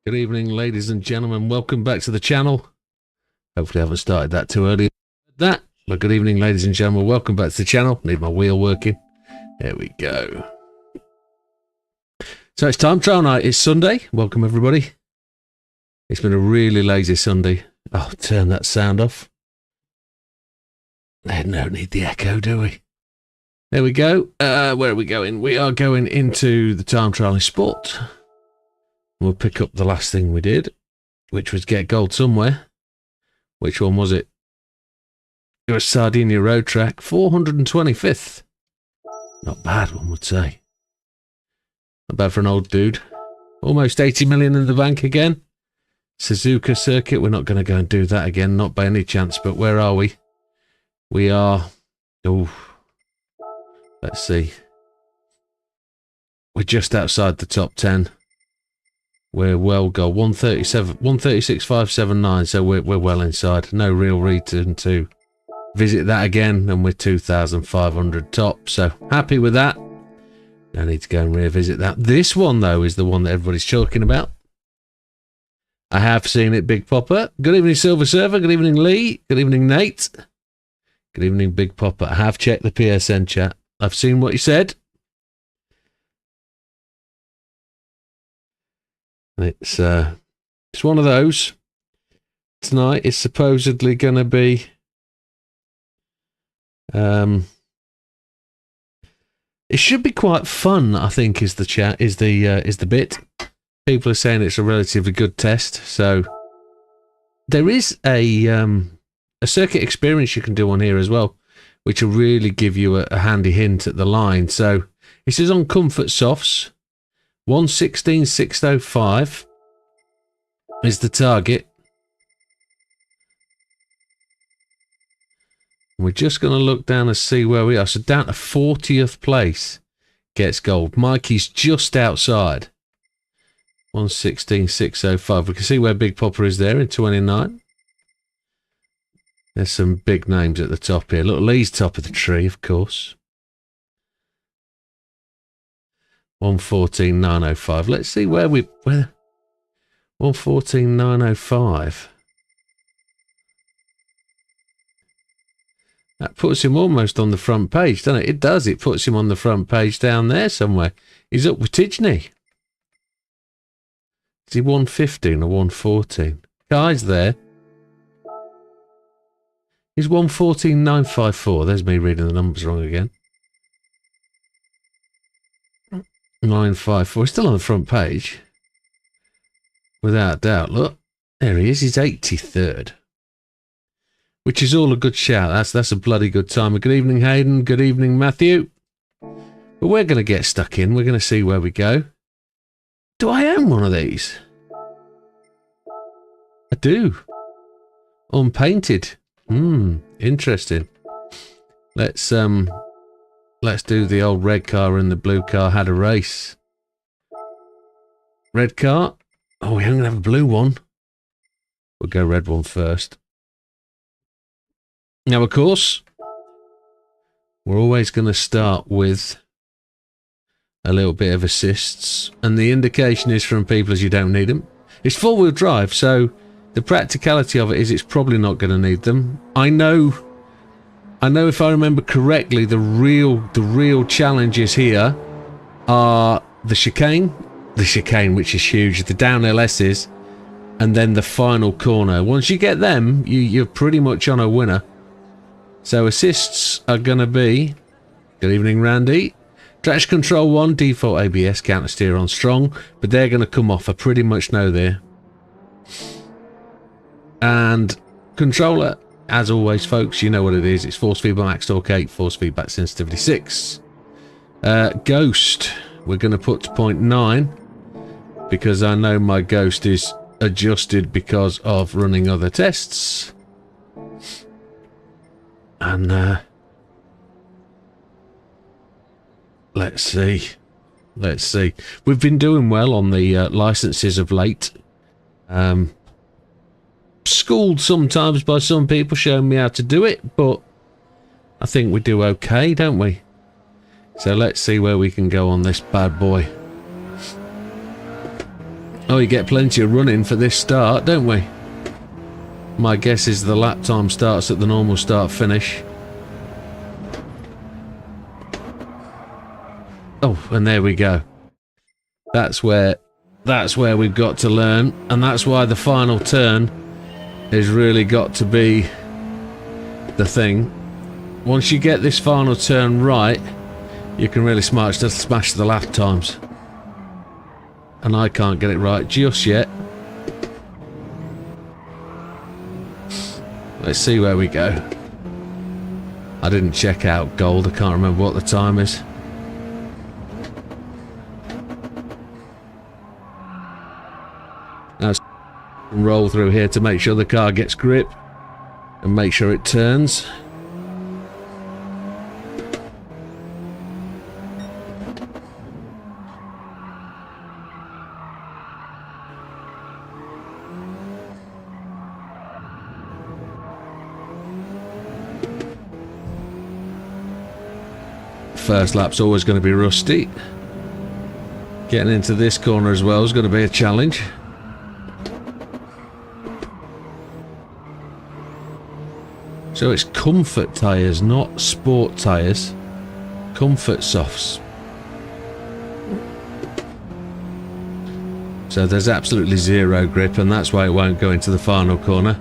Good evening, ladies and gentlemen. Welcome back to the channel. Hopefully I haven't started that too early. But good evening, ladies and gentlemen. Welcome back to the channel. Need my wheel working. There we go. So it's time trial night. It's Sunday. Welcome, everybody. It's been a really lazy Sunday. Oh, turn that sound off. They don't need the echo, do we? There we go. Where are we going? We are going into the time trial in sport. We'll pick up the last thing we did, which was get gold somewhere. Which one was it? It was Sardinia Road Track, 425th. Not bad, one would say. Not bad for an old dude. Almost 80 million in the bank again. Suzuka Circuit, we're not going to go and do that again, not by any chance, but where are we? We are... Oh, let's see. We're just outside the top 10. We're well go 136,579, so we're well inside. No real reason to visit that again, and we're 2,500 top, so happy with that. No need to go and revisit that. This one though is the one that everybody's talking about. I have seen it, Big Popper. Good evening, Silver Surfer. Good evening, Lee. Good evening, Nate. Good evening, Big Popper. I have checked the PSN chat. I've seen what you said. It's one of those. Tonight is supposedly going to be it should be quite fun, I think, is the bit. People are saying it's a relatively good test, so there is a circuit experience you can do on here as well, which will really give you a handy hint at the line. So this is on comfort softs. 116,605 is the target. We're just going to look down and see where we are. So down to 40th place gets gold. Mikey's just outside. 116,605. We can see where Big Popper is there in 29. There's some big names at the top here. Look, Lee's top of the tree, of course. 114,905. Let's see where 114,905. That puts him almost on the front page, doesn't it? It does. It puts him on the front page down there somewhere. He's up with Tidgney. Is he 115 or 114? Guy's there. He's 114,954. There's me reading the numbers wrong again. 954. He's still on the front page. Without doubt. Look. There he is. He's 83rd. Which is all a good shout. That's a bloody good time. Good evening, Hayden. Good evening, Matthew. But we're going to get stuck in. We're going to see where we go. Do I own one of these? I do. Unpainted. Interesting. Let's do the old red car and the blue car had a race. Red car. Oh, we don't have a blue one. We'll go red one first. Now, of course, we're always going to start with a little bit of assists, and the indication is from people as you don't need them. It's four-wheel drive, so the practicality of it is it's probably not going to need them. I know if I remember correctly, the real challenges here are the chicane, which is huge, the downhill S's, and then the final corner. Once you get them, you're pretty much on a winner. So assists are going to be, good evening, Randy. Traction control 1, default ABS, counter steer on strong, but they're going to come off. I pretty much know there. And controller, as always, folks, you know what it is. It's force feedback max torque 8, force feedback sensitivity 6. Ghost, we're going to put to 0.9 because I know my Ghost is adjusted because of running other tests. And let's see. We've been doing well on the licenses of late. Schooled sometimes by some people showing me how to do it, but I think we do okay, don't we? So let's see where we can go on this bad boy. Oh, we get plenty of running for this start, don't we? My guess is the lap time starts at the normal start finish. Oh, and there we go. That's where we've got to learn, and that's why the final turn has really got to be the thing. Once you get this final turn right, you can really smash the lap times. And I can't get it right just yet. Let's see where we go. I didn't check out gold. I can't remember what the time is. Now roll through here to make sure the car gets grip and make sure it turns. First lap's always going to be rusty. Getting into this corner as well is going to be a challenge. So it's comfort tyres, not sport tyres. Comfort softs. So there's absolutely zero grip, and that's why it won't go into the final corner.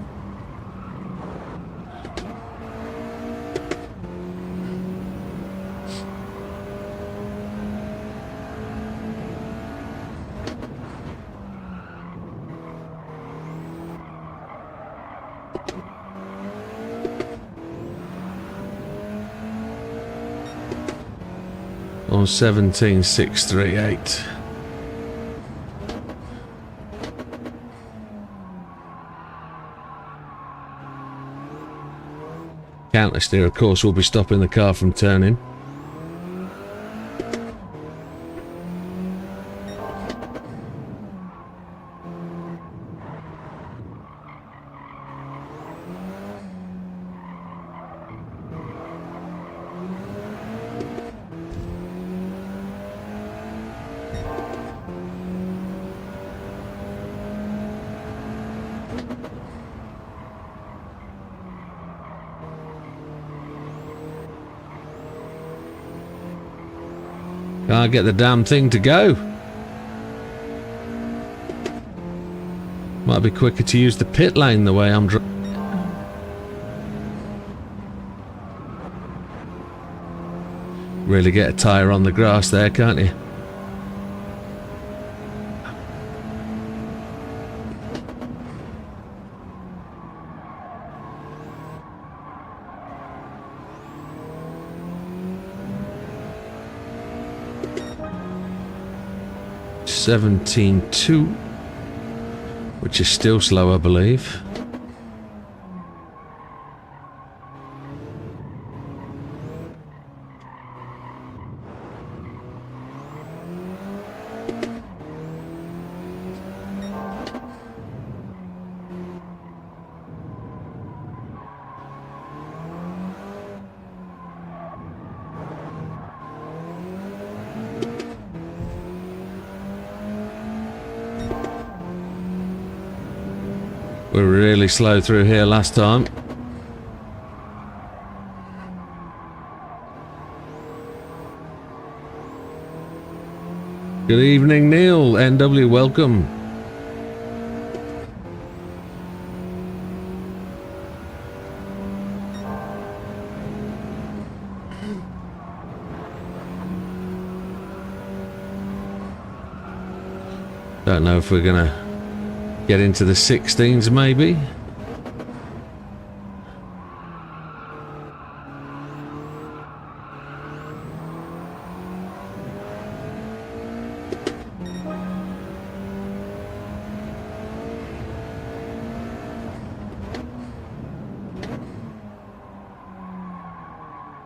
On 17.638. Counter steer, of course, will be stopping the car from turning. Can't get the damn thing to go. Might be quicker to use the pit lane the way I'm driving. Really get a tyre on the grass there, can't you? (17.2), which is still slow, I believe. We were really slow through here last time. Good evening, Neil. NW, welcome. Don't know if we're gonna get into the 16s, maybe.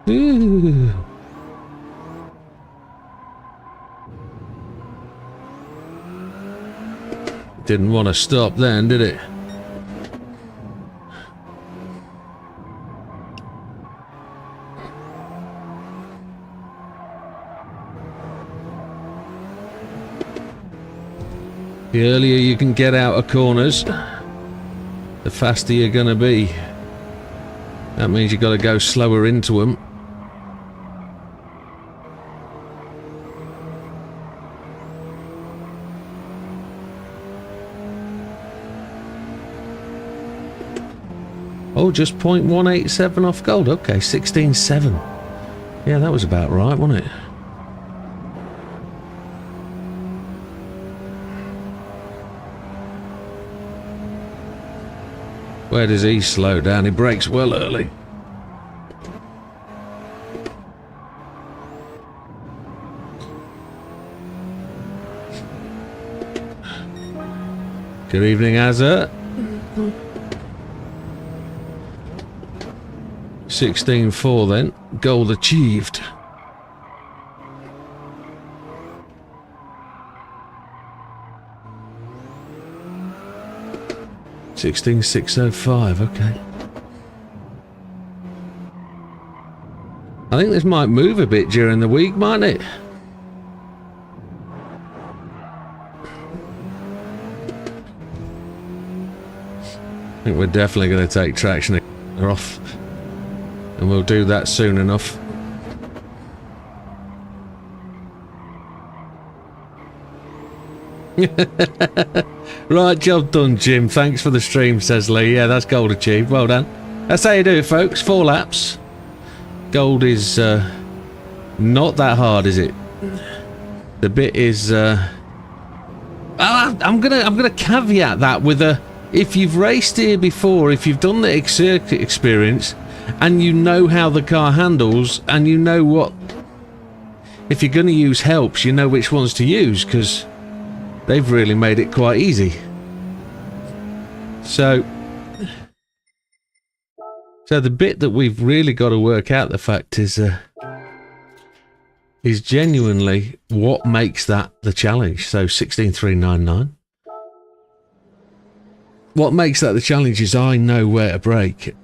Ooh. Didn't want to stop then, did it? The earlier you can get out of corners, the faster you're going to be. That means you've got to go slower into them. Oh, just 0.187 off gold. Okay, 16.7. Yeah, that was about right, wasn't it? Where does he slow down? He brakes well early. Good evening, Azza. 16.4 then. Gold achieved. $16,605, okay. I think this might move a bit during the week, mightn't it? I think we're definitely going to take traction off, and we'll do that soon enough. Right, job done, Jim. Thanks for the stream, says Lee. Yeah, that's gold achieved. Well done. That's how you do it, folks. 4 laps. Gold is not that hard, is it? The bit is. I'm gonna caveat that with a. If you've raced here before, if you've done the circuit experience, and you know how the car handles, and you know what. If you're going to use helps, you know which ones to use, because they've really made it quite easy. So the bit that we've really got to work out, the fact is genuinely what makes that the challenge. So 16,399. What makes that the challenge is I know where to brake.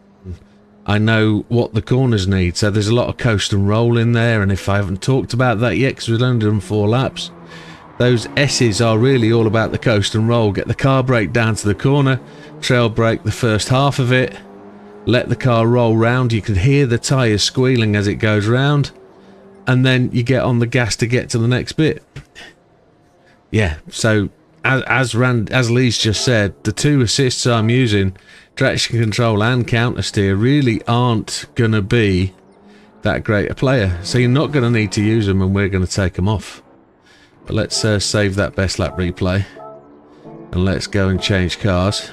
I know what the corners need. So there's a lot of coast and roll in there, and if I haven't talked about that yet, because we've only done 4 laps, those S's are really all about the coast and roll. Get the car brake down to the corner, trail brake the first half of it, let the car roll round. You can hear the tyres squealing as it goes round, and then you get on the gas to get to the next bit. Yeah, so as Lee's just said, the 2 assists I'm using, traction control and counter steer, really aren't going to be that great a player. So you're not going to need to use them, and we're going to take them off. But let's save that best lap replay, and let's go and change cars.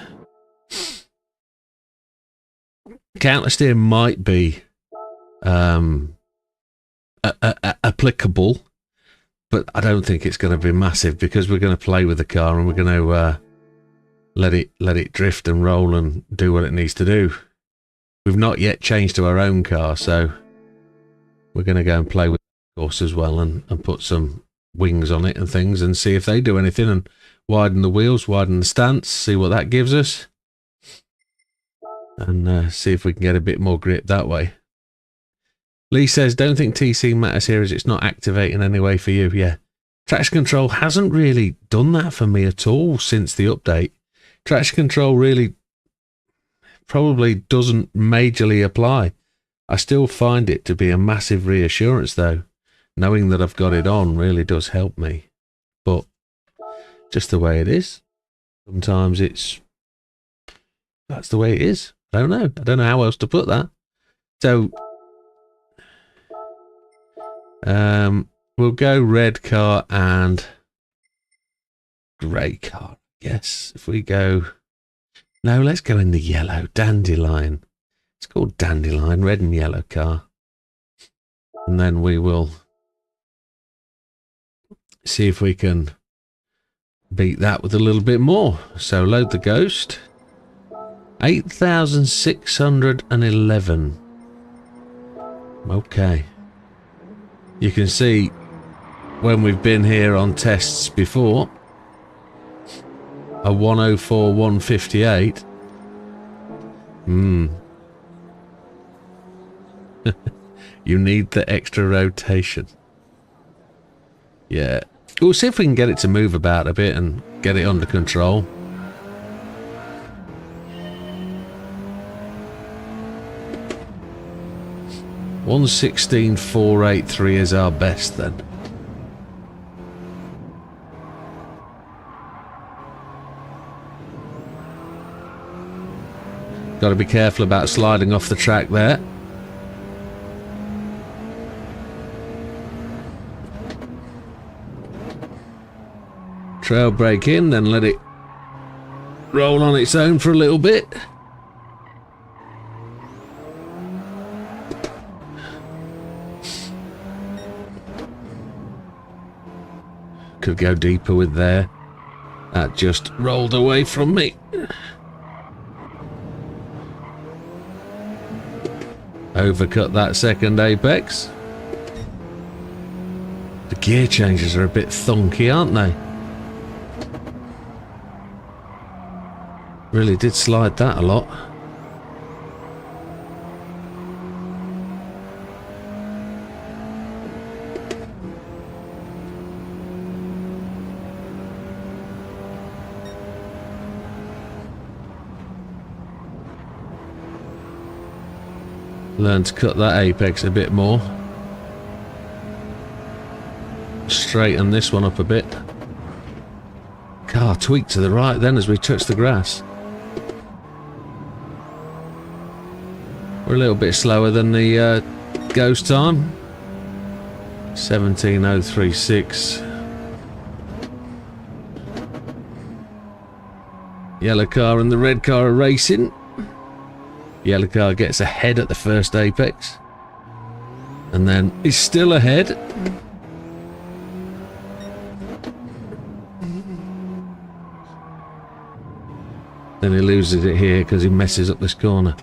Counter steer might be applicable, but I don't think it's going to be massive, because we're going to play with the car, and we're going to let it drift and roll and do what it needs to do. We've not yet changed to our own car, so we're going to go and play with the course as well, and put some wings on it and things, and see if they do anything, and widen the wheels, widen the stance, see what that gives us, and see if we can get a bit more grip that way. Lee says, don't think TC matters here as it's not activating anyway for you. Yeah, traction control hasn't really done that for me at all since the update. Traction control really probably doesn't majorly apply. I still find it to be a massive reassurance though. Knowing that I've got it on really does help me. But just the way it is. Sometimes that's the way it is. I don't know. I don't know how else to put that. So we'll go red car and grey car. Yes, if we go... No, let's go in the yellow. Dandelion. It's called Dandelion, red and yellow car. And then we will see if we can beat that with a little bit more. So load the Ghost. 8,611. Okay. You can see when we've been here on tests before, a 104, 158. You need the extra rotation. Yeah. We'll see if we can get it to move about a bit and get it under control. $1:16.483 is our best then. Got to be careful about sliding off the track there. Trail brake in, then let it roll on its own for a little bit. Could go deeper with there. That just rolled away from me. Overcut that second apex. The gear changes are a bit thunky, aren't they? Really did slide that a lot. Learn to cut that apex a bit more. Straighten this one up a bit. Car tweaked to the right then as we touched the grass. We're a little bit slower than the ghost time. 17.036. Yellow car and the red car are racing. Yellow car gets ahead at the first apex. And then he's still ahead. Then he loses it here because he messes up this corner.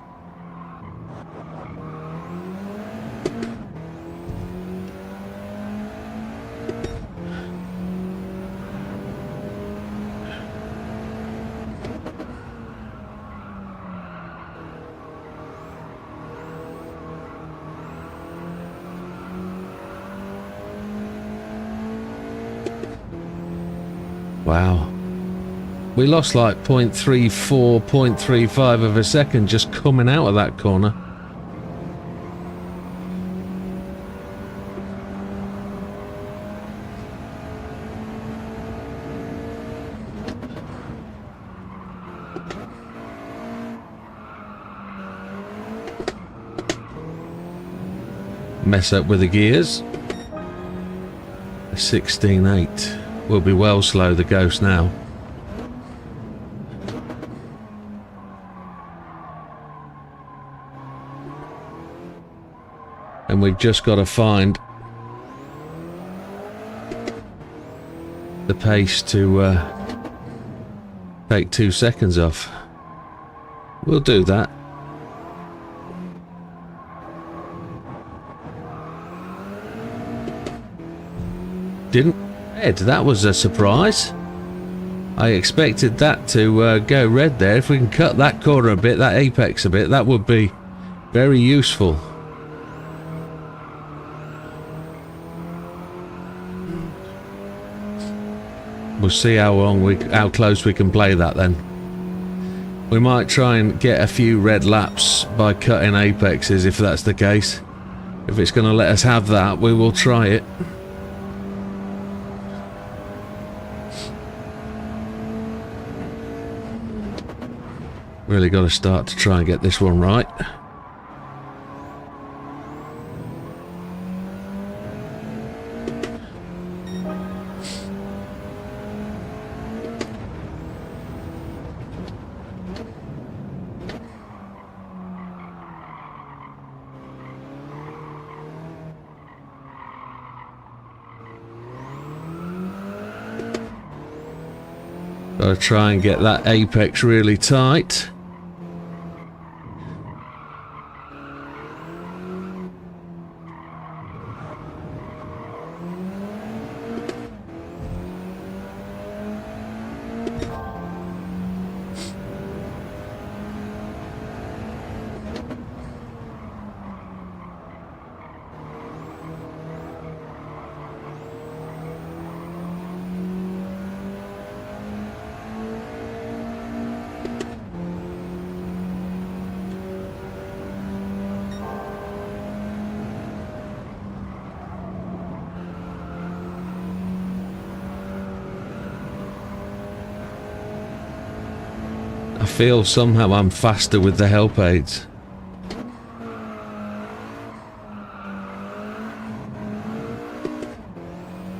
Wow. We lost like 0.34, 0.35 of a second just coming out of that corner. Mess up with the gears. 16.8. We'll be well slow, the ghost now. And we've just got to find the pace to take 2 seconds off. We'll do that. Didn't red. That was a surprise. I expected that to go red there. If we can cut that corner a bit, that apex a bit, that would be very useful. We'll see how close we can play that then. We might try and get a few red laps by cutting apexes if that's the case. If it's going to let us have that, we will try it. Really got to start to try and get this one right. Got to try and get that apex really tight. feel somehow I'm faster with the help aids.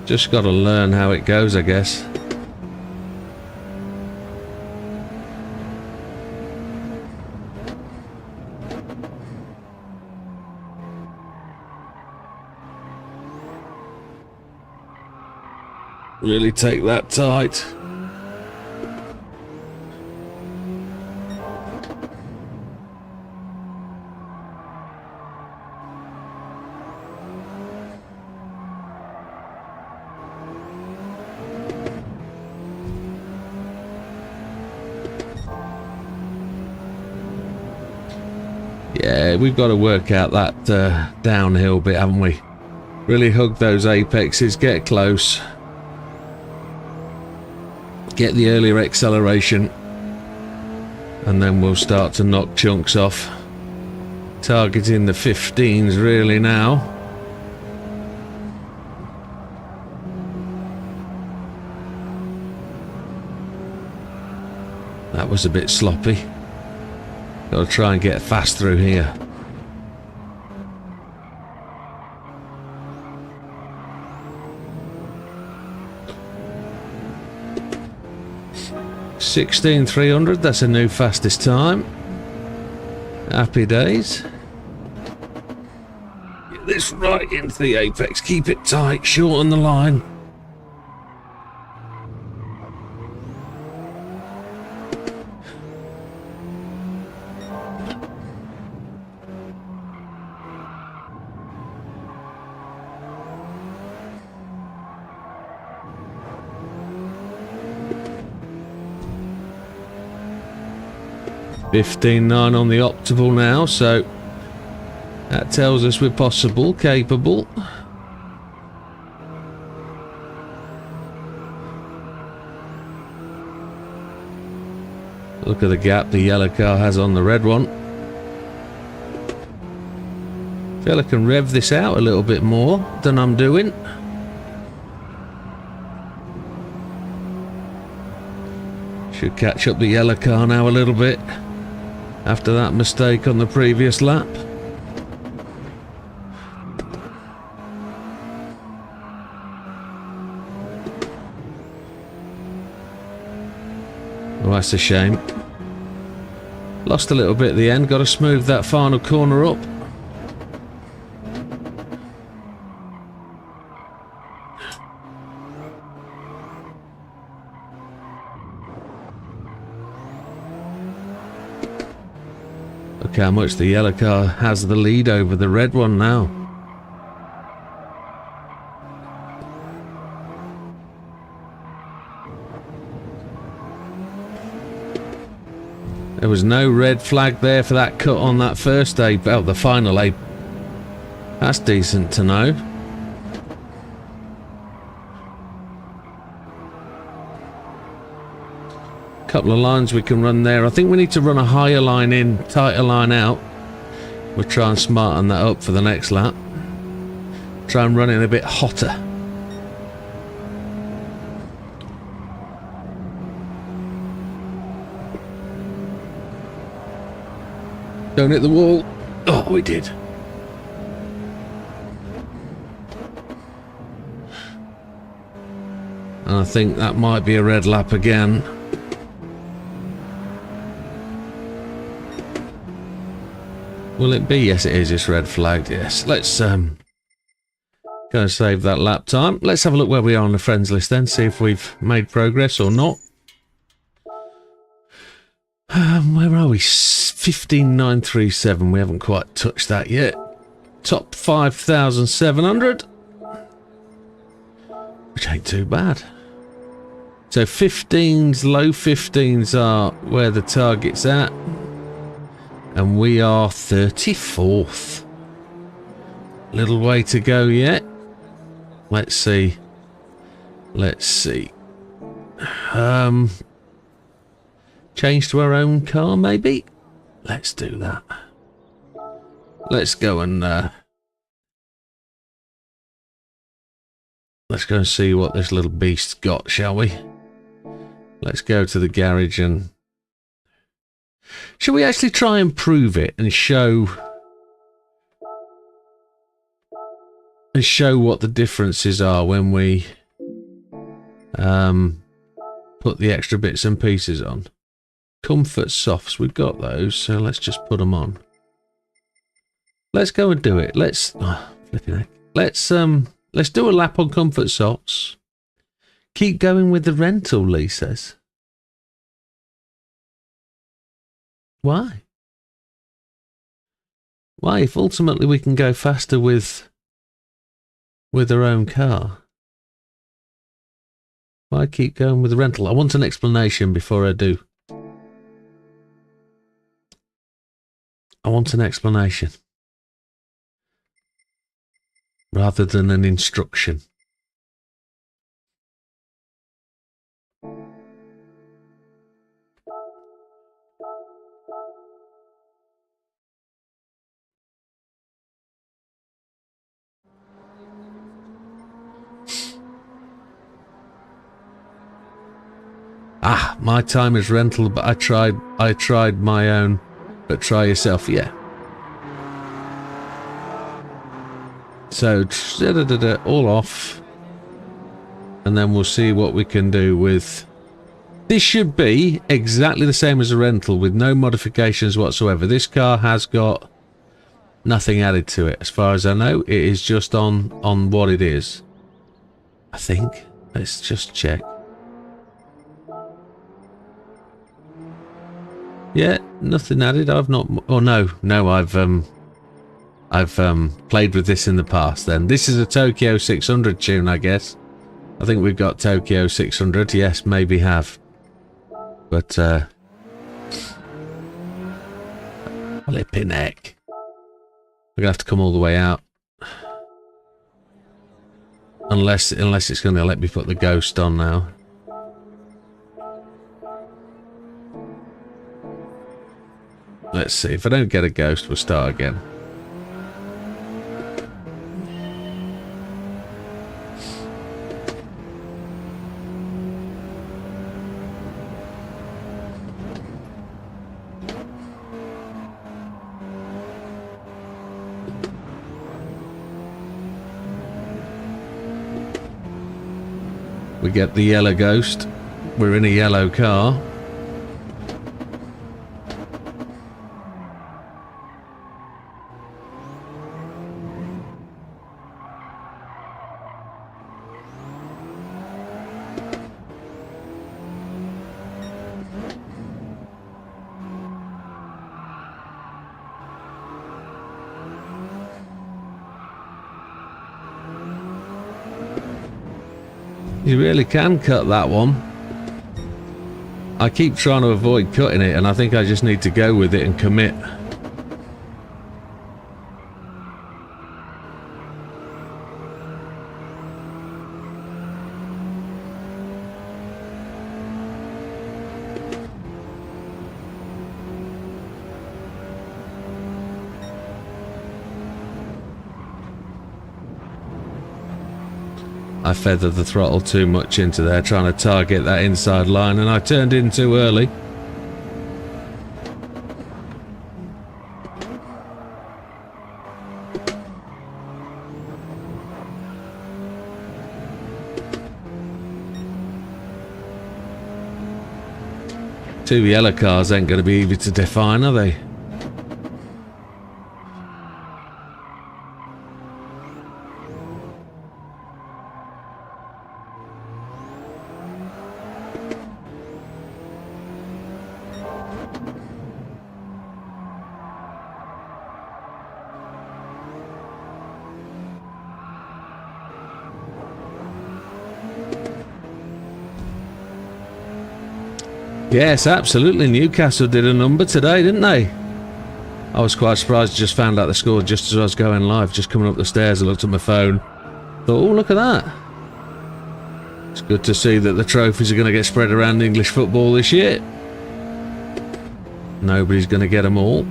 Just got to learn how it goes, I guess. Really take that tight. Yeah, we've got to work out that downhill bit, haven't we? Really hug those apexes, get close. Get the earlier acceleration. And then we'll start to knock chunks off. Targeting the 15s really now. That was a bit sloppy. Got to try and get fast through here. (16,300), that's a new fastest time. Happy days. Get this right into the apex, keep it tight, shorten the line. (15.9) on the optimal now, so that tells us we're possible, capable. Look at the gap the yellow car has on the red one. Feel I can rev this out a little bit more than I'm doing. Should catch up the yellow car now a little bit. After that mistake on the previous lap. Oh, that's a shame. Lost a little bit at the end, got to smooth that final corner up. Look how much the yellow car has the lead over the red one now. There was no red flag there for that cut on that first ape, well, the final ape. That's decent to know. Couple of lines we can run there. I think we need to run a higher line in, tighter line out. We'll try and smarten that up for the next lap. Try and run it a bit hotter. Don't hit the wall. Oh, we did. And I think that might be a red lap again. Will it be? Yes, it is. It's red flagged. Yes. Let's go and save that lap time. Let's have a look where we are on the friends list then. See if we've made progress or not. Where are we? 15,937. We haven't quite touched that yet. Top 5,700. Which ain't too bad. So 15s, low 15s are where the target's at. And we are 34th. Little way to go yet. Let's see. Let's see. Change to our own car, maybe? Let's do that. Let's go and let's go and see what this little beast's got, shall we? Let's go to the garage and Shall we actually try and prove it and show what the differences are when we put the extra bits and pieces on? Comfort softs, we've got those, so let's just put them on. Let's go and do it. Flipping heck. Let's do a lap on comfort softs. Keep going with the rental, Lee says. Why? Why, if ultimately we can go faster with our own car? Why keep going with the rental? I want an explanation before I do. I want an explanation. Rather than an instruction. Ah, my time is rental, but I tried my own, but try yourself, yeah. So, all off, and then we'll see what we can do with... This should be exactly the same as a rental with no modifications whatsoever. This car has got nothing added to it. As far as I know, it is just on what it is. I think. Let's just check. Yeah, nothing added. I've not... Oh, no, I've played with this in the past then. This is a Tokyo 600 tune, I guess. I think we've got Tokyo 600. Yes, maybe have. But, flipping heck. We're going to have to come all the way out. Unless it's going to let me put the ghost on now. Let's see. If I don't get a ghost, we'll start again. We get the yellow ghost. We're in a yellow car. You really can cut that one. I keep trying to avoid cutting it, and I think I just need to go with it and commit. I feathered the throttle too much into there, trying to target that inside line, and I turned in too early. Two yellow cars ain't going to be easy to define, are they? Yes, absolutely. Newcastle did a number today, didn't they? I was quite surprised. Just found out the score just as I was going live. Just coming up the stairs, I looked at my phone. Thought, oh, look at that. It's good to see that the trophies are going to get spread around English football this year. Nobody's going to get them all.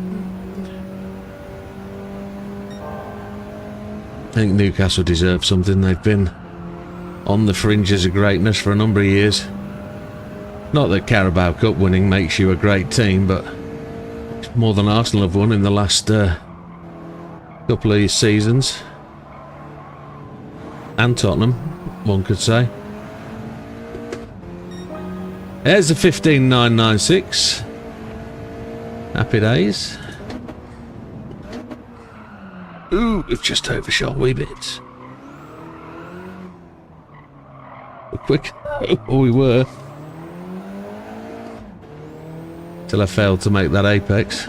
I think Newcastle deserve something. They've been on the fringes of greatness for a number of years. Not that Carabao Cup winning makes you a great team, but more than Arsenal have won in the last couple of seasons. And Tottenham, one could say. There's the 15996. Happy days. Ooh, we've just overshot a wee bit. We're quick. Oh, we were. Till I failed to make that apex.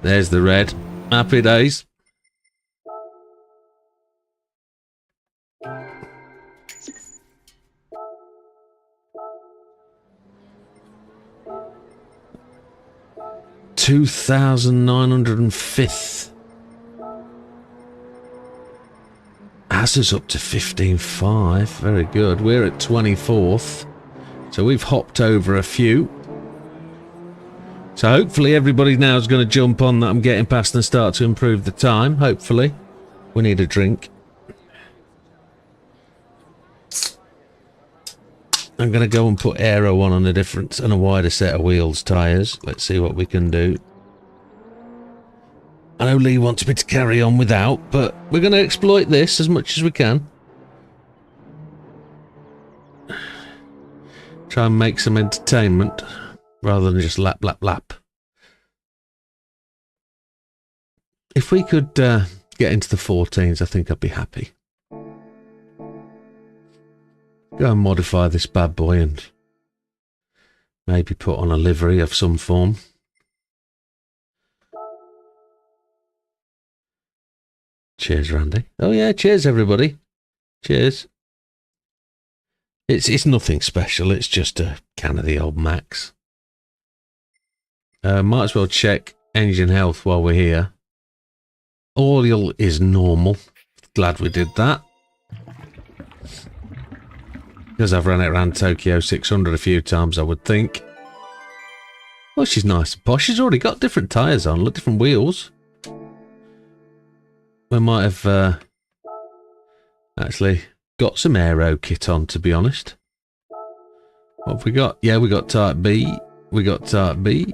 There's the red. Happy days. $2,905th. As is up to 15.5. Very good. We're at 24th. So we've hopped over a few. So hopefully everybody now is going to jump on that I'm getting past and start to improve the time. Hopefully. We need a drink. I'm going to go and put aero on a different and a wider set of wheels tyres. Let's see what we can do. I know Lee wants me to carry on without, but we're going to exploit this as much as we can. Try and make some entertainment rather than just lap, lap, lap. If we could get into the 14s, I think I'd be happy. Go and modify this bad boy and maybe put on a livery of some form. Cheers, Randy. Oh yeah, cheers everybody. Cheers. It's nothing special, it's just a can of the old Max. Might as well check engine health while we're here. Oil is normal. Glad we did that. Because I've run it around Tokyo 600 a few times, I would think. Well, she's nice and posh. She's already got different tyres on, look, different wheels. We might have actually got some aero kit on, to be honest. What have we got? Yeah, we got Type B. We got Type B.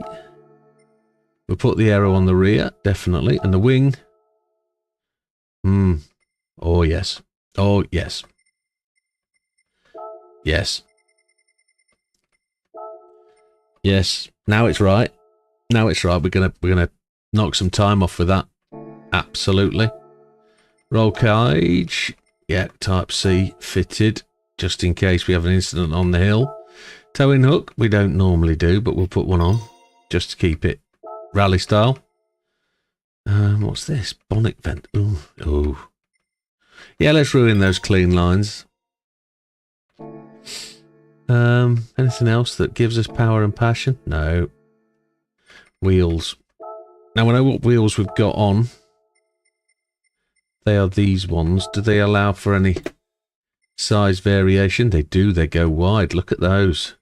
We'll put the aero on the rear, definitely. And the wing. Oh, yes. Oh, yes. Yes. Yes. Now it's right. Now it's right. We're gonna knock some time off with that. Absolutely. Roll cage. Yeah, Type C fitted, just in case we have an incident on the hill. Towing hook, we don't normally do, but we'll put one on, just to keep it rally style. What's this? Bonnet vent. Ooh. Ooh. Yeah, let's ruin those clean lines. Anything else that gives us power and passion? No. Wheels. Now I know what wheels we've got on. They are these ones. Do they allow for any size variation? They do. They go wide. Look at those.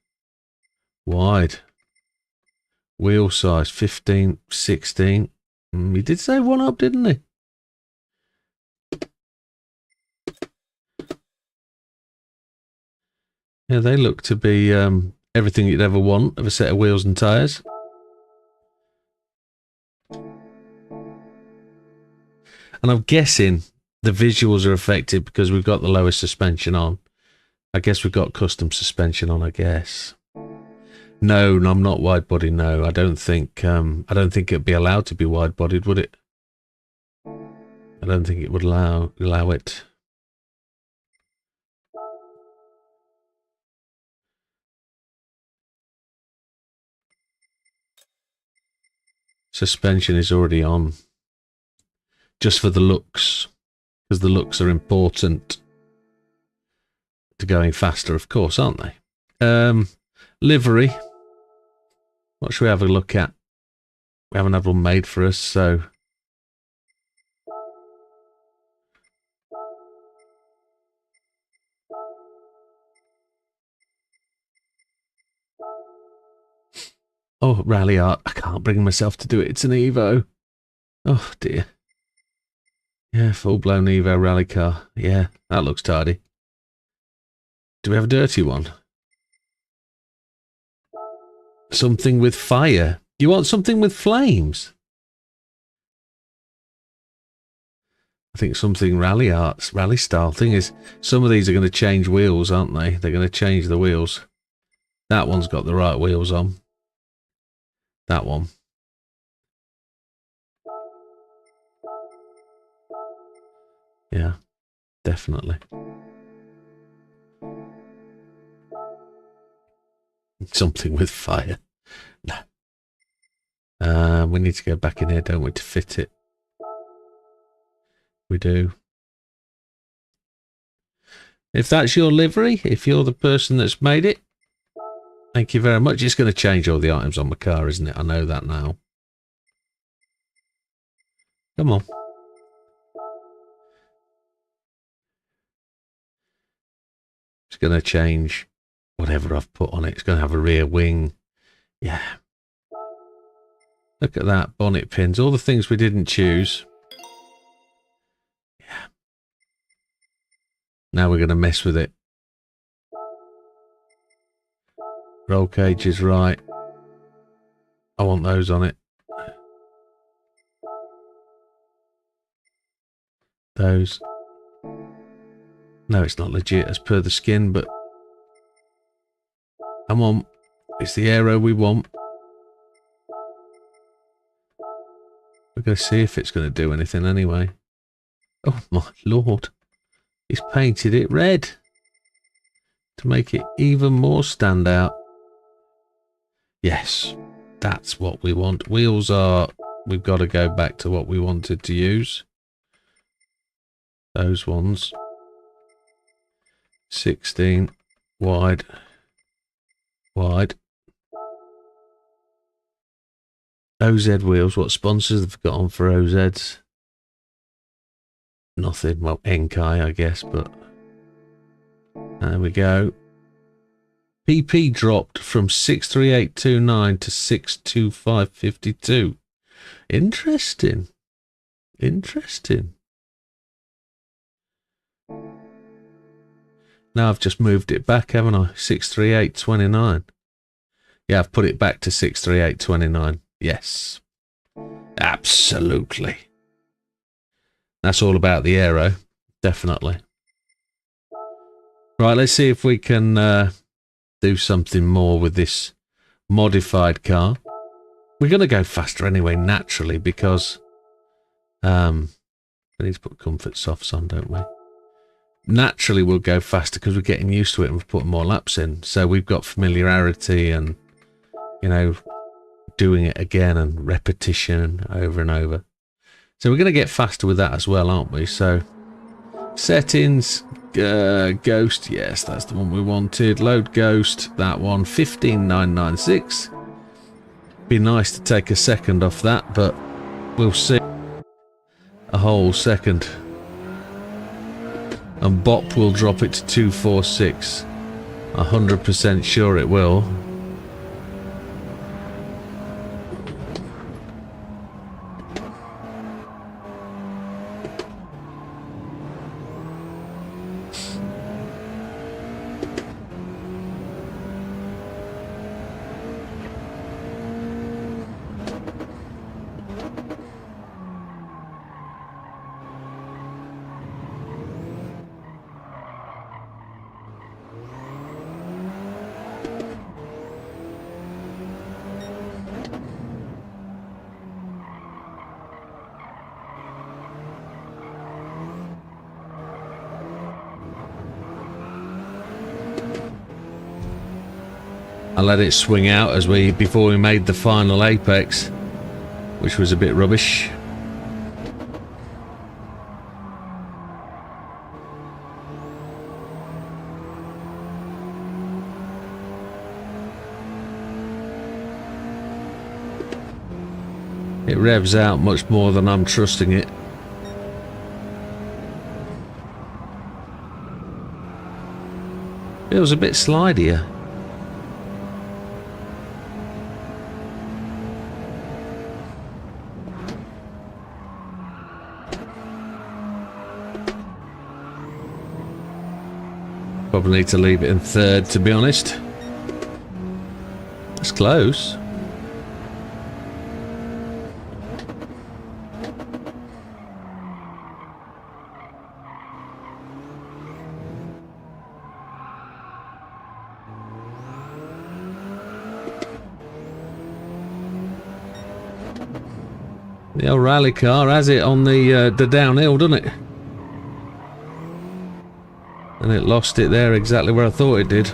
Wide. Wheel size 15, 16. He did say one up, didn't he? Yeah, they look to be everything you'd ever want of a set of wheels and tyres. And I'm guessing the visuals are affected because we've got the lowest suspension on. I guess we've got custom suspension on, I guess. No, I'm not wide body, no. I don't think it'd be allowed to be wide bodied, would it? I don't think it would allow it. Suspension is already on. Just for the looks. Because the looks are important to going faster, of course, aren't they? Livery. What should we have a look at? We haven't had one made for us, so... Oh, rally art. I can't bring myself to do it. It's an Evo. Oh, dear. Yeah, full-blown Evo rally car. Yeah, that looks tidy. Do we have a dirty one? Something with fire. You want something with flames? I think something rally style. Thing is, some of these are going to change wheels, aren't they? They're going to change the wheels. That one's got the right wheels on. That one. Yeah, definitely. Something with fire. No. We need to go back in here, don't we, to fit it? We do. If that's your livery, if you're the person that's made it, thank you very much. It's going to change all the items on my car, isn't it? I know that now. Come on. It's going to change whatever I've put on it. It's going to have a rear wing. Yeah. Look at that. Bonnet pins. All the things we didn't choose. Yeah. Now we're going to mess with it. Roll cage is right. I want those on it. Those. No, it's not legit as per the skin, but come on. It's the aero we want. We're going to see if it's going to do anything anyway. Oh my lord. He's painted it red to make it even more stand out. Yes, that's what we want. Wheels are... We've got to go back to what we wanted to use. Those ones. 16 wide. Wide. OZ wheels. What sponsors have got on for OZs? Nothing. Well, Enkai, I guess, but there we go. PP dropped from 63829 to 62552. Interesting. Interesting. Now I've just moved it back, haven't I? 63829. Yeah, I've put it back to 63829. Yes. Absolutely. That's all about the aero. Definitely. Right, let's see if we can do something more with this modified car. We're going to go faster anyway, naturally, because we need to put comfort softs on, don't we? Naturally, we'll go faster because we're getting used to it and we're putting more laps in. So we've got familiarity and, you know, doing it again and repetition over and over. So we're going to get faster with that as well, aren't we? So settings, ghost, yes, that's the one we wanted. Load ghost, that one, 15996. Be nice to take a second off that, but we'll see. A whole second. And Bop will drop it to 246. 100% sure it will. I let it swing out as before we made the final apex, which was a bit rubbish. It revs out much more than I'm trusting it. Feels a bit slidier. Probably need to leave it in third, to be honest. It's close. The old rally car has it on the downhill, doesn't it? And it lost it there exactly where I thought it did.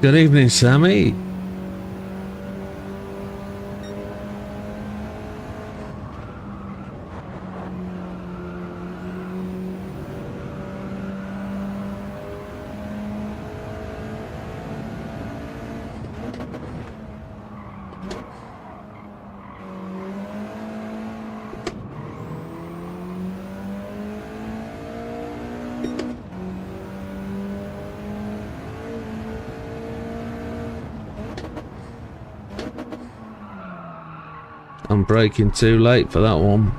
Good evening, Sammy. I'm braking too late for that one.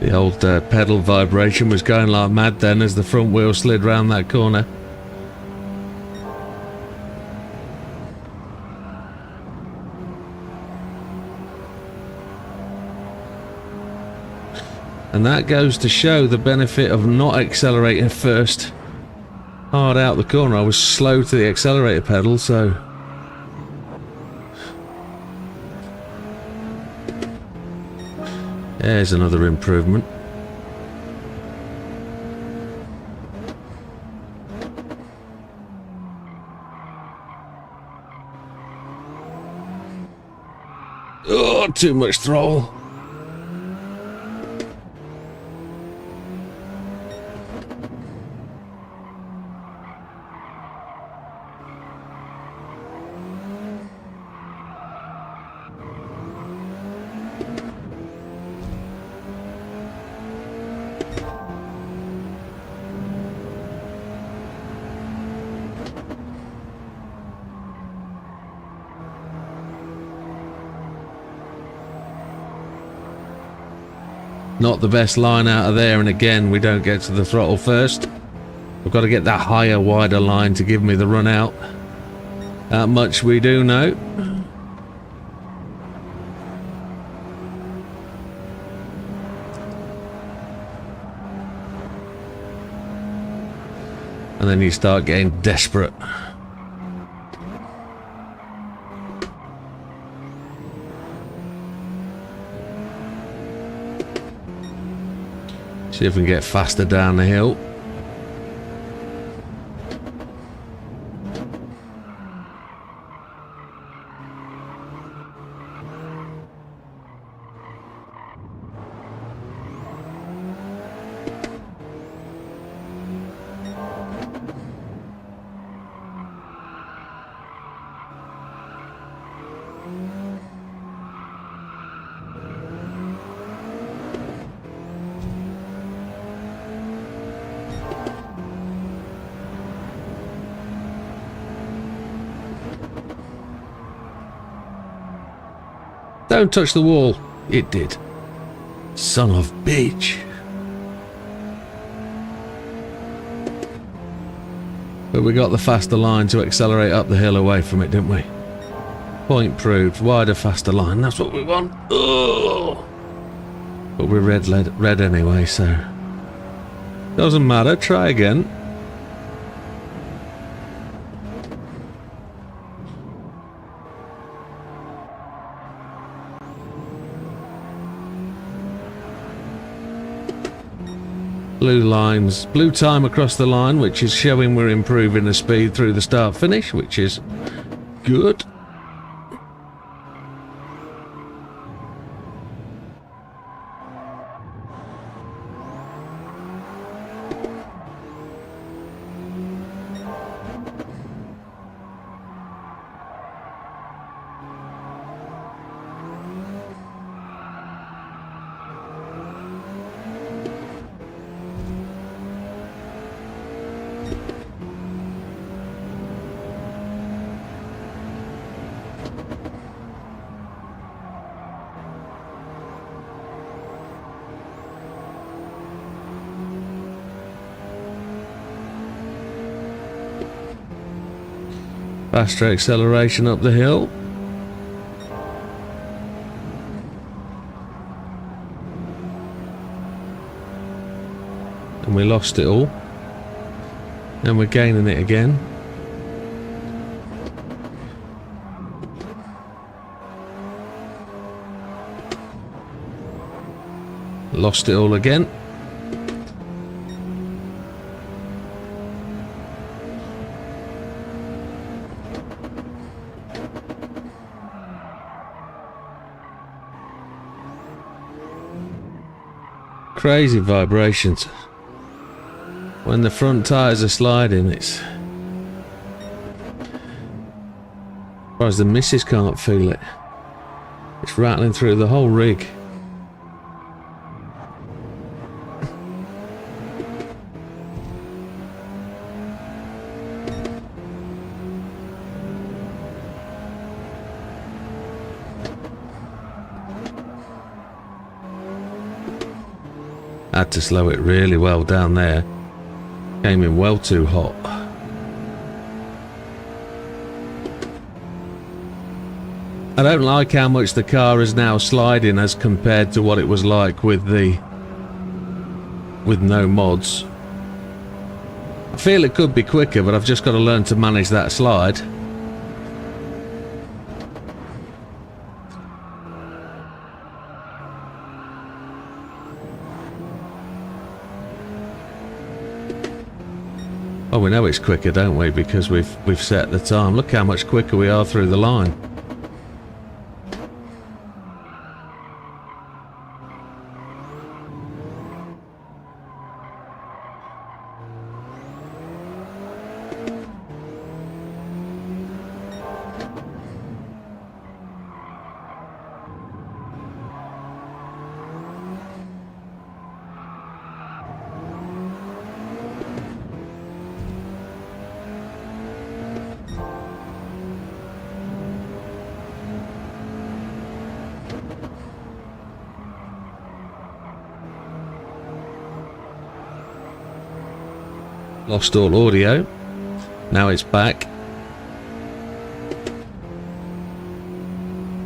The old pedal vibration was going like mad then as the front wheel slid round that corner. And that goes to show the benefit of not accelerating first. Hard out the corner, I was slow to the accelerator pedal, so... There's another improvement. Oh, too much throttle. Not the best line out of there, and again we don't get to the throttle first. I've got to get that higher, wider line to give me the run out. That much we do know. And then you start getting desperate. See if we can get faster down the hill. Don't touch the wall. It did. Son of bitch. But we got the faster line to accelerate up the hill away from it, didn't we? Point proved. Wider, faster line. That's what we want. Ugh. But we're red anyway, so... Doesn't matter. Try again. Blue lines, blue time across the line, which is showing we're improving the speed through the start finish, which is good. Faster acceleration up the hill. And we lost it all. And we're gaining it again. Lost it all again. Crazy vibrations. When the front tyres are sliding, it's... as far as the missus can't feel it. It's rattling through the whole rig. Had to slow it really well down there. Came in well too hot. I don't like how much the car is now sliding as compared to what it was like with no mods. I feel it could be quicker, but I've just got to learn to manage that slide. Oh, we know it's quicker, don't we? Because we've set the time. Look how much quicker we are through the line. Lost all audio. Now it's back.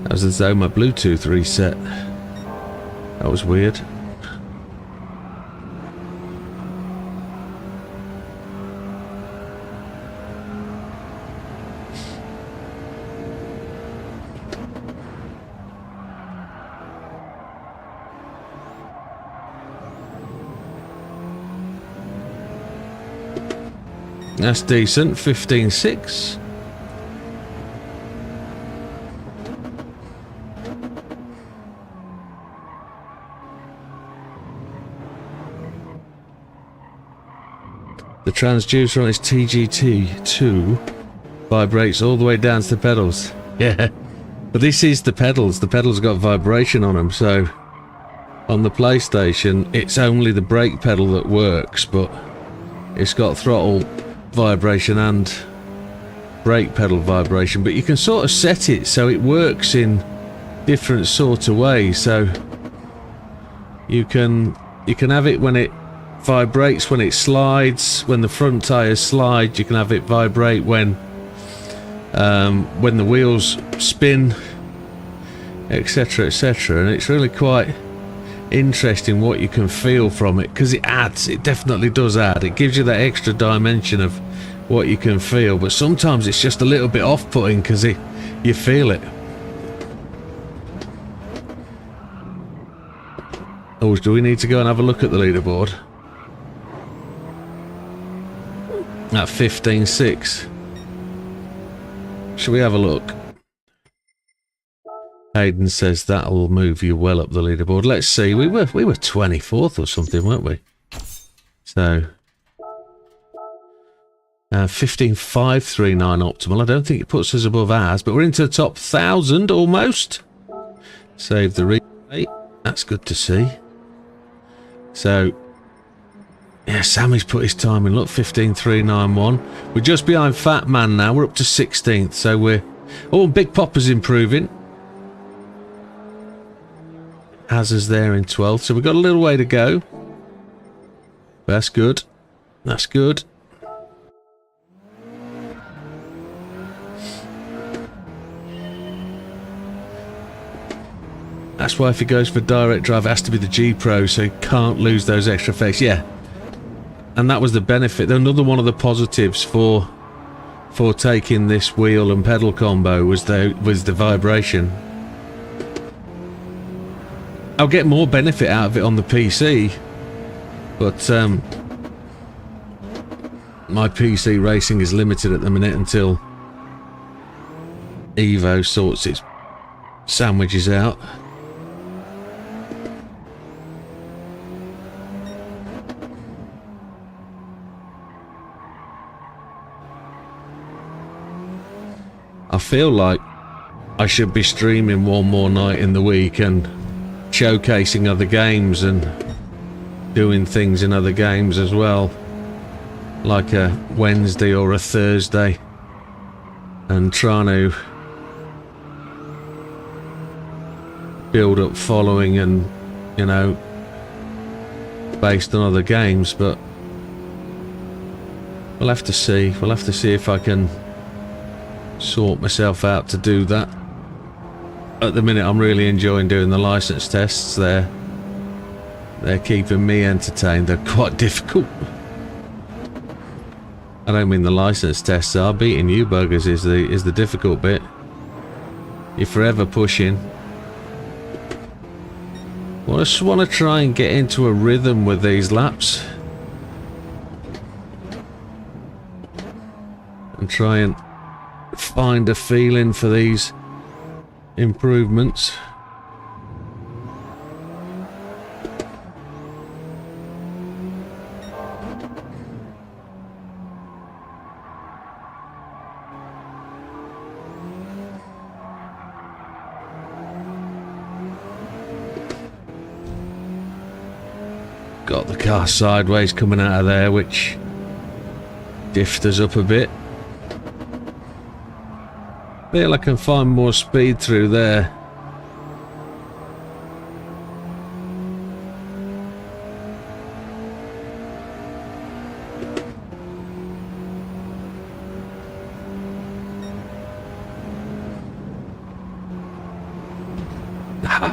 That was as though my Bluetooth reset. That was weird. That's decent, 15.6. The transducer on this TGT2 vibrates all the way down to the pedals. Yeah, but this is the pedals. The pedals got vibration on them, so on the PlayStation it's only the brake pedal that works, but it's got throttle vibration and brake pedal vibration, but you can sort of set it so it works in different sort of ways. So you can have it when it vibrates when it slides, when the front tires slide. You can have it vibrate when the wheels spin, etc, etc, and it's really quite interesting what you can feel from it, because it definitely does add. It gives you that extra dimension of what you can feel, but sometimes it's just a little bit off-putting because you feel it. Oh, do we need to go and have a look at the leaderboard? at 15.6. Shall we have a look? Hayden says that'll move you well up the leaderboard. Let's see. We were 24th or something, weren't we? So 15.539 optimal. I don't think it puts us above ours, but we're into the top 1,000 almost. Save the replay. That's good to see. So yeah, Sammy's put his time in. Look, 15.391. We're just behind Fat Man now. We're up to 16th. So we're... Oh, Big Popper's improving. Has us there in 12th. So we've got a little way to go. That's good. That's good. That's why if he goes for direct drive, it has to be the G Pro, so he can't lose those extra effects. Yeah. And that was the benefit. Another one of the positives for taking this wheel and pedal combo was the vibration. I'll get more benefit out of it on the PC, but my PC racing is limited at the minute until Evo sorts its sandwiches out. I feel like I should be streaming one more night in the week and showcasing other games and doing things in other games as well, like a Wednesday or a Thursday, and trying to build up following and, you know, based on other games. But we'll have to see. We'll have to see if I can sort myself out to do that. At the minute I'm really enjoying doing the license tests. They're keeping me entertained. They're quite difficult. I don't mean the license tests are. Beating you buggers is the difficult bit. You're forever pushing. I just want to try and get into a rhythm with these laps and try and find a feeling for these improvements. Got the car sideways coming out of there, which diffed us up a bit. Feel I can find more speed through there.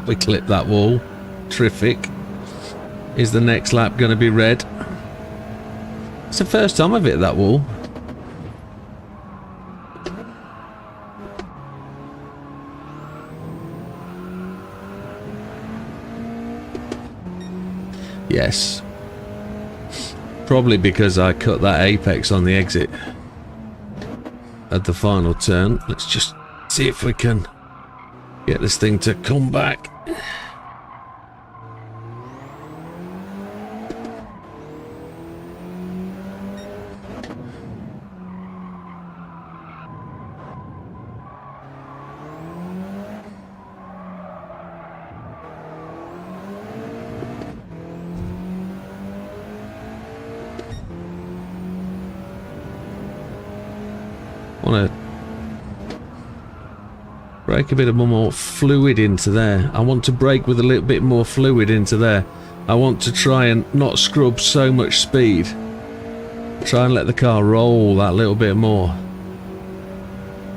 We clipped that wall. Terrific. Is the next lap going to be red? It's the first time I've hit that wall. Yes. Probably because I cut that apex on the exit at the final turn. Let's just see if we can get this thing to come back. Want to brake a bit of more fluid into there. I want to brake with a little bit more fluid into there. I want to try and not scrub so much speed. Try and let the car roll that little bit more.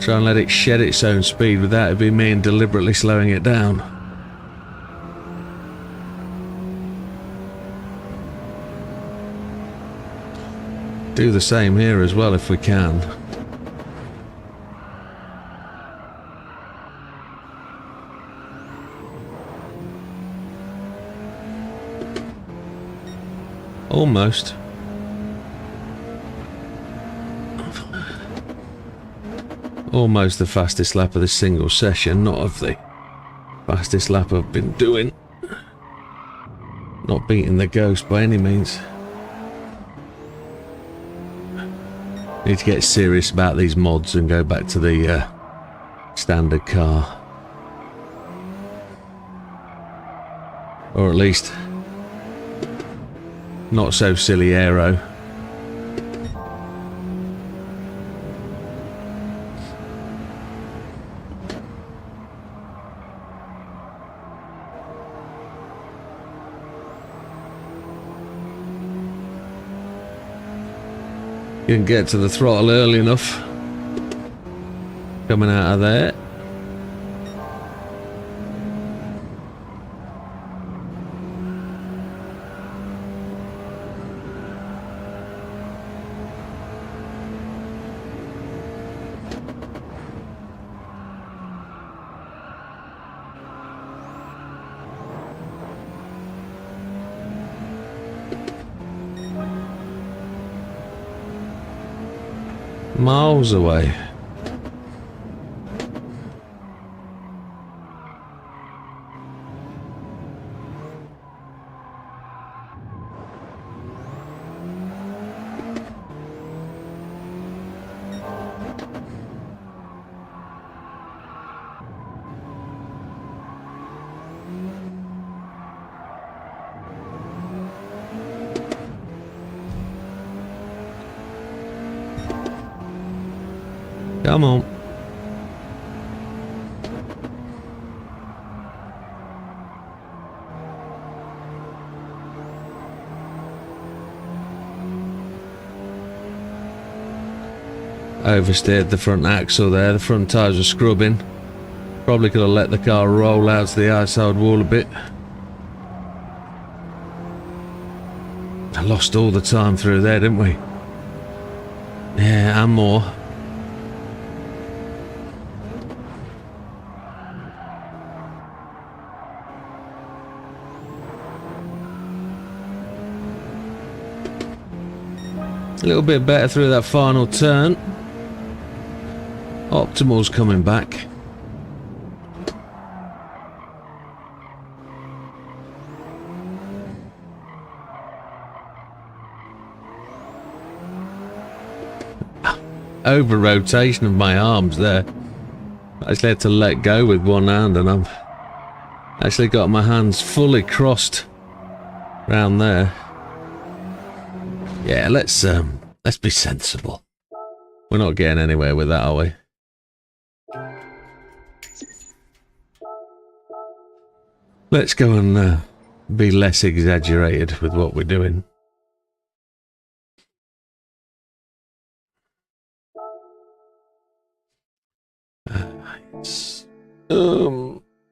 Try and let it shed its own speed without it being me and deliberately slowing it down. Do the same here as well if we can. Almost. Almost the fastest lap of this single session, not of the fastest lap I've been doing. Not beating the ghost by any means. Need to get serious about these mods and go back to the standard car. Or at least not so silly aero. You can get to the throttle early enough. Coming out of there. Miles away. Come on. Oversteered the front axle there. The front tyres were scrubbing. Probably could have let the car roll out to the outside wall a bit. I lost all the time through there, didn't we? Yeah, and more. A little bit better through that final turn. Optimal's coming back. Over rotation of my arms there. I actually had to let go with one hand, and I've actually got my hands fully crossed round there. Yeah, let's be sensible. We're not getting anywhere with that, are we? Let's go and be less exaggerated with what we're doing.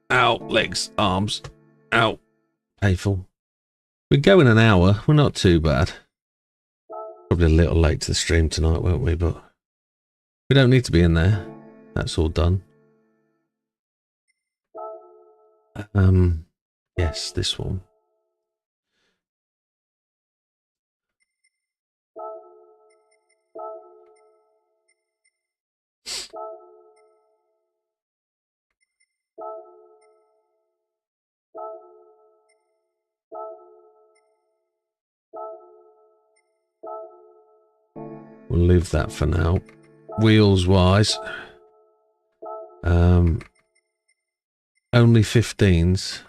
Ow, legs, arms, ow, painful. We're going an hour, we're not too bad. Probably a little late to the stream tonight, won't we? But we don't need to be in there. That's all done. Yes, this one. We'll leave that for now. Wheels wise, only 15s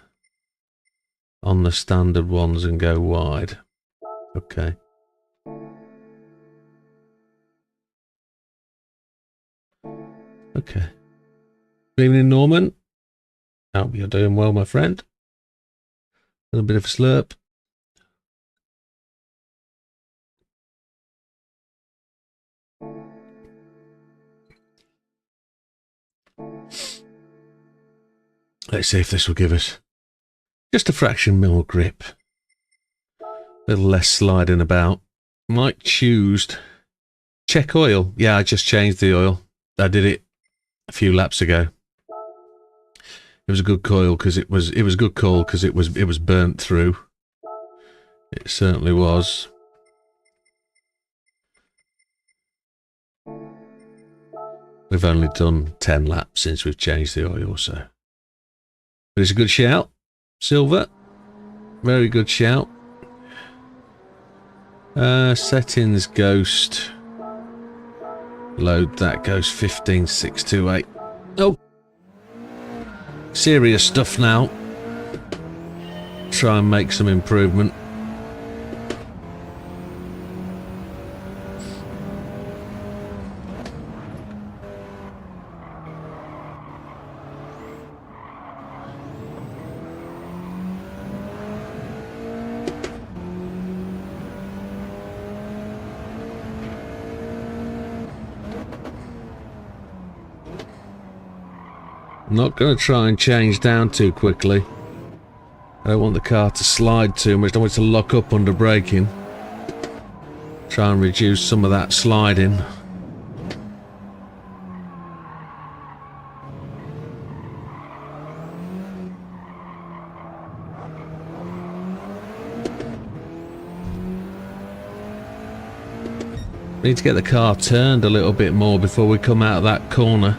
on the standard ones and go wide. Okay. Okay. Good evening, Norman. Hope you're doing well, my friend. A little bit of a slurp. Let's see if this will give us just a fraction more grip. A little less sliding about. Might choose. Check oil. Yeah, I just changed the oil. I did it a few laps ago. It was a good coil because it was a good call because it was burnt through. It certainly was. We've only done 10 laps since we've changed the oil, so. But it's a good shout. Silver. Very good shout. Settings, Ghost. Load that, goes 15628. Oh! Serious stuff now. Try and make some improvement. I'm not going to try and change down too quickly. I don't want the car to slide too much. I don't want it to lock up under braking. Try and reduce some of that sliding. Need to get the car turned a little bit more before we come out of that corner.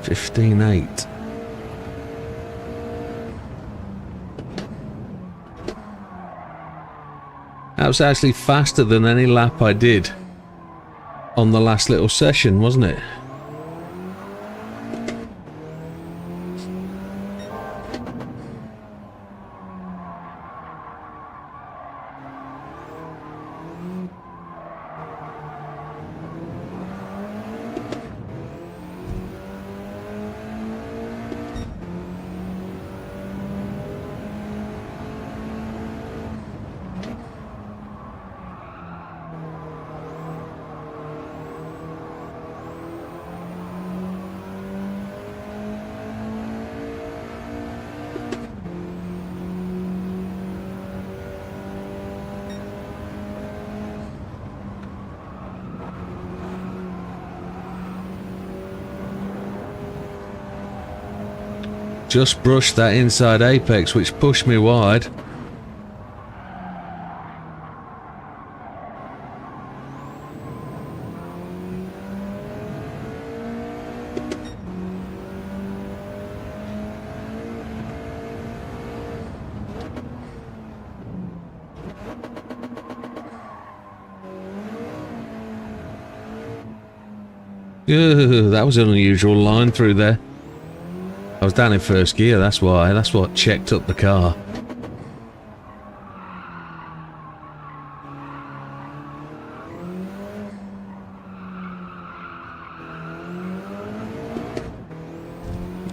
$15.8. That was actually faster than any lap I did on the last little session, wasn't it? Just brushed that inside apex, which pushed me wide. Ugh, that was an unusual line through there. I was down in first gear, that's why. That's what checked up the car.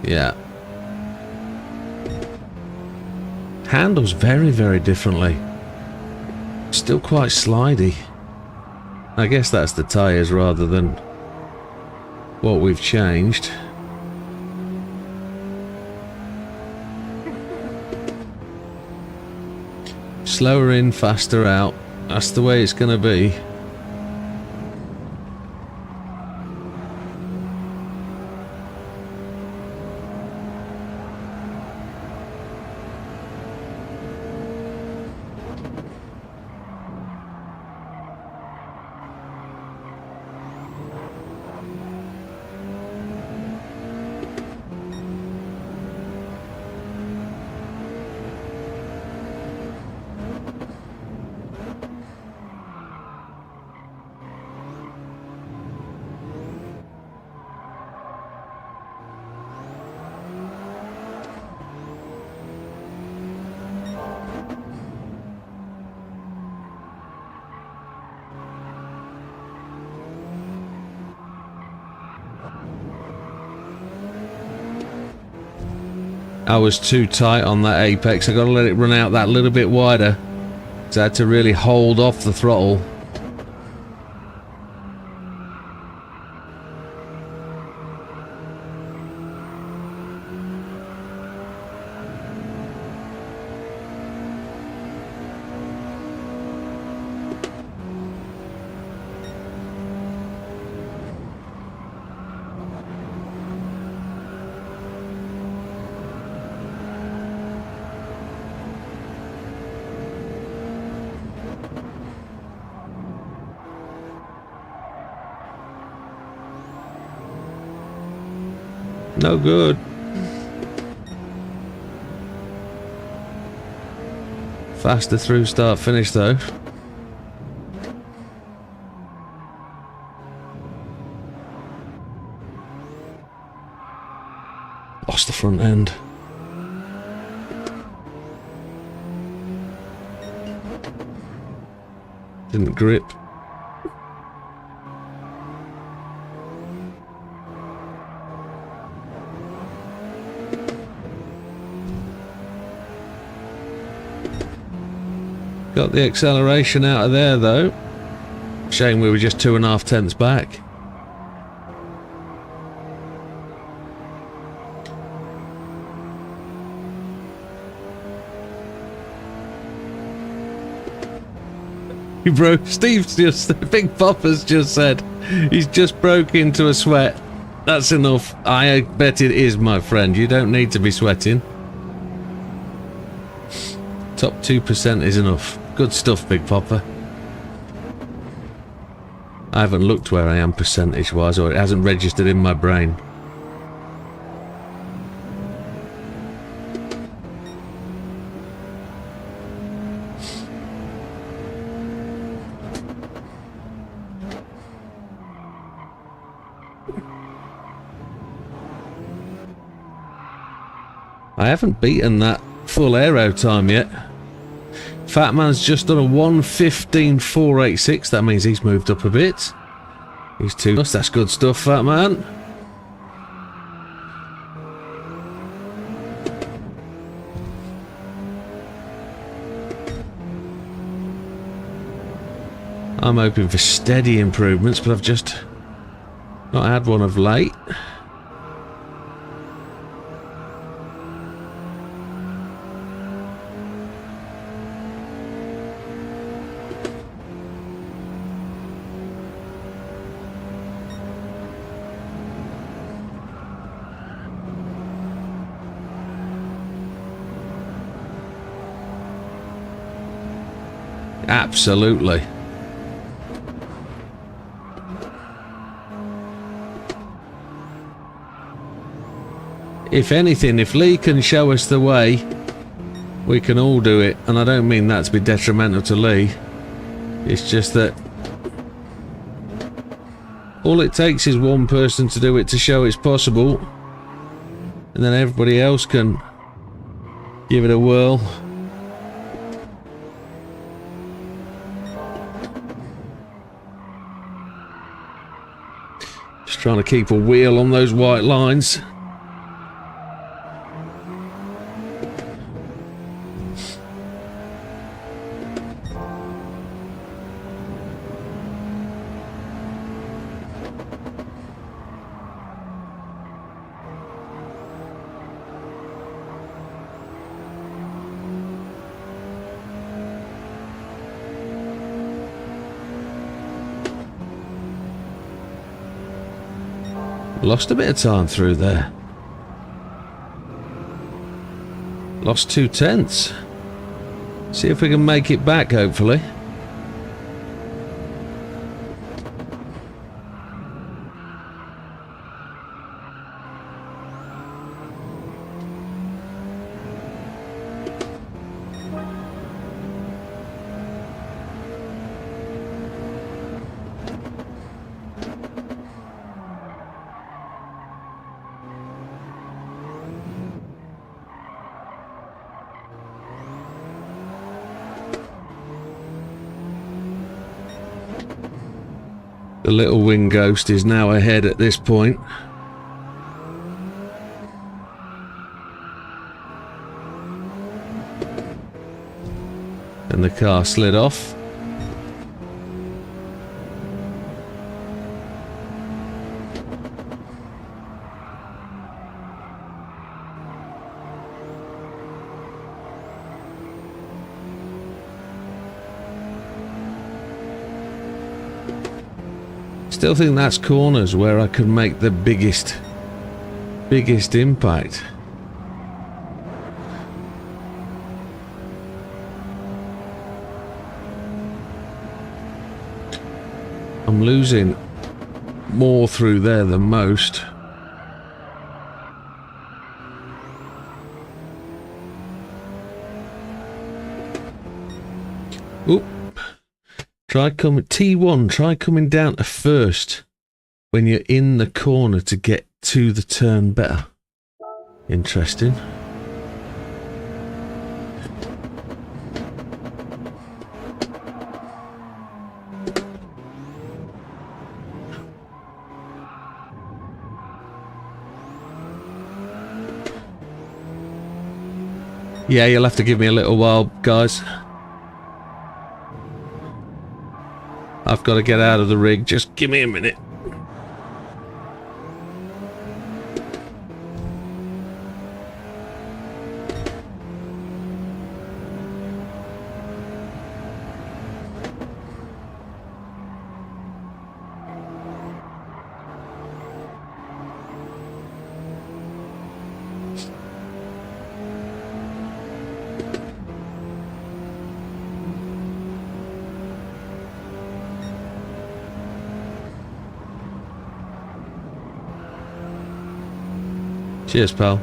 Yeah. Handles very, very differently. Still quite slidey. I guess that's the tyres rather than what we've changed. Slower in, faster out. That's the way it's going to be. I was too tight on that apex. I got to let it run out that little bit wider. So I had to really hold off the throttle. No good. Faster through start finish though. Lost the front end. Didn't grip. Got the acceleration out of there though. Shame we were just 2.5 tenths back. Bro, Steve's just, Big Popper's just said he's just broke into a sweat. That's enough. I bet it is, my friend. You don't need to be sweating. Top 2% is enough. Good stuff, Big Popper. I haven't looked where I am percentage-wise, or it hasn't registered in my brain. I haven't beaten that full aero time yet. Fat Man's just done a 1:15.486. That means he's moved up a bit. He's 2. That's good stuff, Fat Man. I'm hoping for steady improvements, but I've just not had one of late. Absolutely. If anything, if Lee can show us the way, we can all do it. And I don't mean that to be detrimental to Lee. It's just that all it takes is one person to do it to show it's possible. And then everybody else can give it a whirl. Trying to keep a wheel on those white lines. Lost a bit of time through there. Lost 2 tenths. See if we can make it back, hopefully. The little wing ghost is now ahead at this point. And the car slid off. Still think that's corners where I could make the biggest impact. I'm losing more through there than most. Oop. Try coming T1, try coming down to first when you're in the corner to get to the turn better. Interesting. Yeah, you'll have to give me a little while, guys. I've got to get out of the rig. Just give me a minute. Cheers, pal.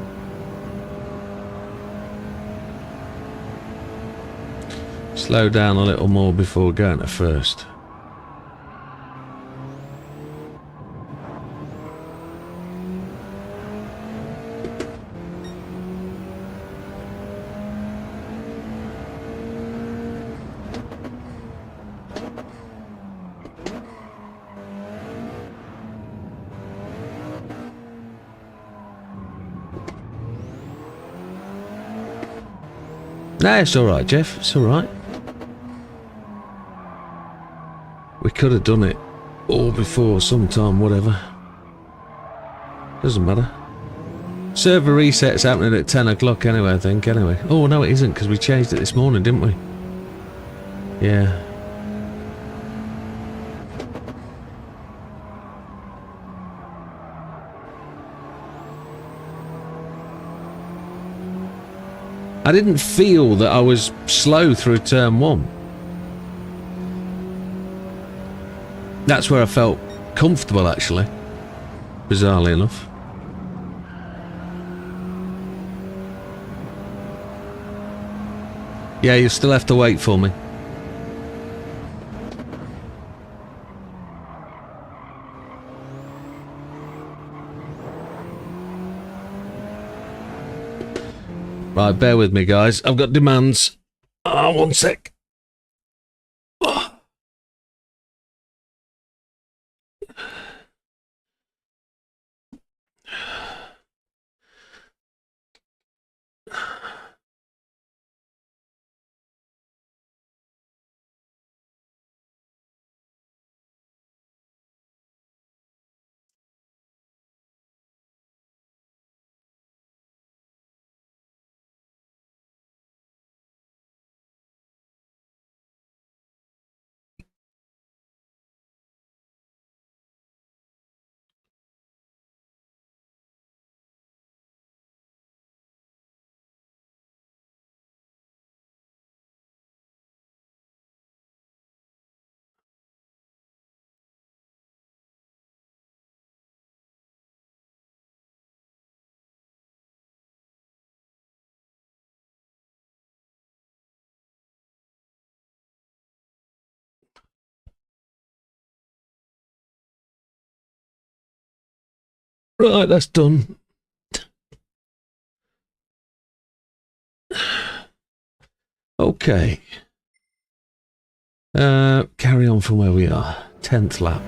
Slow down a little more before going to first. Nah, it's alright, Jeff. It's alright. We could have done it all before sometime, whatever. Doesn't matter. Server reset's happening at 10 o'clock anyway, I think, anyway. Oh, no, it isn't, because we changed it this morning, didn't we? Yeah. I didn't feel that I was slow through turn one. That's where I felt comfortable, actually. Bizarrely enough. Yeah, you'll still have to wait for me. Right, bear with me, guys. I've got demands. Ah, one sec. Oh. Right, that's done. Okay. Carry on from where we are. 10th lap.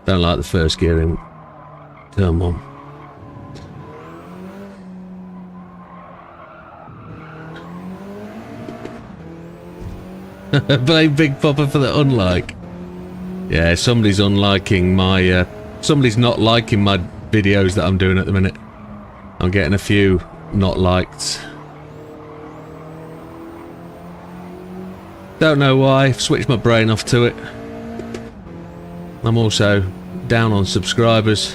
Don't like the first gear in turn 1. Blame Big Papa for the unlike. Yeah, somebody's unliking my... somebody's not liking my videos that I'm doing at the minute. I'm getting a few not liked. Don't know why. I've switched my brain off to it. I'm also down on subscribers,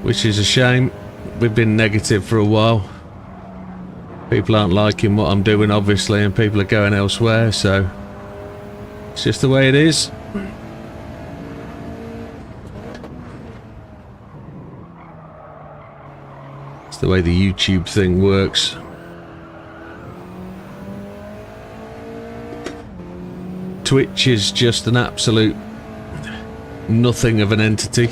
which is a shame. We've been negative for a while. People aren't liking what I'm doing, obviously, and people are going elsewhere, so it's just the way it is. It's the way the YouTube thing works. Twitch is just an absolute nothing of an entity.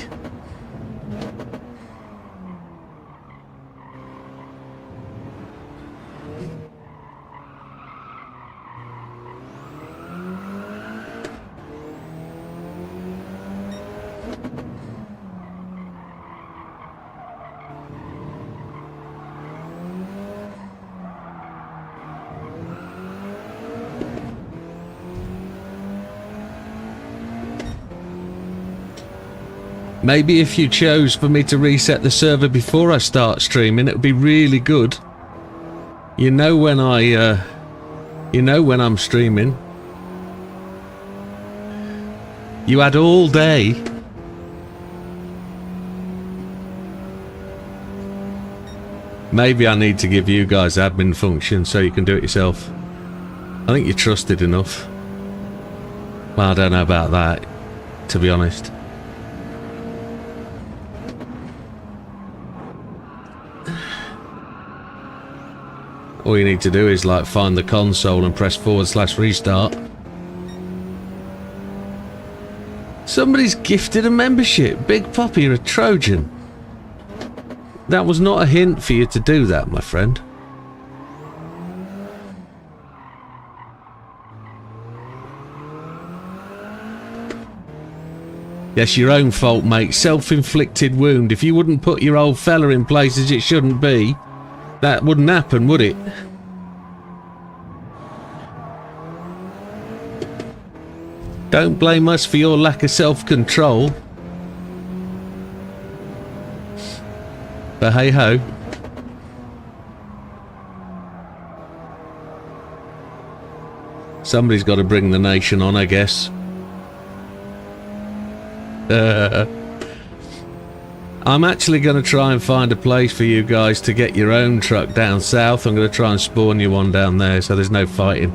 Maybe if you chose for me to reset the server before I start streaming, it would be really good. You know when I'm streaming. You had all day. Maybe I need to give you guys admin function so you can do it yourself. I think you're trusted enough. Well, I don't know about that, to be honest. All you need to do is like find the console and press /restart. Somebody's gifted a membership. Big Poppy, you're a Trojan. That was not a hint for you to do that, my friend. Yes, your own fault, mate. Self-inflicted wound. If you wouldn't put your old fella in places it shouldn't be, that wouldn't happen, would it? Don't blame us for your lack of self-control. But hey-ho. Somebody's got to bring the nation on, I guess. I'm actually going to try and find a place for you guys to get your own truck down south. I'm going to try and spawn you one down there so there's no fighting.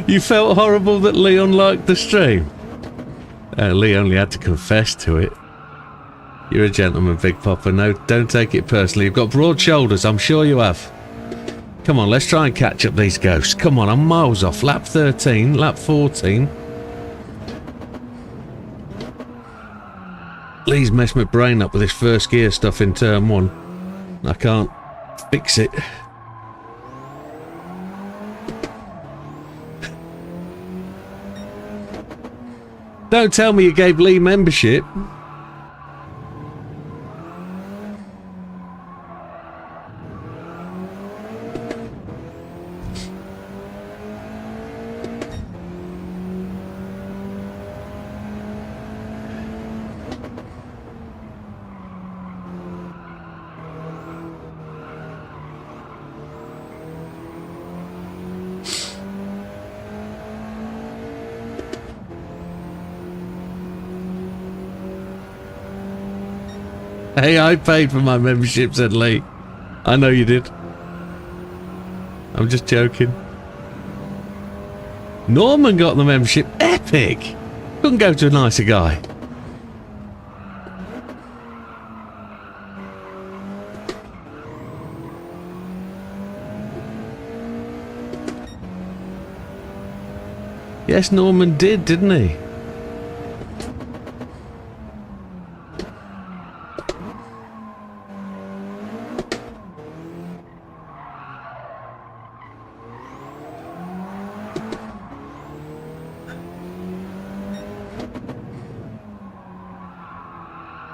You felt horrible that Leon liked the stream? Lee only had to confess to it. You're a gentleman, Big Papa. No, don't take it personally. You've got broad shoulders, I'm sure you have. Come on, let's try and catch up these ghosts. Come on, I'm miles off. Lap 13, lap 14. Lee's messed my brain up with this first gear stuff in turn 1. I can't fix it. Don't tell me you gave Lee membership. Hey, I paid for my membership, said Lee. I know you did. I'm just joking. Norman got the membership. Epic! Couldn't go to a nicer guy. Yes, Norman did, didn't he?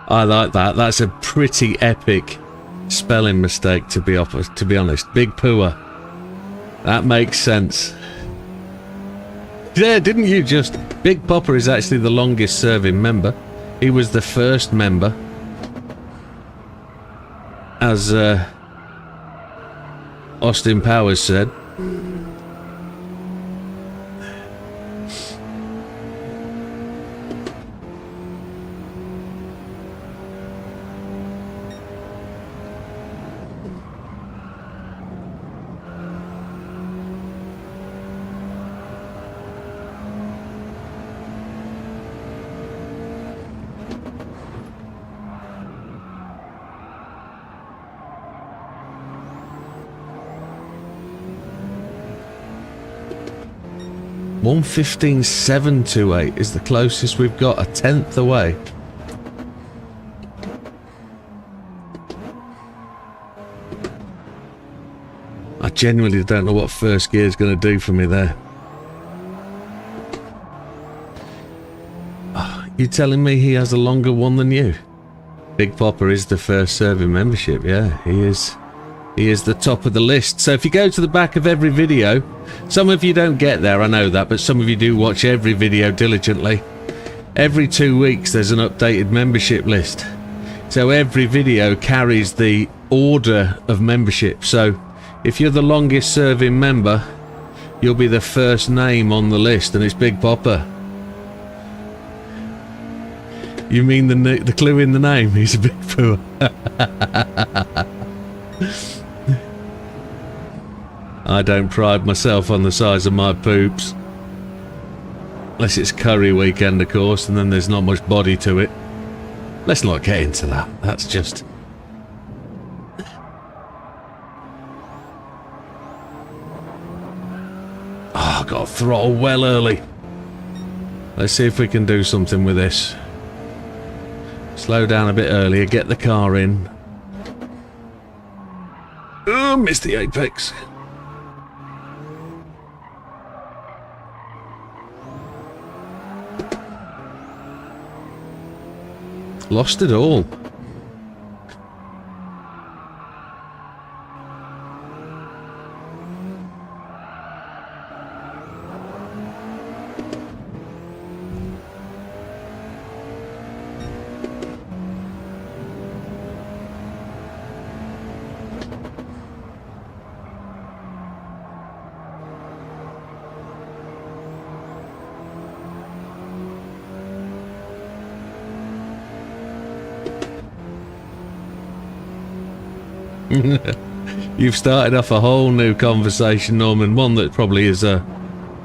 I like that. That's a pretty epic spelling mistake, to be honest. Big Pua. That makes sense. Yeah, didn't you just... Big Popper is actually the longest serving member. He was the first member. As Austin Powers said. $115,728 is the closest we've got, a tenth away. I genuinely don't know what first gear is going to do for me there. Oh, you telling me he has a longer one than you? Big Popper is the first serving membership, yeah, he is. He is the top of the list. So if you go to the back of every video, some of you don't get there, I know that, but some of you do watch every video diligently. Every 2 weeks there's an updated membership list. So every video carries the order of membership. So if you're the longest serving member, you'll be the first name on the list, and it's Big Popper. You mean the clue in the name? He's a big poo. I don't pride myself on the size of my poops. Unless it's curry weekend, of course, and then there's not much body to it. Let's not get into that. That's just... Oh, I've got to throttle well early. Let's see if we can do something with this. Slow down a bit earlier, get the car in. Oh, missed the apex. Lost it all. You've started off a whole new conversation, Norman, one that probably is a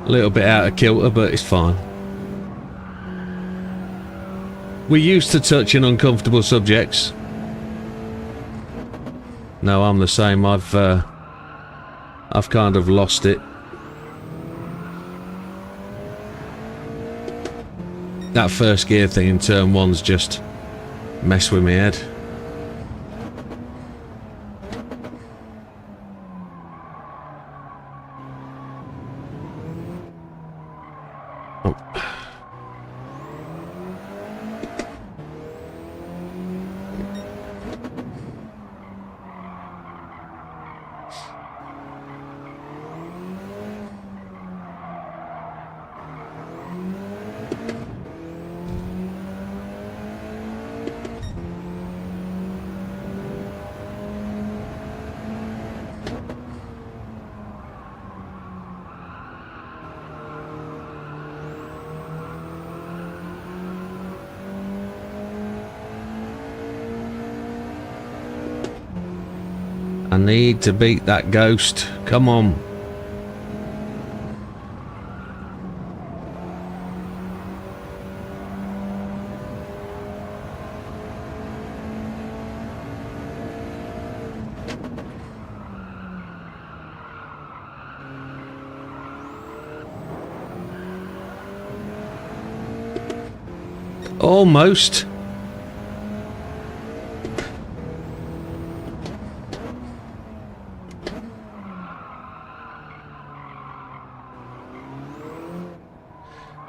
little bit out of kilter, but it's fine. We're used to touching uncomfortable subjects. No, I'm the same. I've kind of lost it. That first gear thing in turn one's just messed with my head. I need to beat that ghost. Come on. Almost.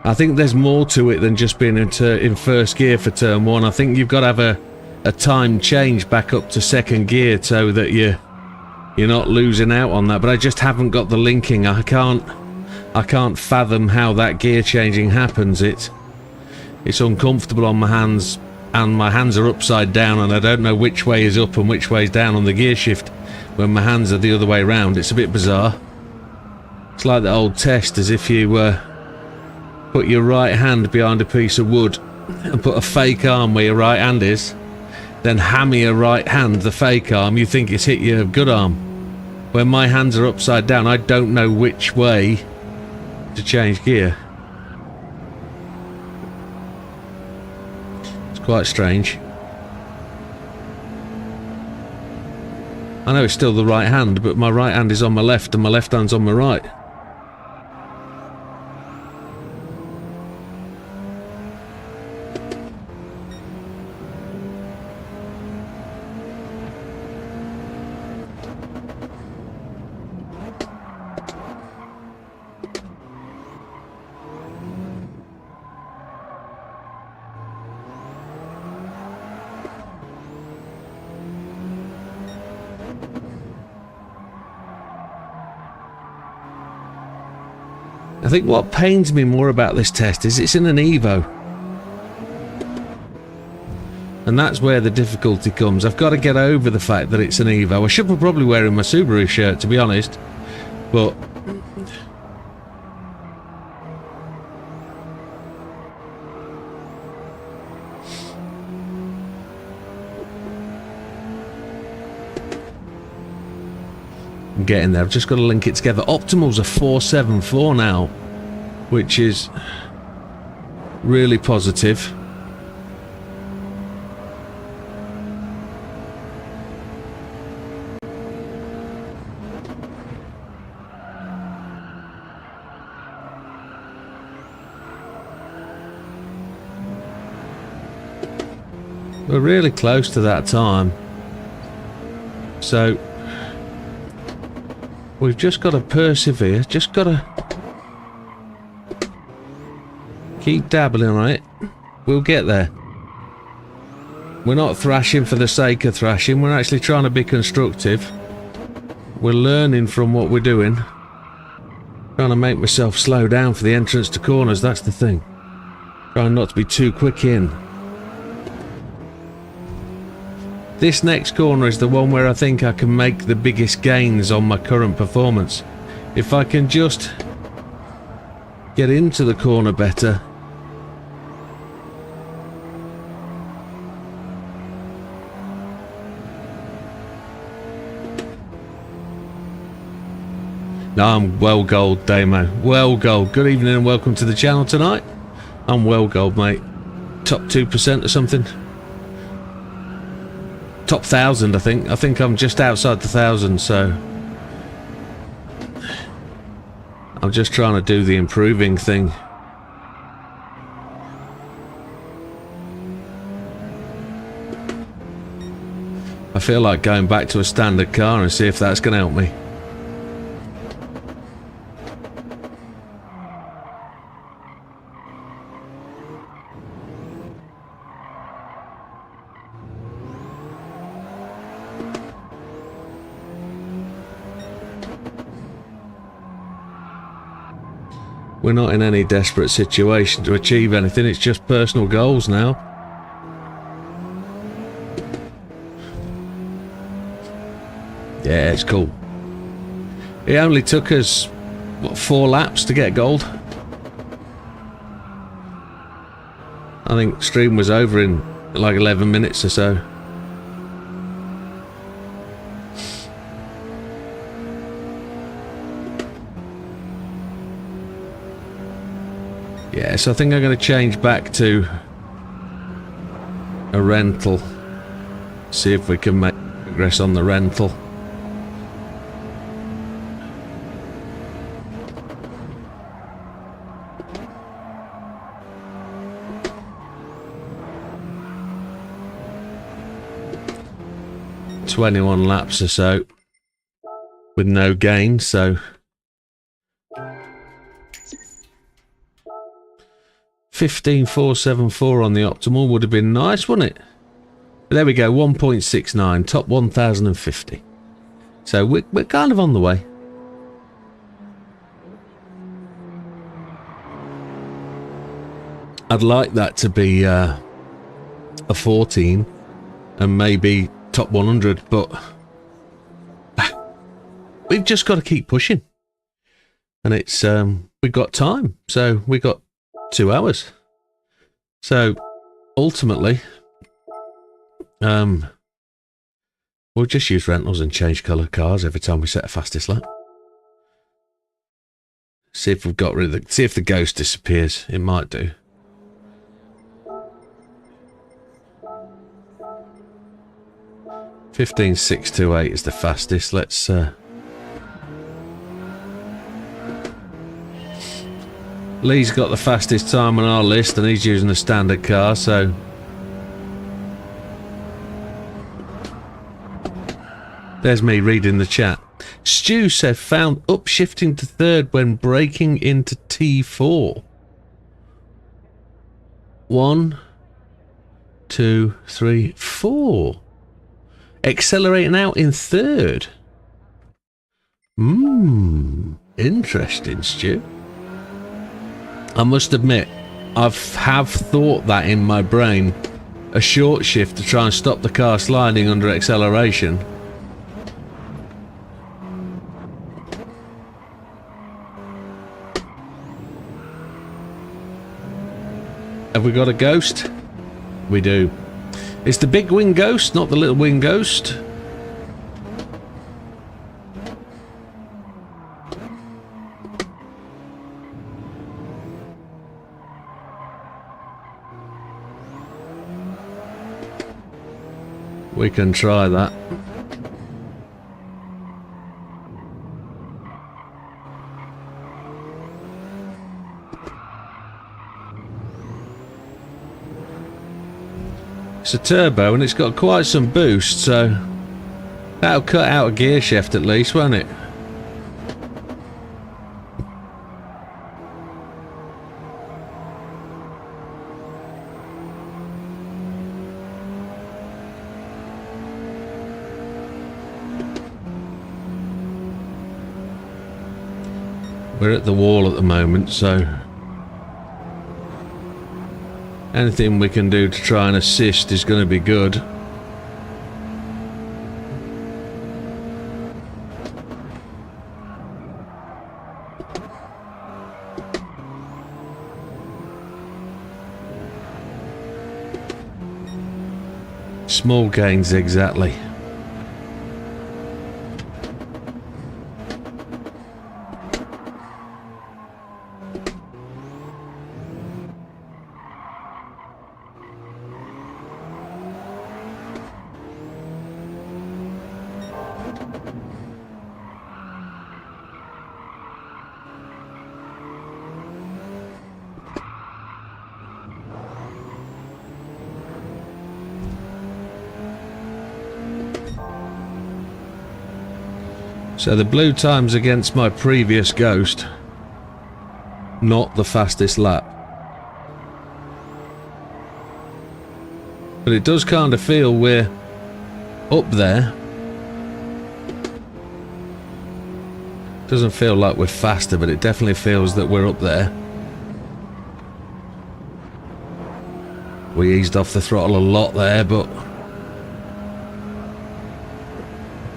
I think there's more to it than just being in first gear for turn one. I think you've got to have a time change back up to second gear so that you're not losing out on that. But I just haven't got the linking. I can't fathom how that gear changing happens. It's uncomfortable on my hands, and my hands are upside down, and I don't know which way is up and which way is down on the gear shift when my hands are the other way around. It's a bit bizarre. It's like the old test, as if you put your right hand behind a piece of wood and put a fake arm where your right hand is, then hammer your right hand, the fake arm, you think it's hit your good arm. When my hands are upside down, I don't know which way to change gear. It's quite strange. I know it's still the right hand, but my right hand is on my left and my left hand's on my right. I think what pains me more about this test is it's in an Evo. And that's where the difficulty comes. I've got to get over the fact that it's an Evo. I should be probably wearing my Subaru shirt, to be honest. But I'm getting there. I've just got to link it together. Optimal's a 474 now, which is really positive. We're really close to that time. So we've just got to persevere, just got to keep dabbling on it. We'll get there. We're not thrashing for the sake of thrashing, we're actually trying to be constructive. We're learning from what we're doing. Trying to make myself slow down for the entrance to corners, that's the thing. Trying not to be too quick in. This next corner is the one where I think I can make the biggest gains on my current performance. If I can just get into the corner better. No, I'm well gold, Damo. Well gold. Good evening and welcome to the channel tonight. I'm well gold, mate. Top 2% or something. Top 1,000, I think. I think I'm just outside the 1,000, so I'm just trying to do the improving thing. I feel like going back to a standard car and see if that's going to help me. We're not in any desperate situation to achieve anything, it's just personal goals now. Yeah, it's cool. It only took us, what, 4 laps to get gold? I think stream was over in like 11 minutes or so. Yeah, so I think I'm going to change back to a rental. See if we can make progress on the rental. "21 laps or so with no gain, so 15474 on the optimal would have been nice, wouldn't it? But there we go, 1.69, top 1050. So we're kind of on the way. I'd like that to be a 14 and maybe top 100, but we've just got to keep pushing. And it's we've got time, so we got 2 hours. So ultimately, we'll just use rentals and change colour cars every time we set a fastest lap. See if we've got rid of see if the ghost disappears. It might do. $15,628 is the fastest. Let's Lee's got the fastest time on our list and he's using the standard car, so there's me reading the chat. Stu said found upshifting to third when braking into T4. 1, 2, 3, 4. Accelerating out in third. Interesting, Stu. I must admit, have thought that in my brain. A short shift to try and stop the car sliding under acceleration. Have we got a ghost? We do. It's the big wing ghost, not the little wing ghost. We can try that. It's a turbo and it's got quite some boost, so that'll cut out a gear shift at least, won't it? We're at the wall at the moment, so anything we can do to try and assist is going to be good. Small gains, exactly. So the blue time's against my previous ghost, not the fastest lap. But it does kind of feel we're up there. Doesn't feel like we're faster, but it definitely feels that we're up there. We eased off the throttle a lot there, but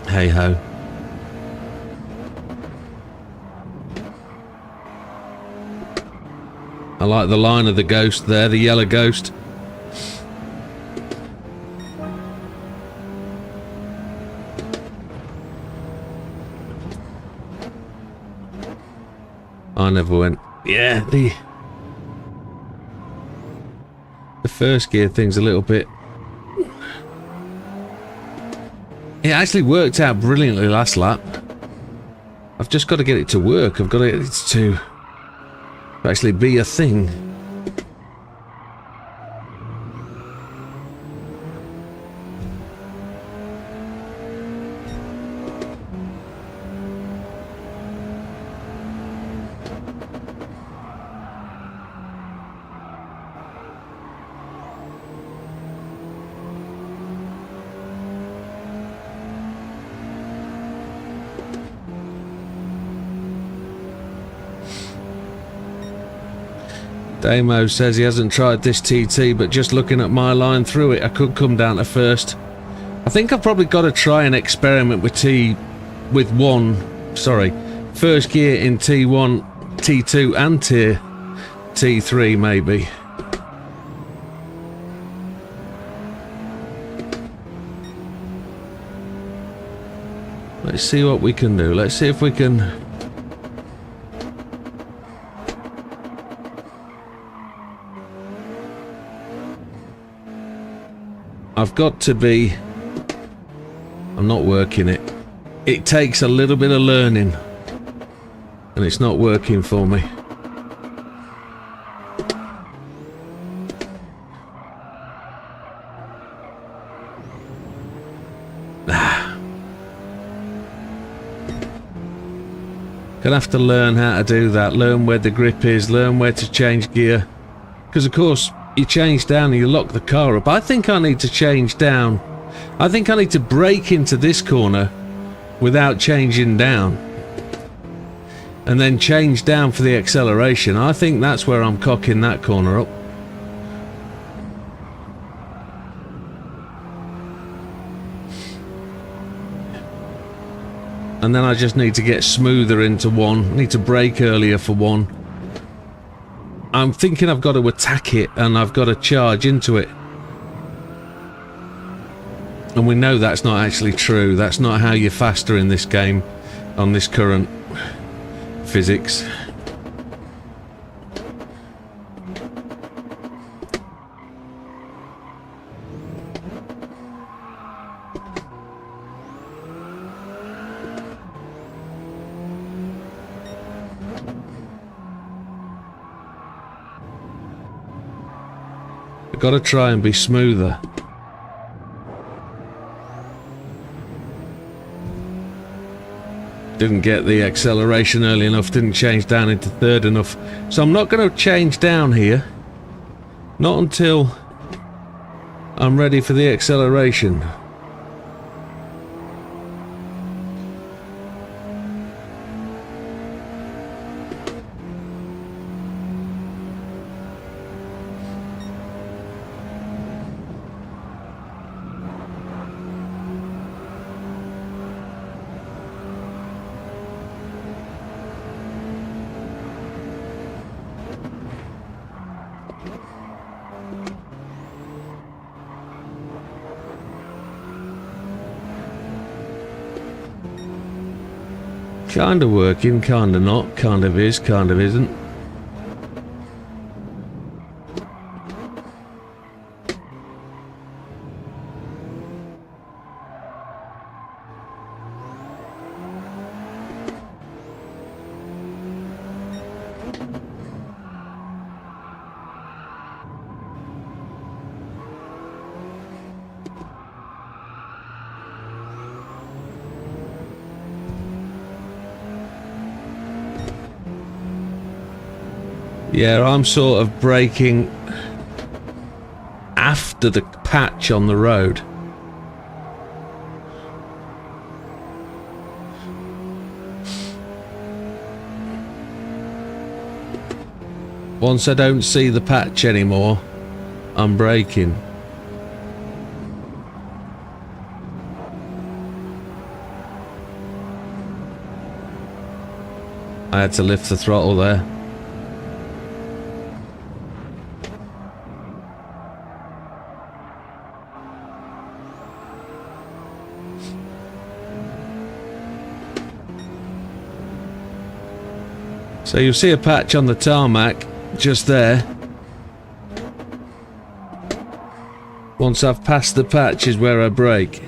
hey ho. I like the line of the ghost there, the yellow ghost. I never went. Yeah, the first gear thing's a little bit. It actually worked out brilliantly last lap. I've just got to get it to work. I've got to get it to actually be a thing. Damo says he hasn't tried this TT, but just looking at my line through it, I could come down to first. I think I've probably got to try and experiment with first gear in T1, T2 and T3 maybe. Let's see what we can do. Let's see if we can... I've got to be... I'm not working it. It takes a little bit of learning. And it's not working for me. Gonna have to learn how to do that, learn where the grip is, learn where to change gear. Because of course, you change down and you lock the car up. I think I need to change down. I think I need to brake into this corner without changing down. And then change down for the acceleration. I think that's where I'm cocking that corner up. And then I just need to get smoother into one. I need to brake earlier for one. I'm thinking I've got to attack it and I've got to charge into it. And we know that's not actually true. That's not how you're faster in this game on this current physics. I've got to try and be smoother. Didn't get the acceleration early enough, didn't change down into third enough. So I'm not going to change down here. Not until I'm ready for the acceleration. Kind of working, kind of not, kind of is, kind of isn't. Yeah, I'm sort of braking after the patch on the road. Once I don't see the patch anymore, I'm braking. I had to lift the throttle there. So you'll see a patch on the tarmac just there. Once I've passed the patch is where I brake.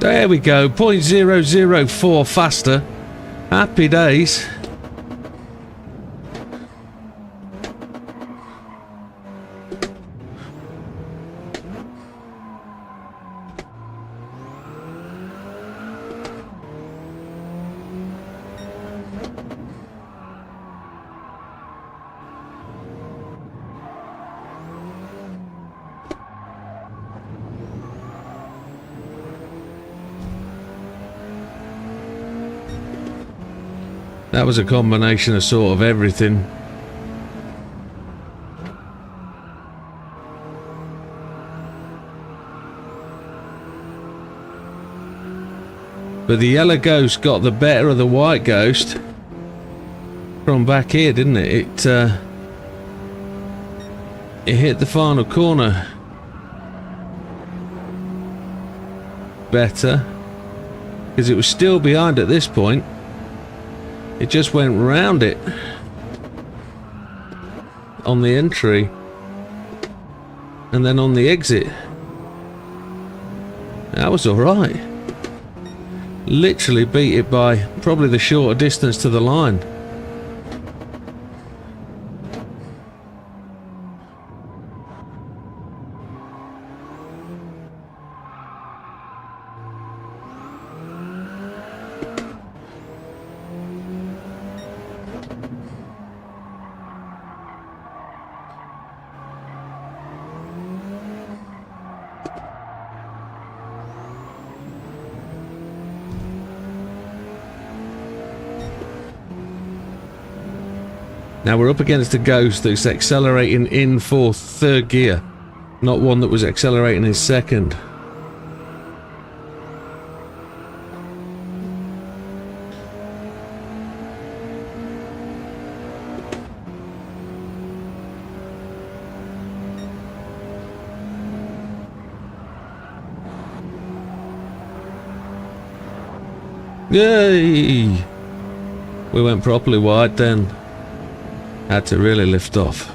There we go, 0.004 faster. Happy days. That was a combination of sort of everything. But the yellow ghost got the better of the white ghost from back here, didn't it? It hit the final corner better because it was still behind at this point. It just went round it on the entry and then on the exit. That was alright. Literally beat it by probably the shorter distance to the line. Now we're up against a ghost that's accelerating in third gear, not one that was accelerating in second. Yay! We went properly wide then. Had to really lift off.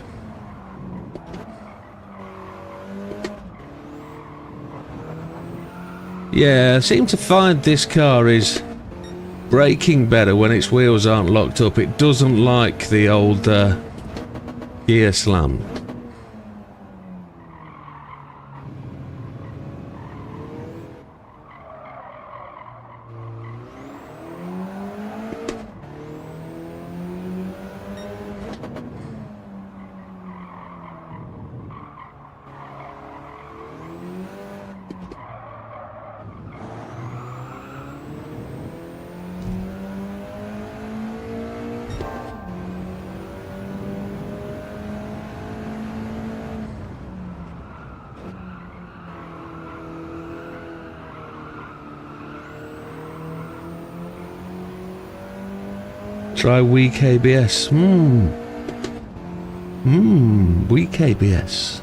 Yeah, I seem to find this car is braking better when its wheels aren't locked up. It doesn't like the old gear slam. Try weak ABS. Weak ABS.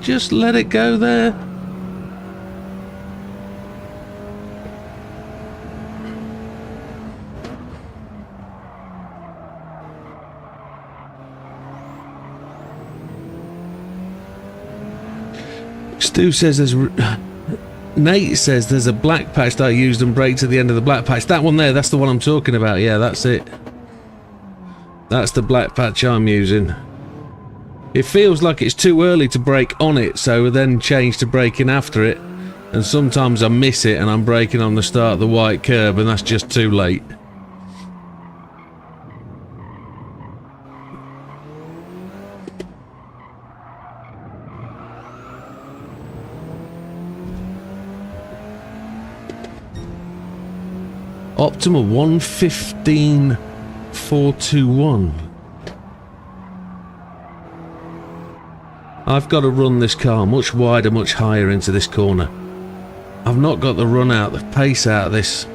Just let it go there. Stu says there's... Nate says there's a black patch that I used and braked at the end of the black patch. That one there, that's the one I'm talking about. Yeah, that's it. That's the black patch I'm using. It feels like it's too early to brake on it, so then change to braking after it. And sometimes I miss it and I'm braking on the start of the white curb and that's just too late. Optimal 1:15.421. I've got to run this car much wider, much higher into this corner. I've not got the run out, the pace out of this.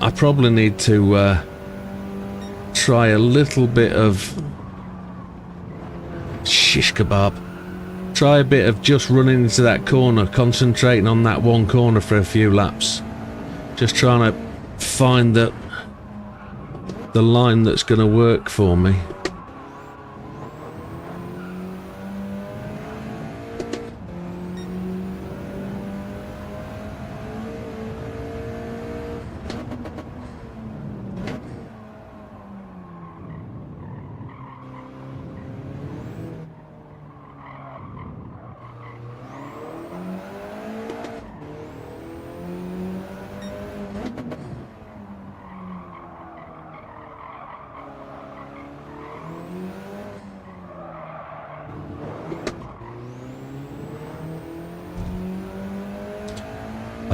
I probably need to try a little bit of shish kebab. Try a bit of just running into that corner, concentrating on that one corner for a few laps. Just trying to find the line that's going to work for me.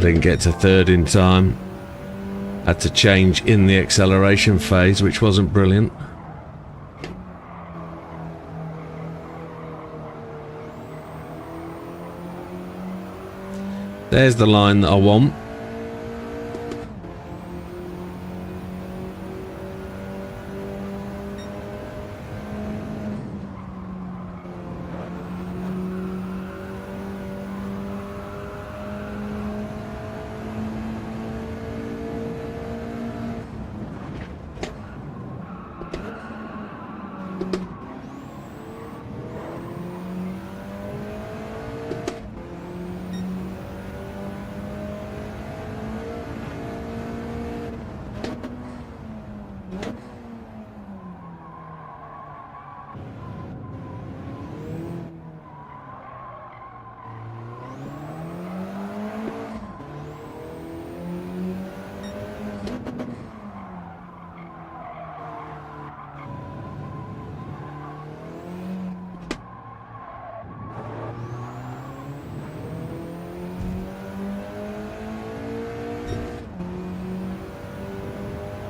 didn't get to third in time. Had to change in the acceleration phase, which wasn't brilliant. There's the line that I want.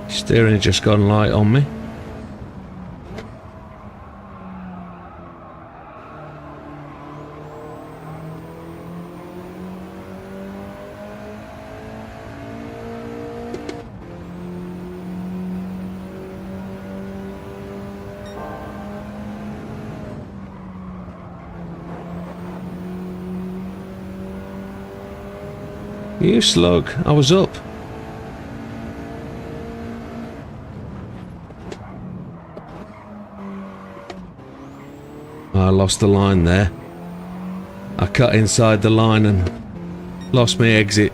Steering just gone light on me. You slug, I was up. I lost the line there. I cut inside the line and lost my exit.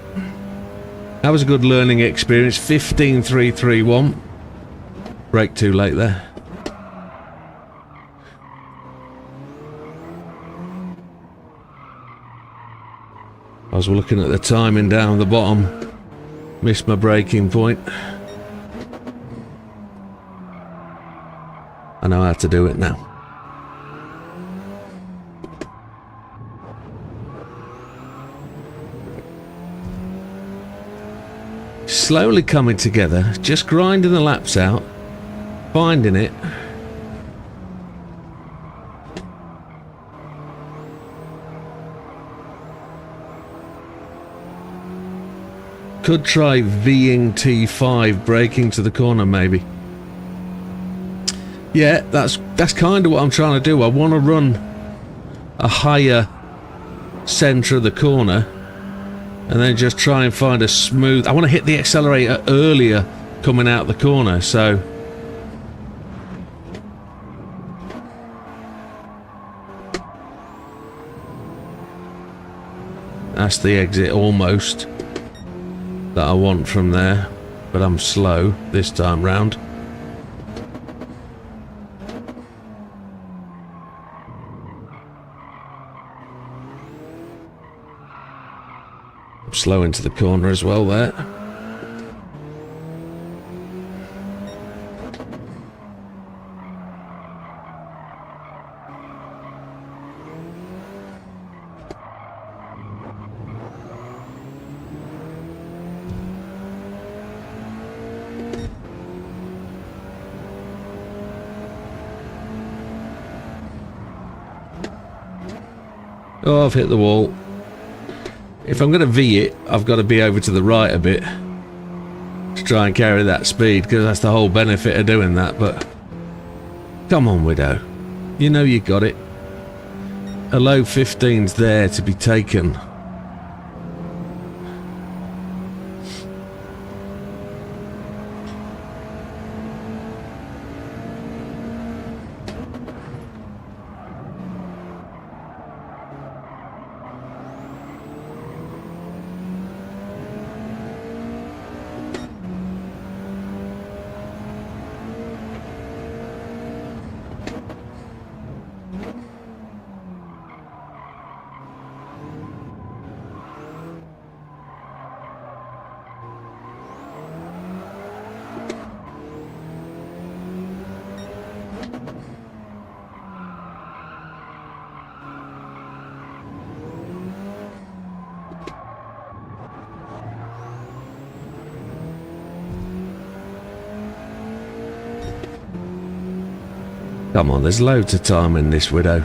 That was a good learning experience. 15.331. Brake too late there. I was looking at the timing down the bottom. Missed my braking point. I know how to do it now. Slowly coming together, just grinding the laps out, finding it. Could try Ving T5, braking to the corner maybe. Yeah, that's kind of what I'm trying to do. I want to run a higher centre of the corner and then just try and find a smooth... I want to hit the accelerator earlier coming out the corner, so... That's the exit almost that I want from there, but I'm slow this time round. I'm slow into the corner as well there. Oh, I've hit the wall. If I'm going to V it, I've got to be over to the right a bit to try and carry that speed, because that's the whole benefit of doing that. But come on, Widow, you know you got it. A low 15's there to be taken. Come on, there's loads of time in this Widow.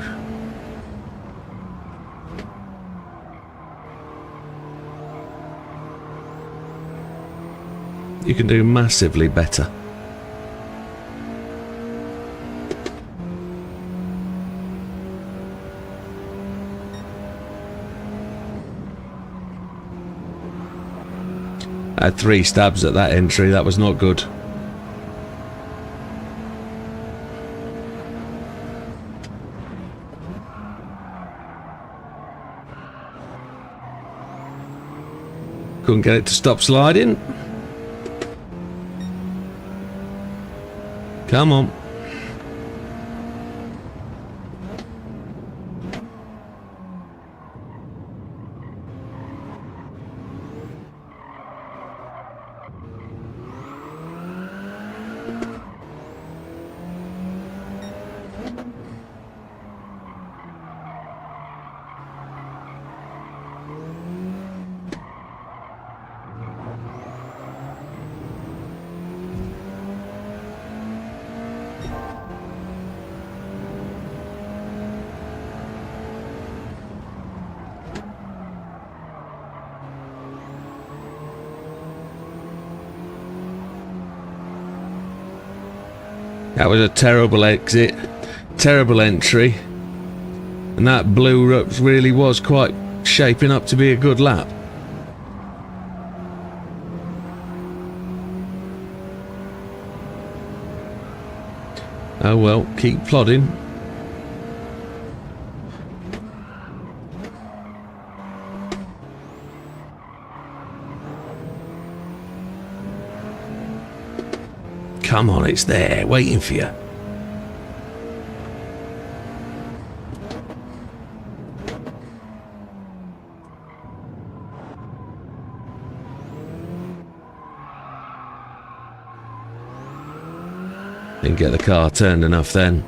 You can do massively better. I had 3 stabs at that entry, that was not good. Couldn't get it to stop sliding. Come on. That was a terrible exit, terrible entry, and that blue really was quite shaping up to be a good lap. Oh well, keep plodding. Come on, it's there, waiting for you. Didn't get the car turned enough then.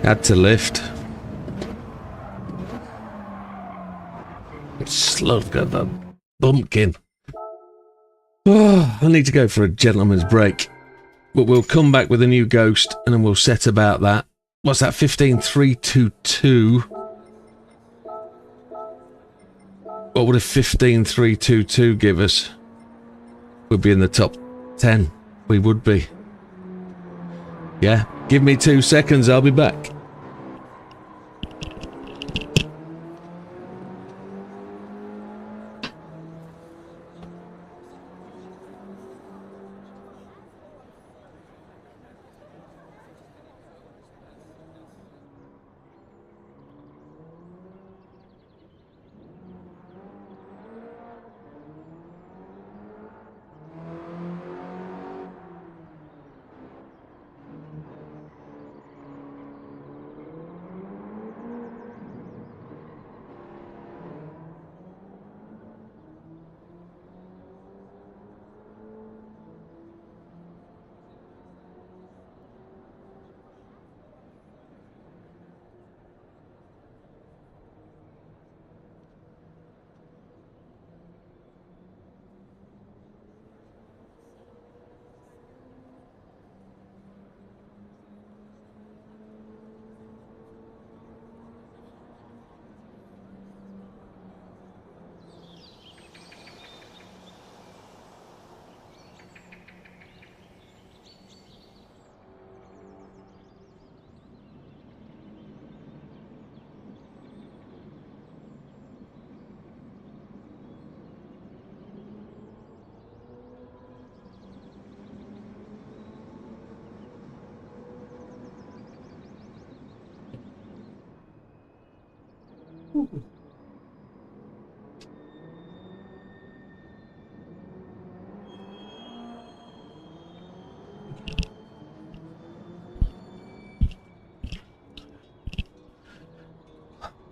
Had to lift. Slug of a bumpkin. Oh, I need to go for a gentleman's break. But we'll come back with a new ghost and then we'll set about that. What's that? 15,322. What would a 15,322 give us? We'd be in the top 10. We would be. Yeah, give me 2 seconds, I'll be back.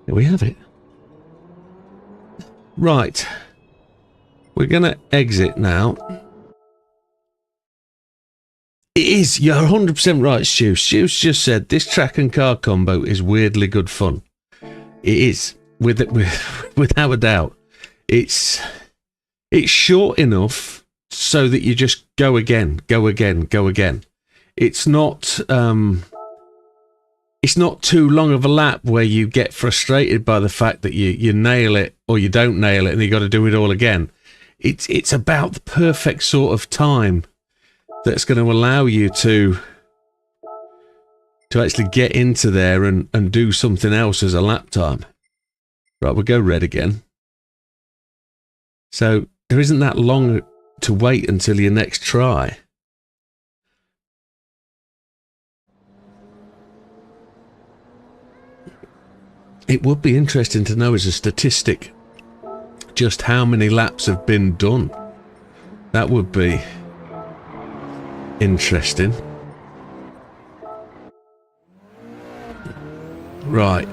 There we have it. Right. We're going to exit now. It is, you're 100% right, Stu. Stu's just said this track and car combo is weirdly good fun. It is, without a doubt. It's short enough so that you just go again, go again, go again. It's not too long of a lap where you get frustrated by the fact that you nail it or you don't nail it and you got to do it all again. It's about the perfect sort of time that's going to allow you to actually get into there and do something else as a lap time. Right, we'll go red again. So there isn't that long to wait until your next try. It would be interesting to know as a statistic just how many laps have been done. That would be interesting. Right.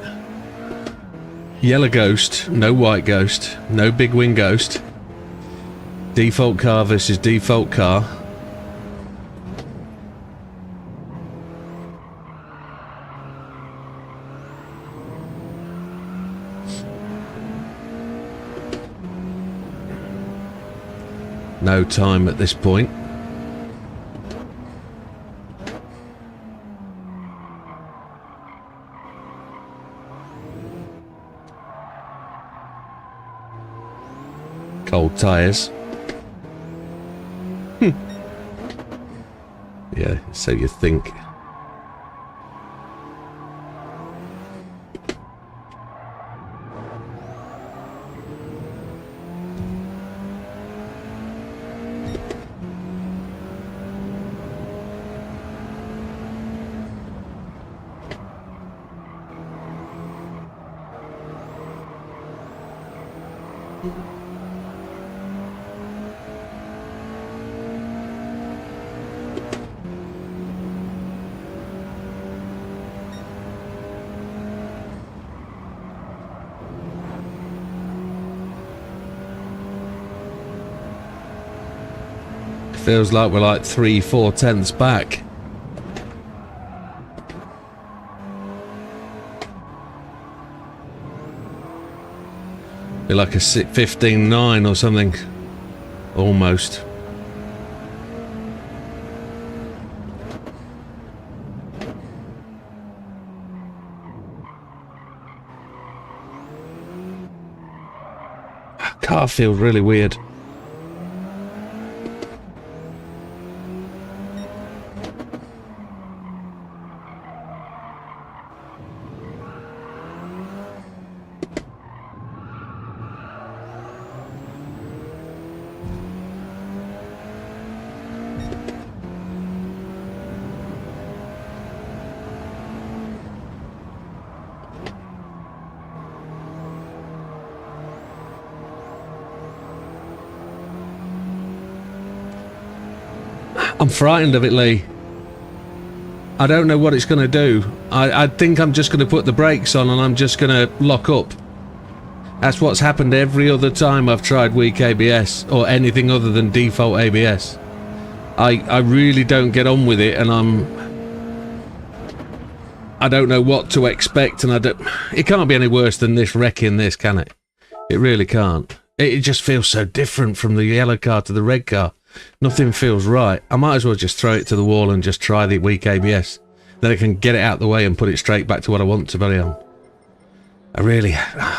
Yellow ghost, no white ghost, no big wing ghost. Default car versus default car. No time at this point. Cold tyres. Yeah, so you think. Feels like we're like 3-4 tenths back. Be like a 15.9 or something. Almost. Car feels really weird. I'm frightened of it, Lee. I don't know what it's going to do. I think I'm just going to put the brakes on and I'm just going to lock up. That's what's happened every other time I've tried weak ABS or anything other than default ABS. I really don't get on with it, and I don't know what to expect, and it can't be any worse than this wrecking this, can it? It really can't. It just feels so different from the yellow car to the red car. Nothing feels right. I might as well just throw it to the wall and just try the weak ABS. Then I can get it out of the way and put it straight back to what I want to be on. I really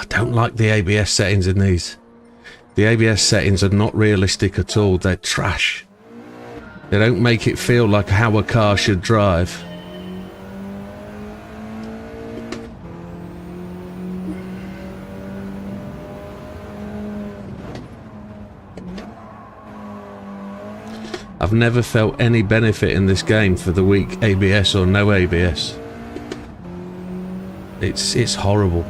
don't like the ABS settings in these. The ABS settings are not realistic at all. They're trash. They don't make it feel like how a car should drive. I've never felt any benefit in this game for the weak ABS or no ABS. It's horrible.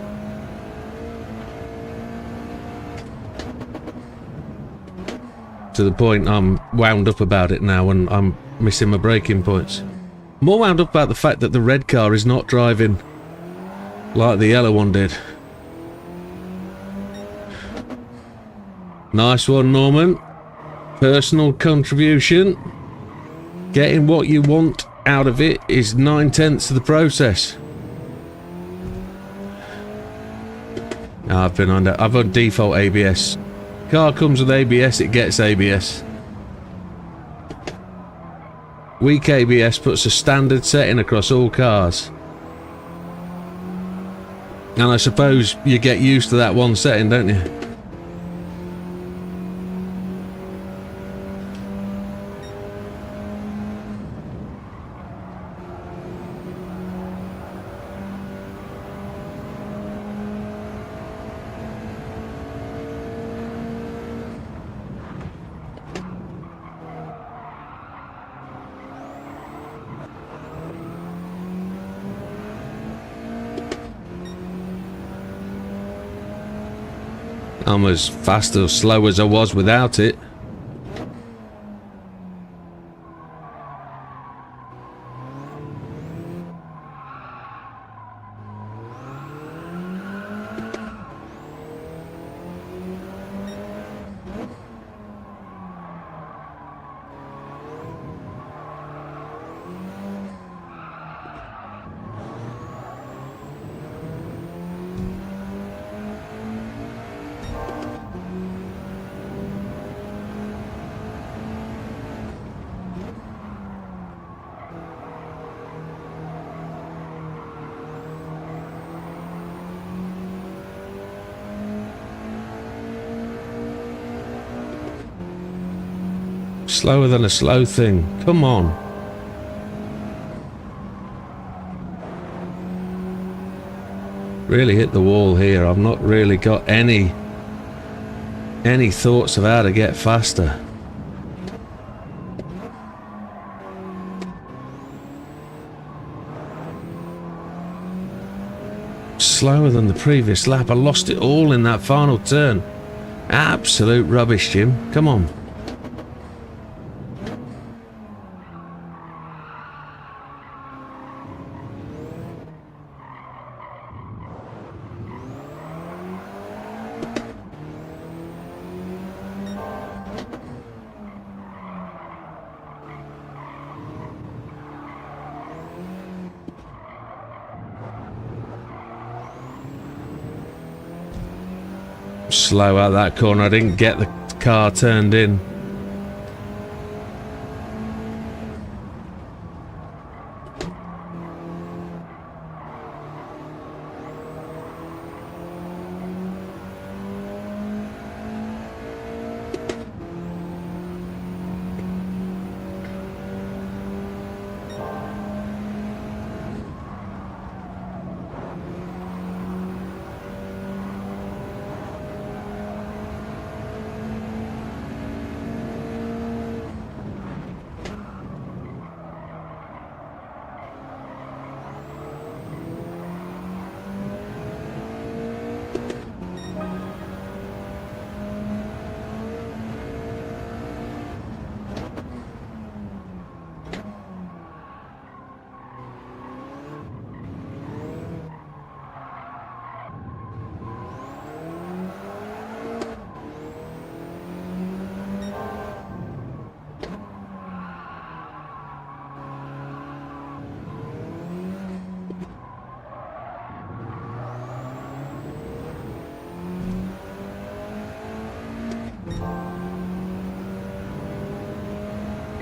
to the point I'm wound up about it now and I'm missing my braking points. More wound up about the fact that the red car is not driving like the yellow one did. Nice one, Norman. Personal contribution. Getting what you want out of it is 9/10 of the process. I've on default ABS. Car comes with ABS, it gets ABS. Weak ABS puts a standard setting across all cars. And I suppose you get used to that one setting, don't you? I'm as fast or slow as I was without it. Slower than a slow thing. Come on. Really hit the wall here. I've not really got any thoughts of how to get faster. Slower than the previous lap. I lost it all in that final turn. Absolute rubbish, Jim. Come on. Slow out that corner. I didn't get the car turned in.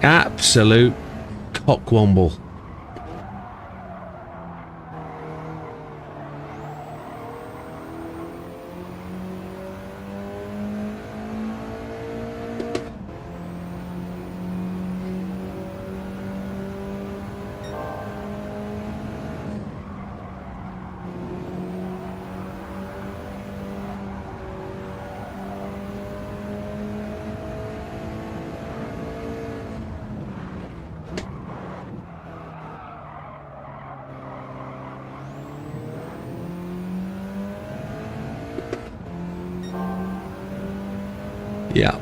Absolute cockwomble. Yep.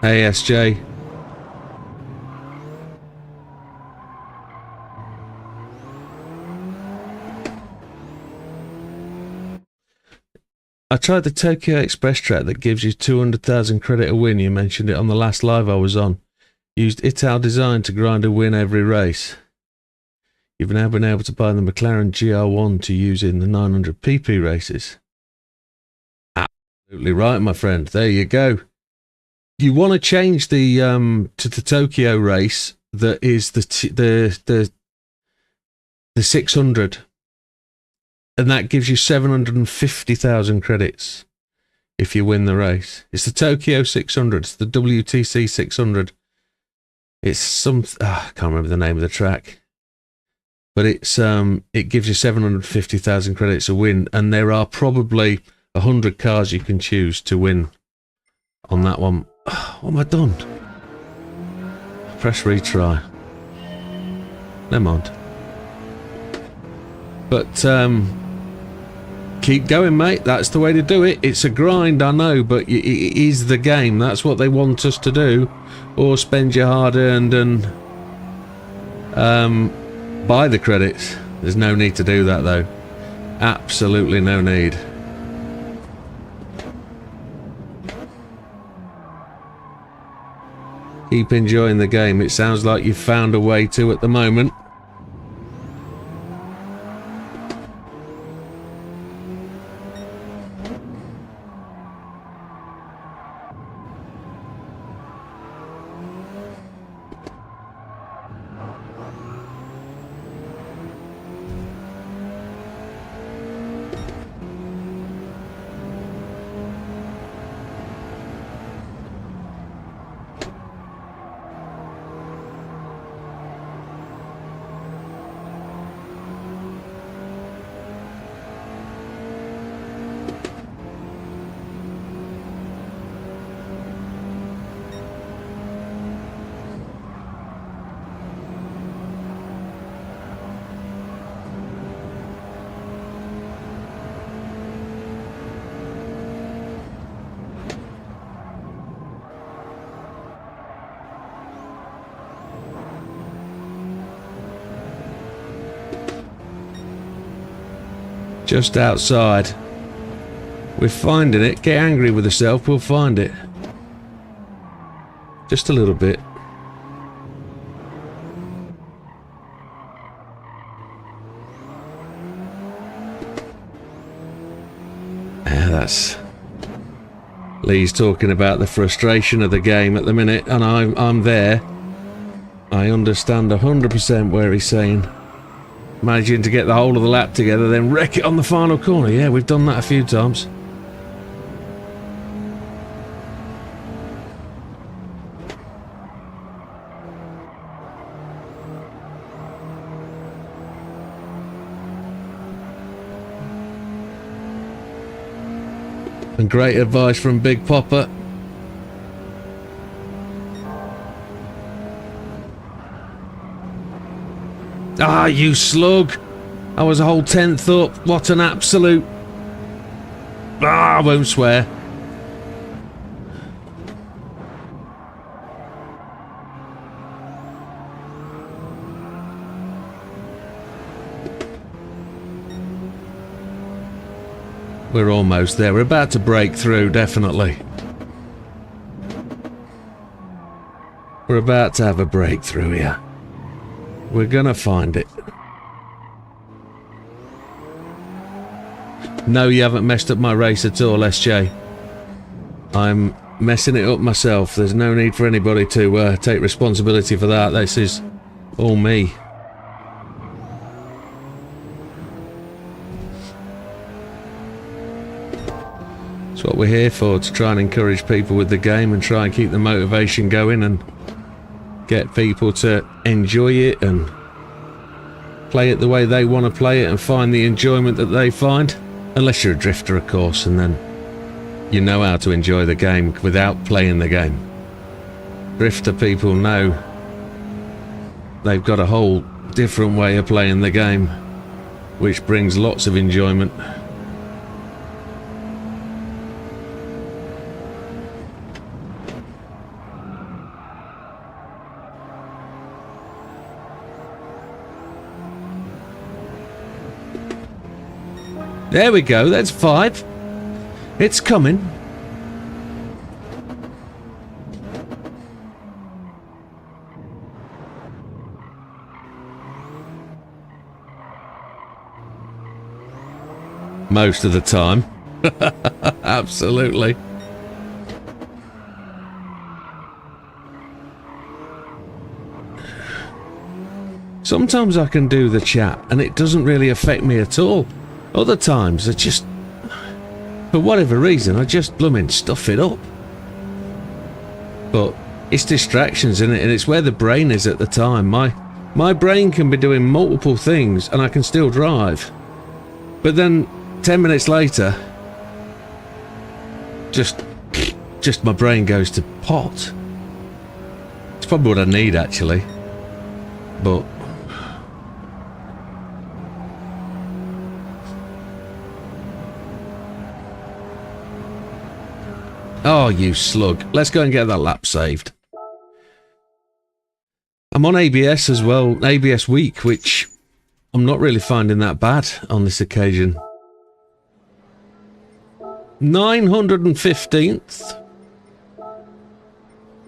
ASJ. I tried the Tokyo Express track that gives you 200,000 credit a win. You mentioned it on the last live I was on. Used Ital Design to grind a win every race. You've now been able to buy the McLaren GR1 to use in the 900 PP races. Absolutely right, my friend. There you go. You want to change the to the Tokyo race that is the 600. And that gives you 750,000 credits if you win the race. It's the Tokyo 600. It's the WTC 600. It's some... I can't remember the name of the track. But it's it gives you 750,000 credits a win. And there are probably 100 cars you can choose to win on that one. What have I done? Press retry. Never mind. But... keep going, mate. That's the way to do it. It's a grind, I know, but it is the game. That's what they want us to do. Or spend your hard-earned and buy the credits. There's no need to do that, though. Absolutely no need. Keep enjoying the game. It sounds like you've found a way to at the moment. Just outside. We're finding it. Get angry with yourself, we'll find it. Just a little bit. Yeah, that's... Lee's talking about the frustration of the game at the minute, and I'm there. I understand 100% where he's saying. Managing to get the whole of the lap together, then wreck it on the final corner. Yeah, we've done that a few times. And great advice from Big Popper. Ah, you slug! I was a whole 10th up. What an absolute... Ah, I won't swear. We're almost there. We're about to break through, definitely. We're about to have a breakthrough here. We're gonna find it. No, you haven't messed up my race at all, SJ. I'm messing it up myself. There's no need for anybody to take responsibility for that. This is all me. It's what we're here for, to try and encourage people with the game and try and keep the motivation going and get people to enjoy it and play it the way they want to play it and find the enjoyment that they find. Unless you're a drifter, of course, and then you know how to enjoy the game without playing the game. Drifter people know they've got a whole different way of playing the game, which brings lots of enjoyment. There we go, that's 5. It's coming. Most of the time. Absolutely. Sometimes I can do the chat and it doesn't really affect me at all. Other times I just, for whatever reason, I just blooming stuff it up. But it's distractions, isn't it? And it's where the brain is at the time. My brain can be doing multiple things and I can still drive. But then 10 minutes later, just my brain goes to pot. It's probably what I need, actually. But oh, you slug. Let's go and get that lap saved. I'm on ABS as well, ABS week, which I'm not really finding that bad on this occasion. 915th.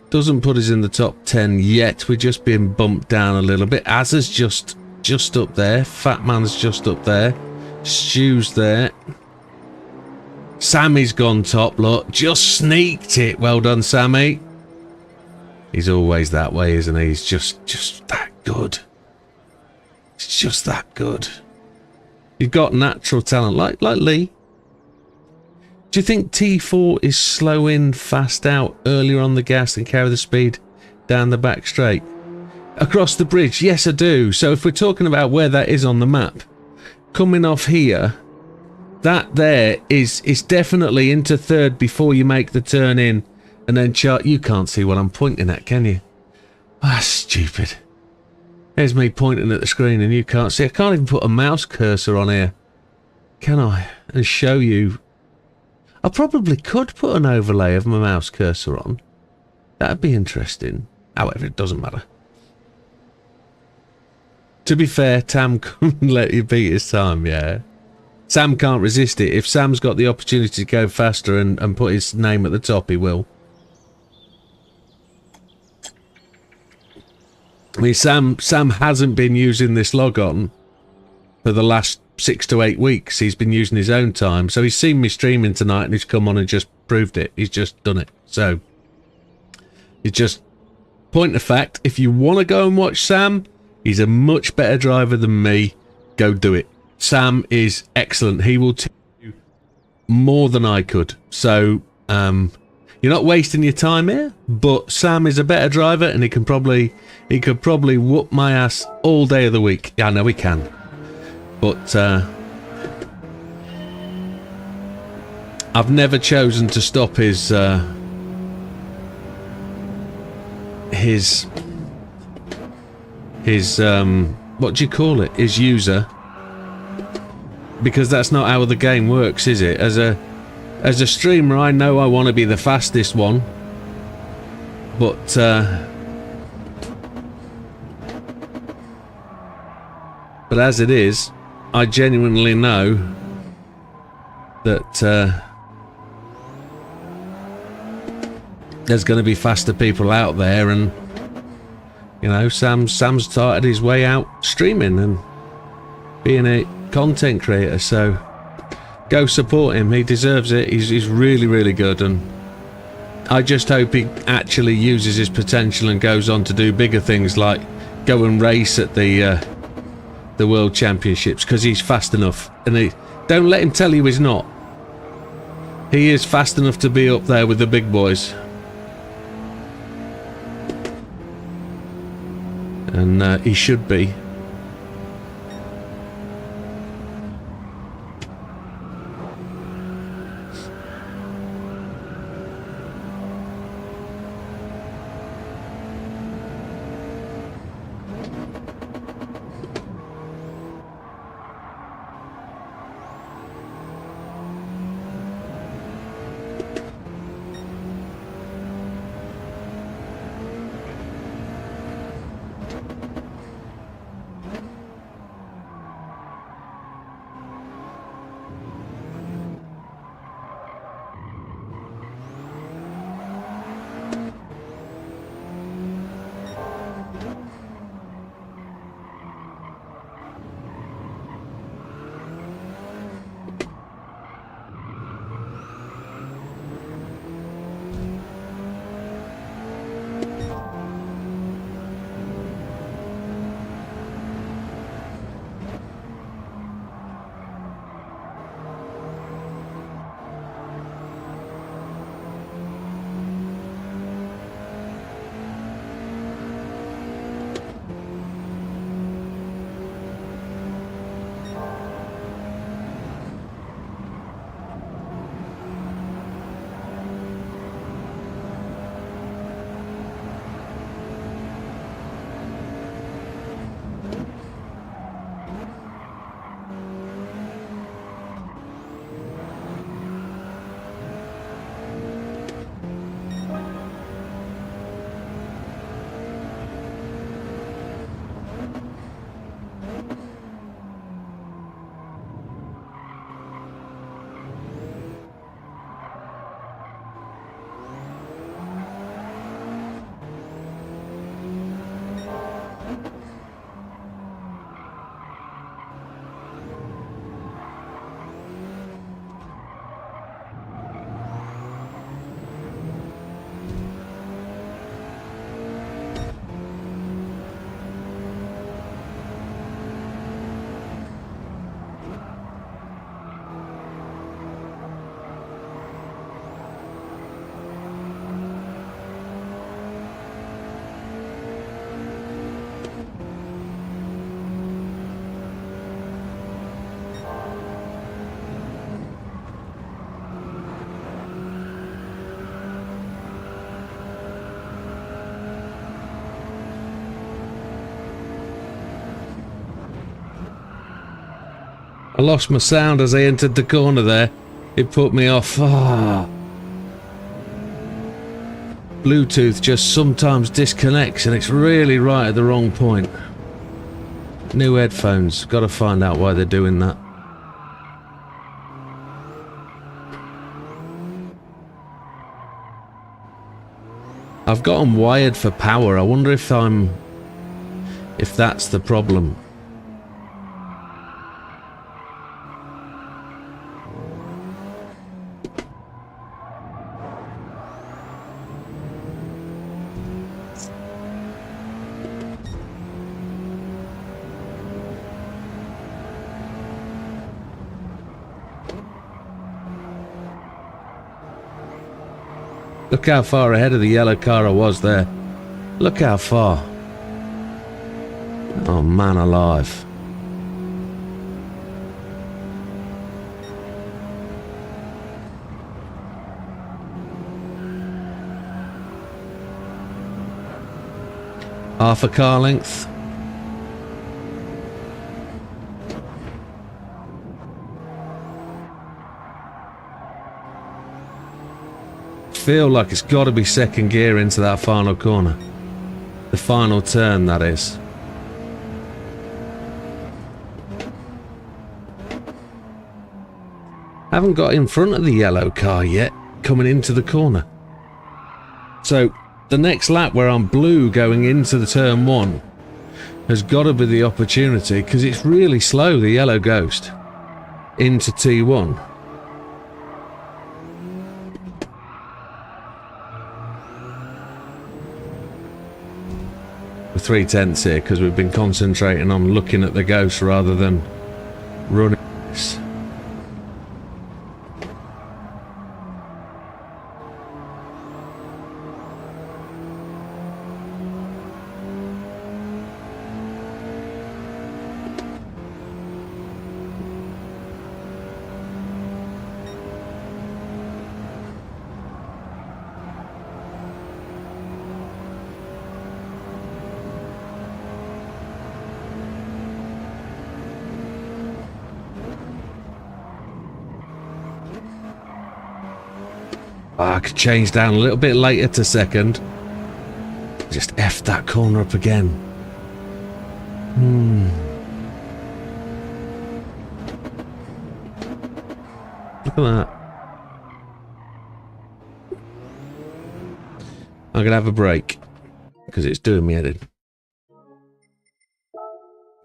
Doesn't put us in the top 10 yet. We're just being bumped down a little bit. Azza's just up there. Fat Man's just up there. Stu's there. Sammy's gone top, look. Just sneaked it. Well done, Sammy. He's always that way, isn't he? He's just that good. He's just that good. You've got natural talent, like Lee. Do you think T4 is slow in, fast out, earlier on the gas and carry the speed down the back straight? Across the bridge, yes I do. So if we're talking about where that is on the map, coming off here, that there is definitely into third before you make the turn in, and then chart. You can't see what I'm pointing at, can you? Ah, stupid. There's me pointing at the screen and you can't see. I can't even put a mouse cursor on here, can I? And show you. I probably could put an overlay of my mouse cursor on. That'd be interesting. However, it doesn't matter. To be fair, Tam couldn't let you beat his time, yeah. Sam can't resist it. If Sam's got the opportunity to go faster and put his name at the top, he will. I mean, Sam hasn't been using this log-on for the last 6 to 8 weeks. He's been using his own time. So he's seen me streaming tonight and he's come on and just proved it. He's just done it. So, it's just point of fact. If you want to go and watch Sam, he's a much better driver than me. Go do it. Sam is excellent. He will teach you more than I could. So, you're not wasting your time here, but Sam is a better driver and he could probably whoop my ass all day of the week. Yeah, I know he can. But I've never chosen to stop his what do you call it? His user. Because that's not how the game works, is it? As a streamer, I know I want to be the fastest one, but as it is, I genuinely know that there's going to be faster people out there, and you know, Sam's started his way out streaming and being a content creator, so go support him. He deserves it. He's really, really good, and I just hope he actually uses his potential and goes on to do bigger things, like go and race at the World Championships, because he's fast enough. And don't let him tell you he's not. He is fast enough to be up there with the big boys. And he should be. lost my sound as I entered the corner there. It put me off. Ah. Bluetooth just sometimes disconnects and it's really right at the wrong point. New headphones. Got to find out why they're doing that. I've got them wired for power. I wonder if that's the problem. Look how far ahead of the yellow car I was there. Look how far. Oh man alive. Half a car length. Feel like it's got to be second gear into that final corner. The final turn, that is. Haven't got in front of the yellow car yet, coming into the corner. So, the next lap where I'm blue going into the turn one has got to be the opportunity, because it's really slow, the yellow Ghost, into T1. We're 3/10 here because we've been concentrating on looking at the Ghost rather than running this. I could change down a little bit later to second. Just F that corner up again. Look at that. I'm going to have a break because it's doing me head in.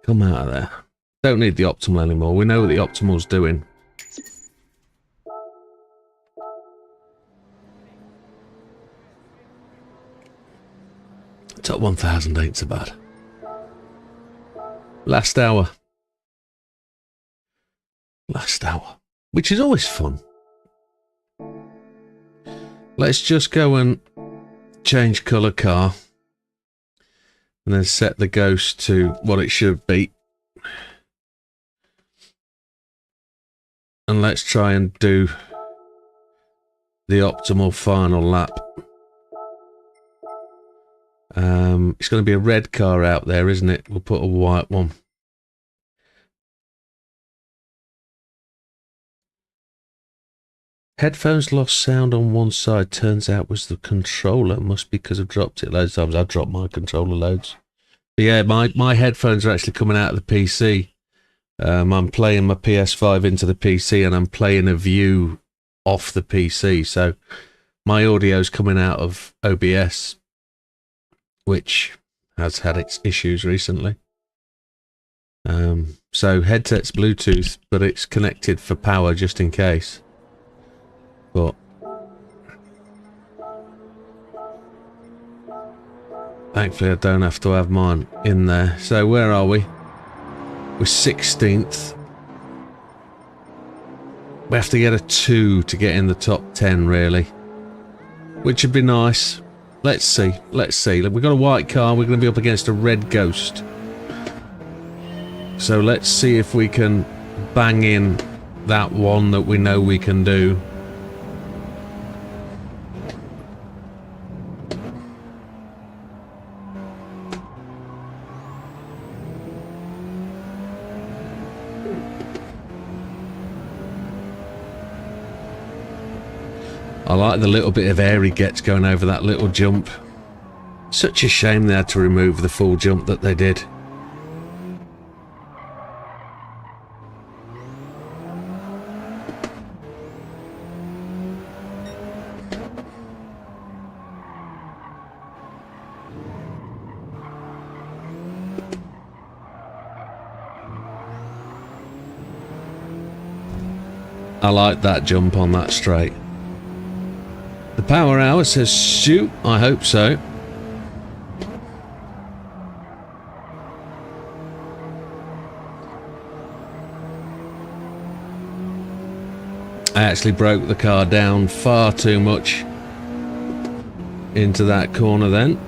Come out of there. Don't need the optimal anymore. We know what the optimal's doing. Top 1000 ain't so bad. Last hour. Last hour. Which is always fun. Let's just go and change colour car. And then set the Ghost to what it should be. And let's try and do the optimal final lap. It's going to be a red car out there, isn't it? We'll put a white one. Headphones lost sound on one side. Turns out was the controller. Must be because I've dropped it loads of times. I've dropped my controller loads. But yeah, my headphones are actually coming out of the PC. I'm playing my PS5 into the PC and I'm playing a view off the PC. So my audio's coming out of OBS, which has had its issues recently. So headset's Bluetooth, but it's connected for power just in case. But thankfully I don't have to have mine in there. So where are we? We're 16th. We have to get a 2 to get in the top 10 really, which would be nice. Let's see. Let's see. We've got a white car. We're going to be up against a red Ghost. So let's see if we can bang in that one that we know we can do. I like the little bit of air he gets going over that little jump. Such a shame they had to remove the full jump that they did. I like that jump on that straight. The power hour says shoot, I hope so. I actually broke the car down far too much into that corner then.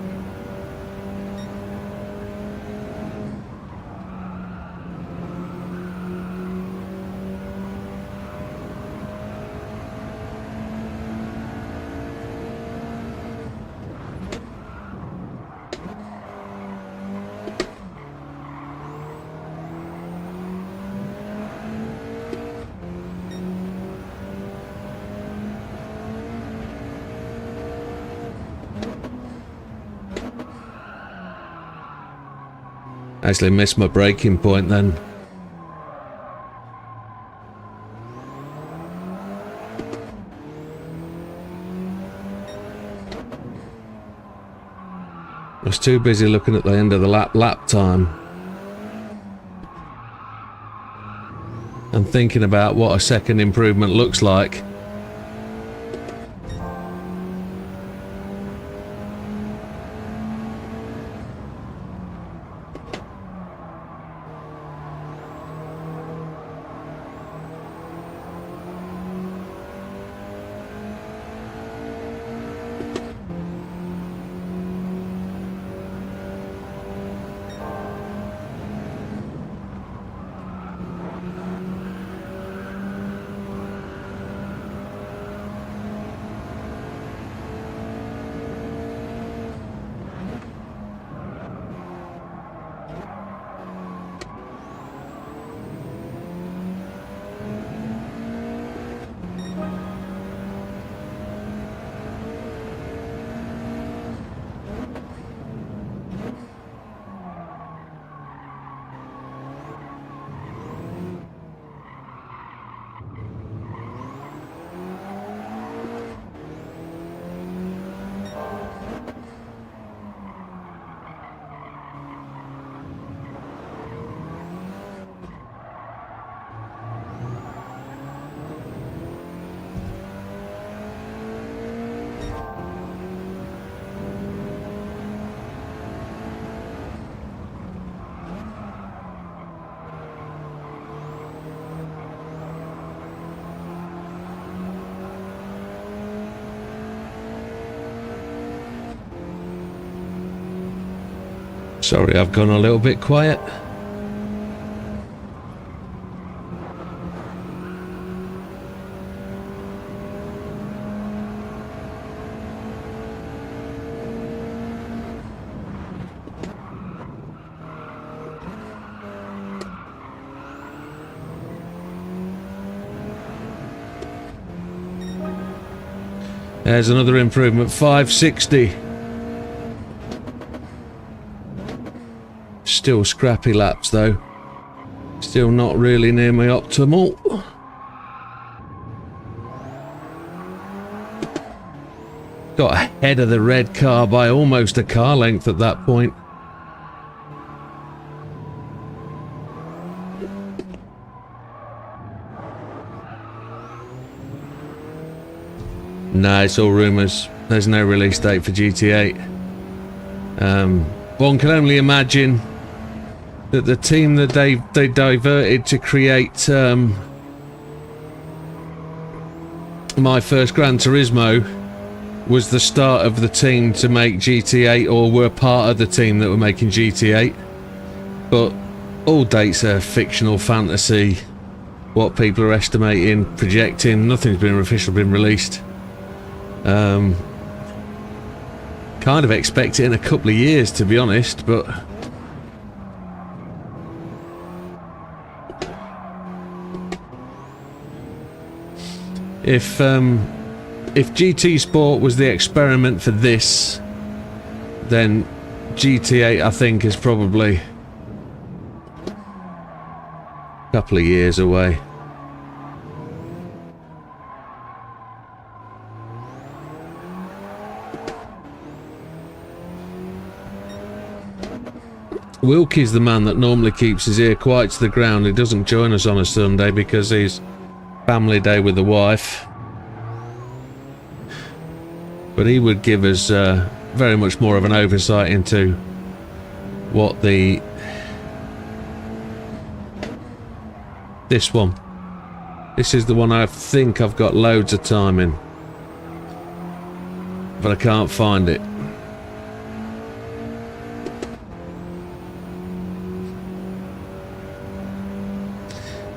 Actually missed my braking point then. I was too busy looking at the end of the lap time and thinking about what a second improvement looks like. Sorry, I've gone a little bit quiet. There's another improvement, 560. Still scrappy laps though. Still not really near my optimal. Got ahead of the red car by almost a car length at that point. No, it's all rumours. There's no release date for GT8. One can only imagine that the team that they diverted to create my first Gran Turismo was the start of the team to make GT8, or were part of the team that were making GT8. But all dates are fictional fantasy. What people are estimating, projecting, nothing's been officially been released. Kind of expect it in a couple of years, to be honest, but if if GT Sport was the experiment for this, then GT8 I think is probably a couple of years away. Wilkie's the man that normally keeps his ear quite to the ground. He doesn't join us on a Sunday because he's family day with the wife. But he would give us very much more of an oversight into what this one. This is the one I think I've got loads of time in. But I can't find it.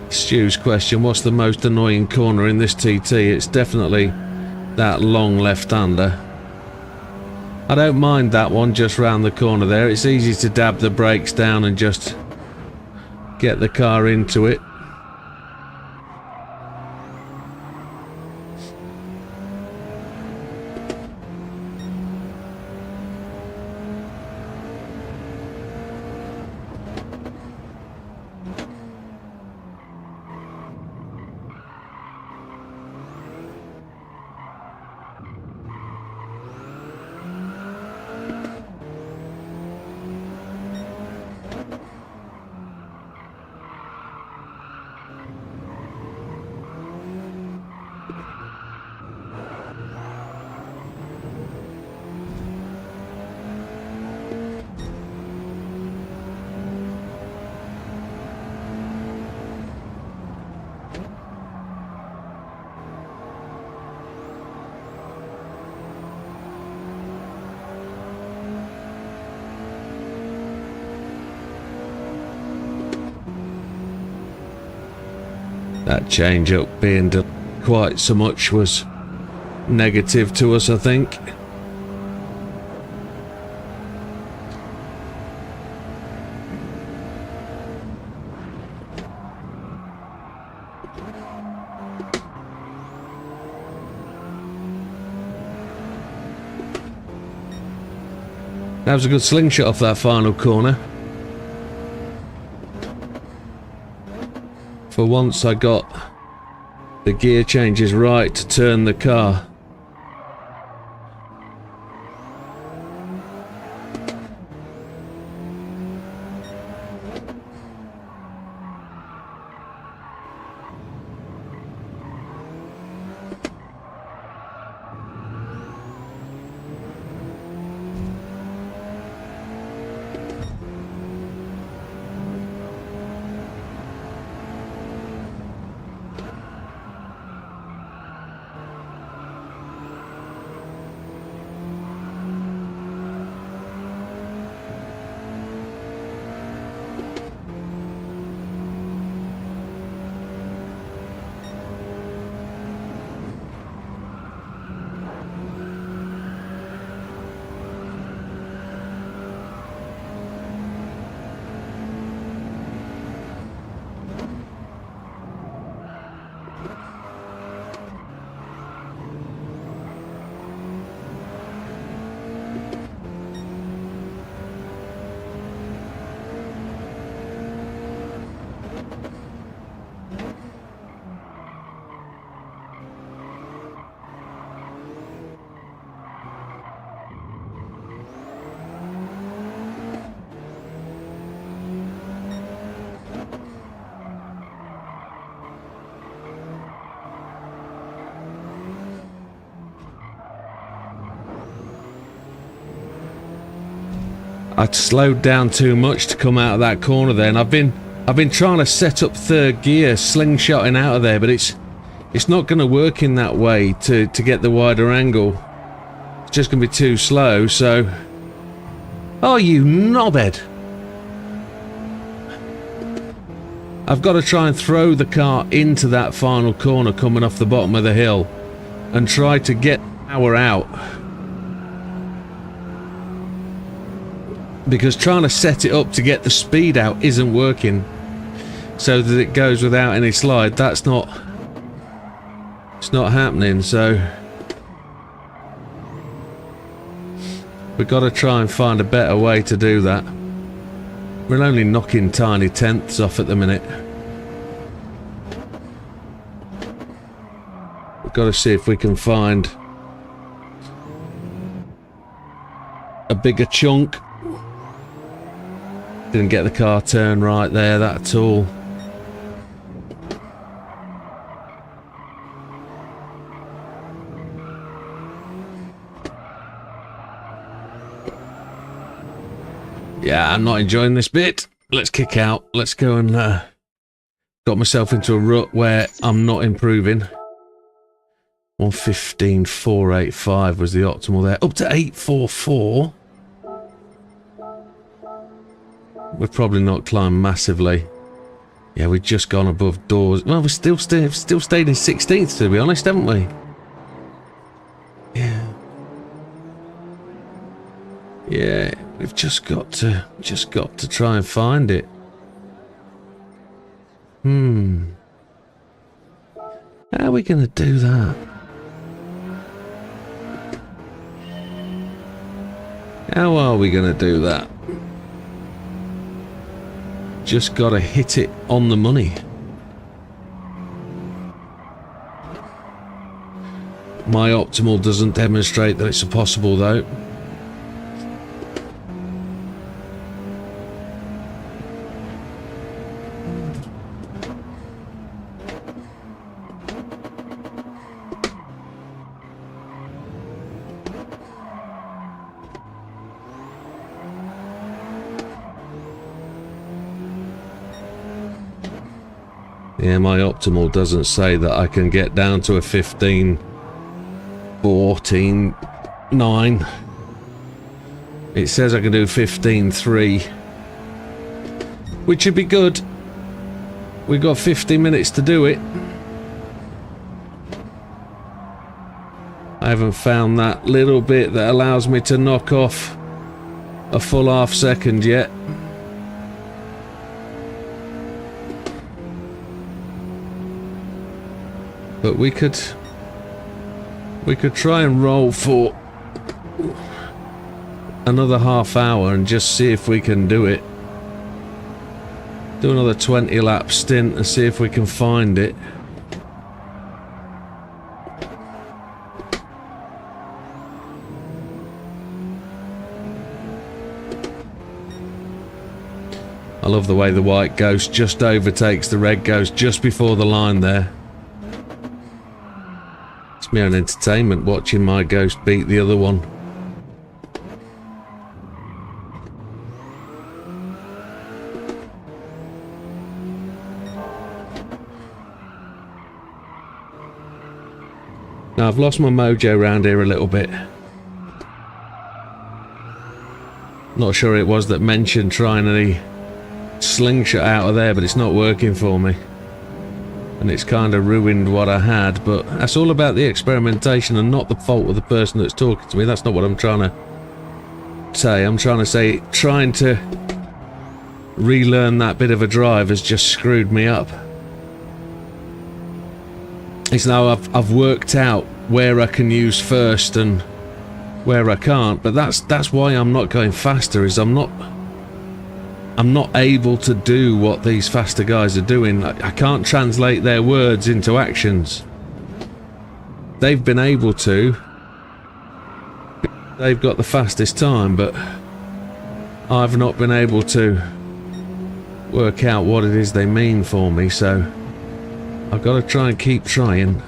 Stu's question, what's the most annoying corner in this TT? It's definitely that long left-hander. I don't mind that one just round the corner there. It's easy to dab the brakes down and just get the car into it. That change up being done quite so much was negative to us, I think. That was a good slingshot off that final corner. For once I got the gear changes right to turn the car. I'd slowed down too much to come out of that corner there, and I've been trying to set up third gear, slingshotting out of there, but it's not going to work in that way to get the wider angle. It's just going to be too slow. So, oh, you knobhead! I've got to try and throw the car into that final corner coming off the bottom of the hill and try to get power out. Because trying to set it up to get the speed out isn't working, so that it goes without any slide. It's not happening. So We've got to try and find a better way to do that. We're only knocking tiny tenths off at the minute. We've got to see if we can find a bigger chunk. Didn't get the car turned right there, that at all. Yeah, I'm not enjoying this bit. Let's kick out. Let's go and got myself into a rut where I'm not improving. 115,485 was the optimal there. Up to 844. We've probably not climbed massively. Yeah, we've just gone above doors. Well, we've still stayed in 16th, to be honest, haven't we? Yeah. Yeah, we've just got to try and find it. How are we going to do that? How are we going to do that? Just got to hit it on the money. My optimal doesn't demonstrate that it's possible, though. Yeah, my optimal doesn't say that I can get down to a 15, 14, 9. It says I can do 15.3, which would be good. We've got 50 minutes to do it. I haven't found that little bit that allows me to knock off a full half second yet. But we could try and roll for another half hour and just see if we can do it. Do another 20 lap stint and see if we can find it. I love the way the white ghost just overtakes the red ghost just before the line there. It's mere entertainment watching my ghost beat the other one. Now I've lost my mojo around here a little bit. Not sure it was that mentioned trying any slingshot out of there, but it's not working for me. And it's kind of ruined what I had, but that's all about the experimentation and not the fault of the person that's talking to me. That's not what I'm trying to say. I'm trying to say trying to relearn that bit of a drive has just screwed me up. It's now I've worked out where I can use first and where I can't, but that's why I'm not going faster, is I'm not able to do what these faster guys are doing. I can't translate their words into actions. They've been able to. They've got the fastest time, but I've not been able to work out what it is they mean for me, so I've got to try and keep trying.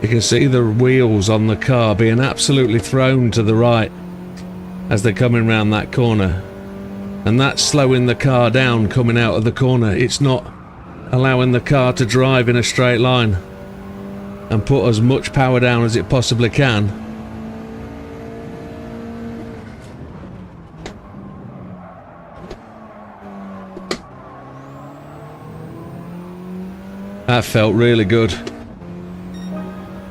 You can see the wheels on the car being absolutely thrown to the right as they're coming round that corner. And that's slowing the car down coming out of the corner. It's not allowing the car to drive in a straight line and put as much power down as it possibly can. That felt really good.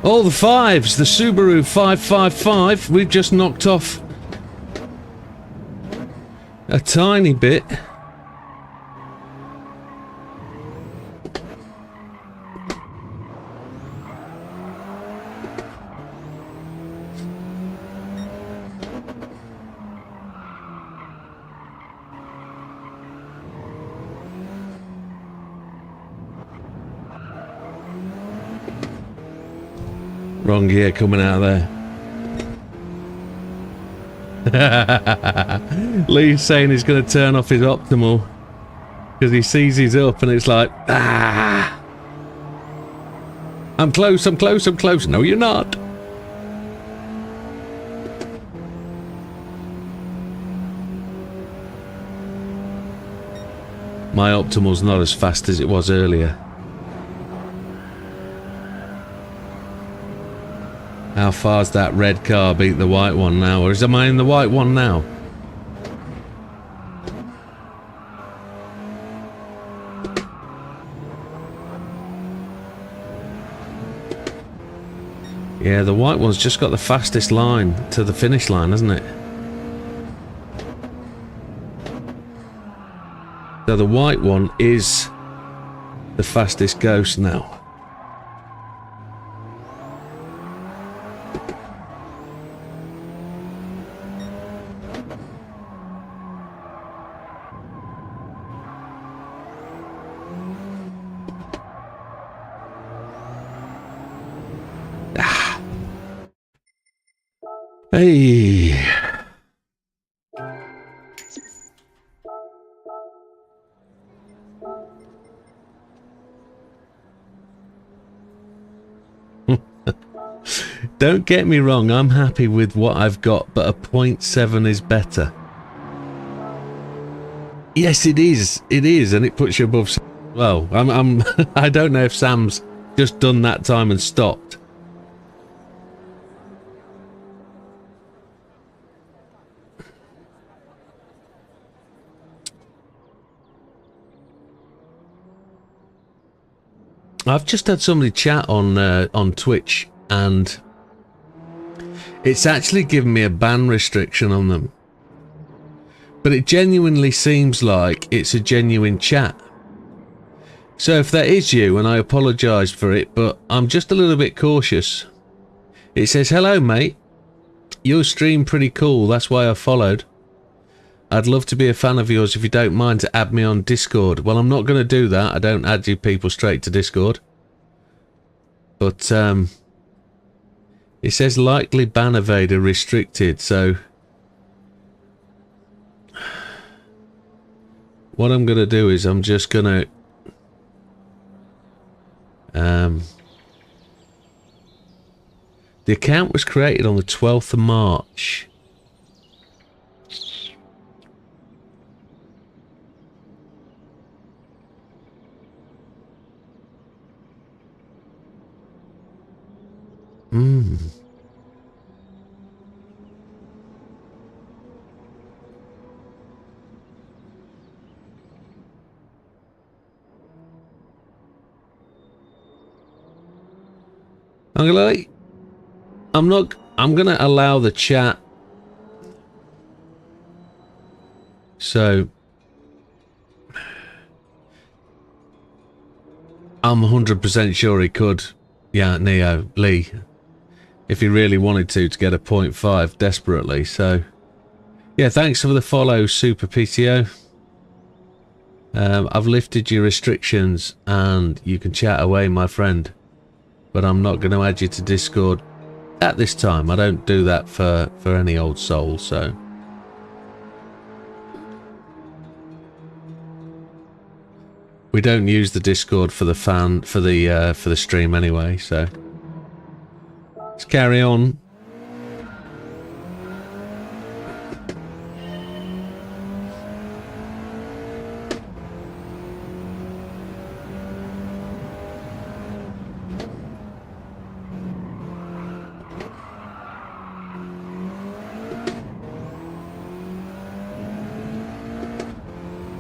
All the fives, the Subaru 555, we've just knocked off a tiny bit. Wrong gear coming out of there. Lee's saying he's going to turn off his optimal because he sees he's up and it's like, ah, I'm close, I'm close, I'm close. No, you're not. My optimal's not as fast as it was earlier. How far's that red car beat the white one now? Or am I in the white one now? Yeah, the white one's just got the fastest line to the finish line, hasn't it? So the white one is the fastest ghost now. Hey. Don't get me wrong, I'm happy with what I've got, but a 0.7 is better. Yes, it is, and it puts you above. Well, I don't know if Sam's just done that time and stopped. I've just had somebody chat on Twitch, and it's actually given me a ban restriction on them. But it genuinely seems like it's a genuine chat. So if that is you, and I apologise for it, but I'm just a little bit cautious. It says, "Hello mate, your stream pretty cool, that's why I followed. I'd love to be a fan of yours if you don't mind to add me on Discord." Well, I'm not going to do that. I don't add you people straight to Discord. But it says likely ban evader restricted, so what I'm going to do is I'm just going to the account was created on the 12th of March. I'm gonna allow the chat. So I'm 100% sure he could. Yeah, Lee. If he really wanted to get a 0.5 desperately. So yeah, thanks for the follow, Super PTO. I've lifted your restrictions and you can chat away, my friend, but I'm not going to add you to Discord at this time. I don't do that for any old soul. So we don't use the Discord for the for the stream anyway, so let's carry on.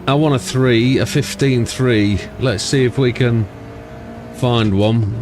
I want a 3, a 15.3. Let's see if we can find one.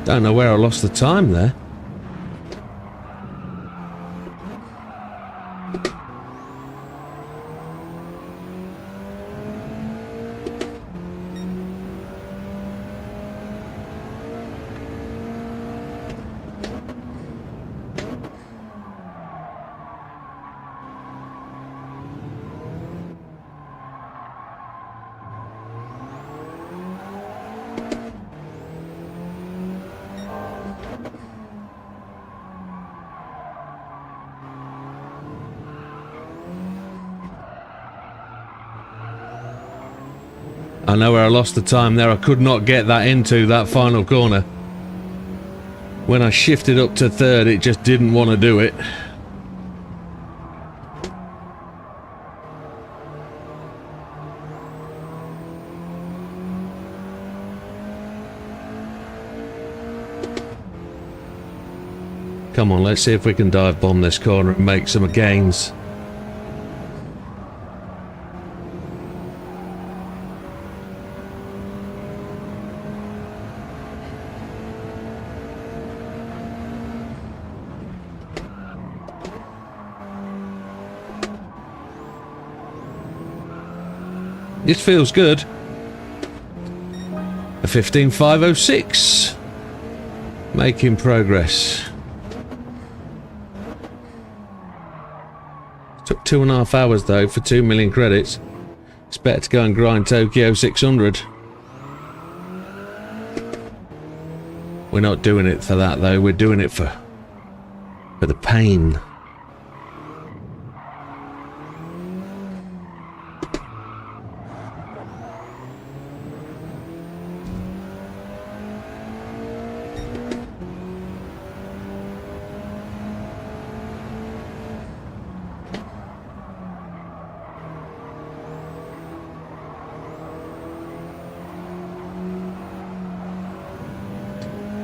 Don't know where I lost the time there. I know where I lost the time there. I could not get that into that final corner. When I shifted up to third, it just didn't want to do it. Come on, let's see if we can dive bomb this corner and make some gains. This feels good. A 15.506. Making progress. Took 2.5 hours though for 2 million credits. It's better to go and grind Tokyo 600. We're not doing it for that though, we're doing it for the pain.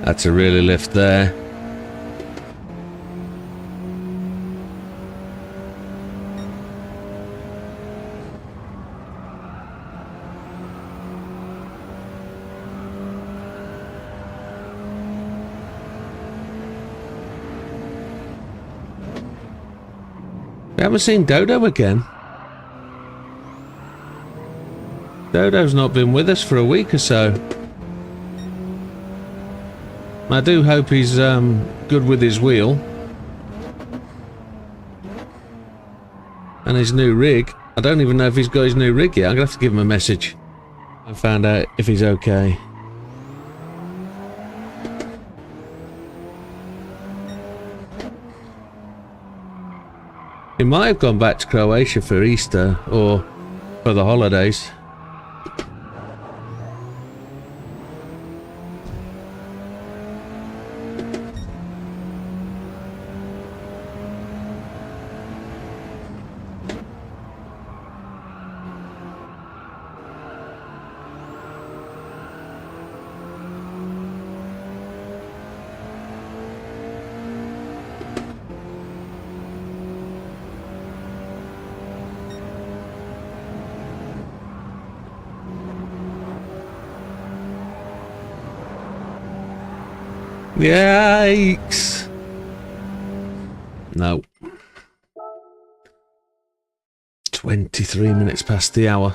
That's a really lift there. We haven't seen Dodo again. Dodo's not been with us for a week or so. I do hope he's good with his wheel and his new rig. I don't even know if he's got his new rig yet. I'm gonna have to give him a message and find out if he's okay. He might have gone back to Croatia for Easter or for the holidays. Yikes! No. 23 minutes past the hour.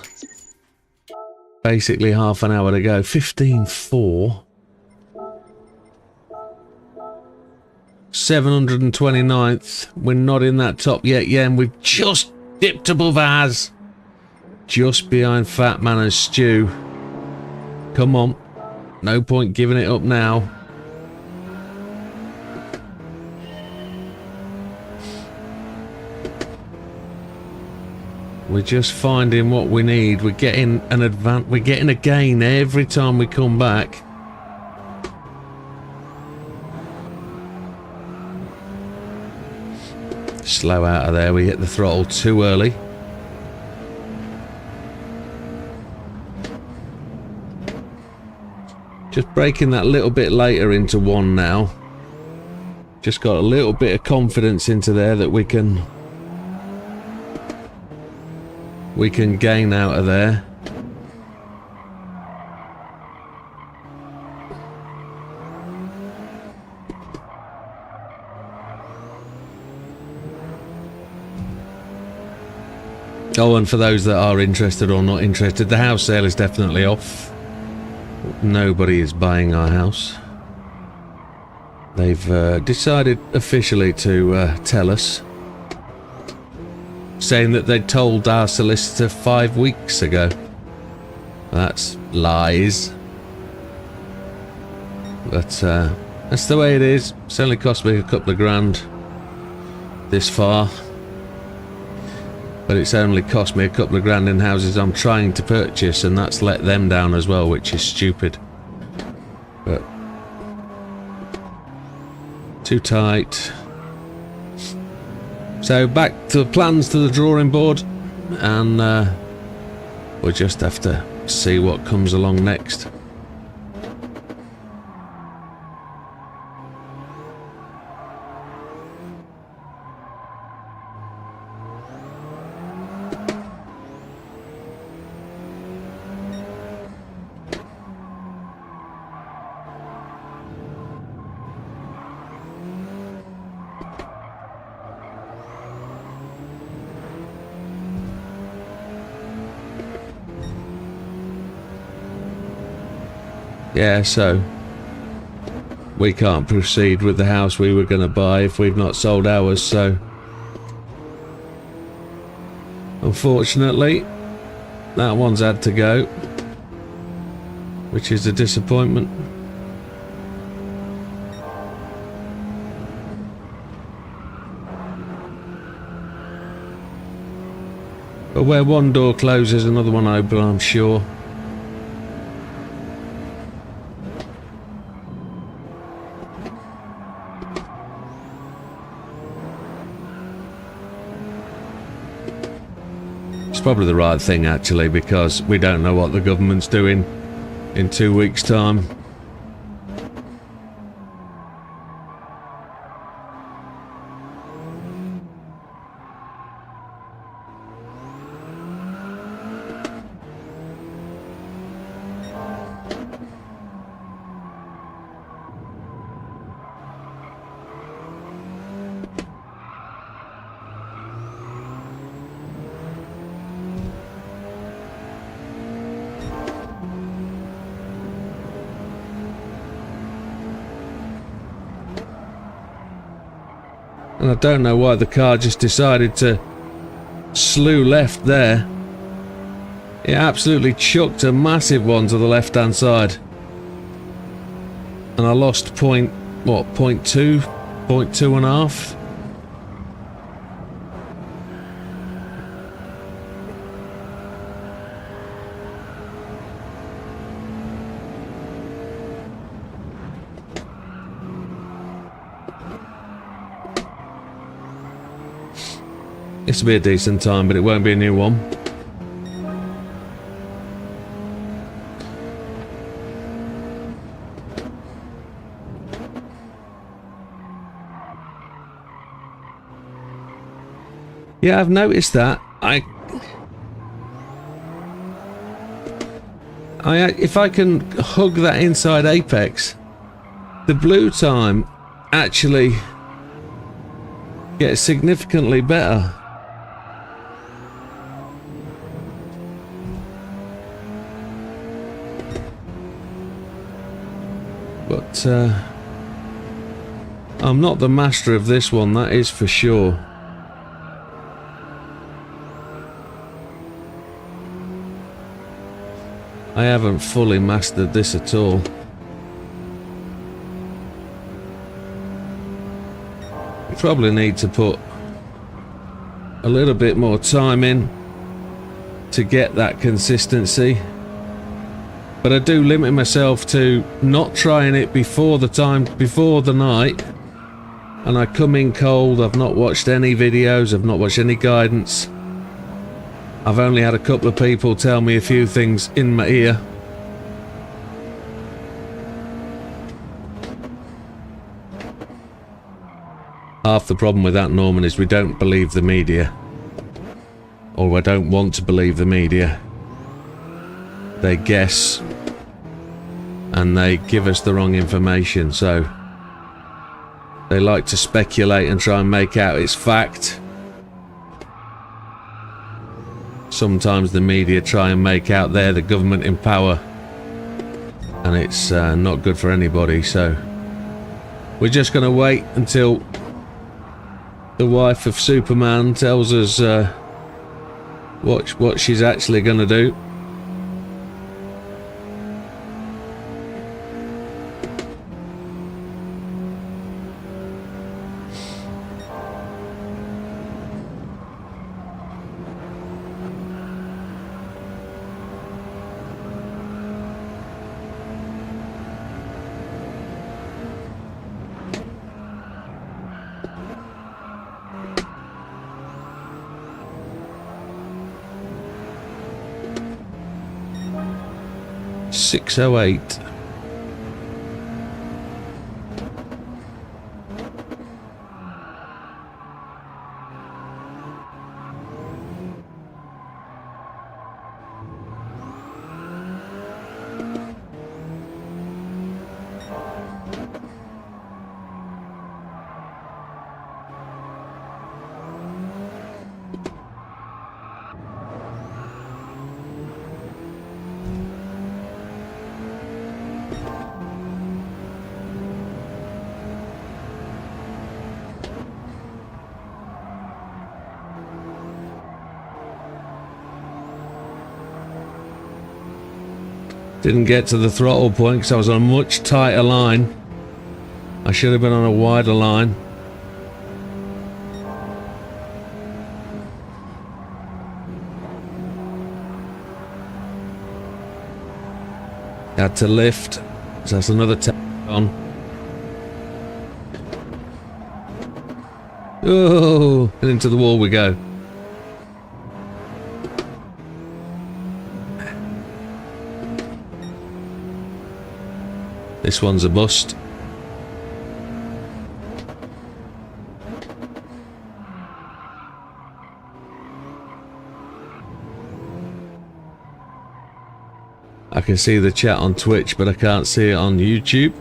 Basically half an hour to go. 15.4. 729th. We're not in that top yet, yeah, and we've just dipped above ours. Just behind Fat Man and Stew. Come on. No point giving it up now. We're just finding what we need. We're getting an we're getting a gain every time we come back. Slow out of there. We hit the throttle too early. Just braking that little bit later into one now. Just got a little bit of confidence into there that we can gain out of there. Oh, and for those that are interested or not interested, the house sale is definitely off. Nobody is buying our house. They've decided officially to tell us, saying that they'd told our solicitor 5 weeks ago. That's lies. But that's the way it is. It's only cost me a couple of grand this far. But it's only cost me a couple of grand in houses I'm trying to purchase, and that's let them down as well, which is stupid. But too tight. So back to plans to the drawing board, and we'll just have to see what comes along next. Yeah, so we can't proceed with the house we were going to buy if we've not sold ours, so unfortunately that one's had to go, which is a disappointment. But where one door closes, another one opens, I'm sure. It's probably the right thing, actually, because we don't know what the government's doing in 2 weeks' time. And I don't know why the car just decided to slew left there. It absolutely chucked a massive one to the left hand side. And I lost point, what, 0.2? 0.2.5? This will be a decent time, but it won't be a new one. Yeah, I've noticed that. If I can hug that inside apex, the blue time actually gets significantly better. But I'm not the master of this one, that is for sure. I haven't fully mastered this at all. You probably need to put a little bit more time in to get that consistency. But I do limit myself to not trying it before the night. And I come in cold. I've not watched any videos. I've not watched any guidance. I've only had a couple of people tell me a few things in my ear. Half the problem with that, Norman, is we don't believe the media. Or I don't want to believe the media. They guess. And they give us the wrong information, so they like to speculate and try and make out it's fact. Sometimes the media try and make out they're the government in power, and it's not good for anybody. So we're just going to wait until the wife of Superman tells us what she's actually going to do. .608. Didn't get to the throttle point because I was on a much tighter line. I should have been on a wider line. Had to lift, so that's another 10 on. Oh, and into the wall we go. This one's a bust. I can see the chat on Twitch, but I can't see it on YouTube.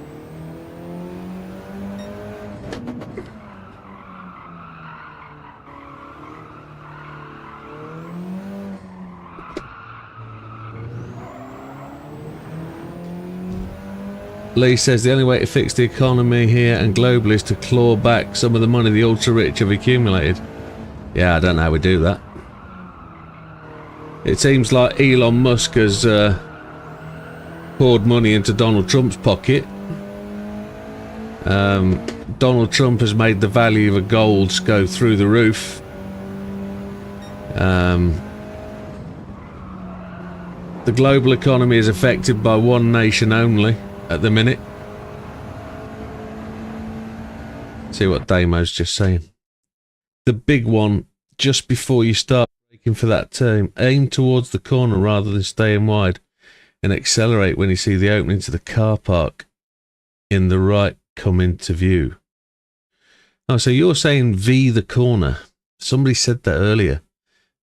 Lee says the only way to fix the economy here and globally is to claw back some of the money the ultra-rich have accumulated. Yeah, I don't know how we do that. It seems like Elon Musk has poured money into Donald Trump's pocket. Donald Trump has made the value of gold go through the roof. The global economy is affected by one nation only at the minute. See what Damo's just saying. The big one, just before you start braking for that turn, aim towards the corner rather than staying wide, and accelerate when you see the opening to the car park in the right come into view. Oh, so you're saying V the corner. Somebody said that earlier.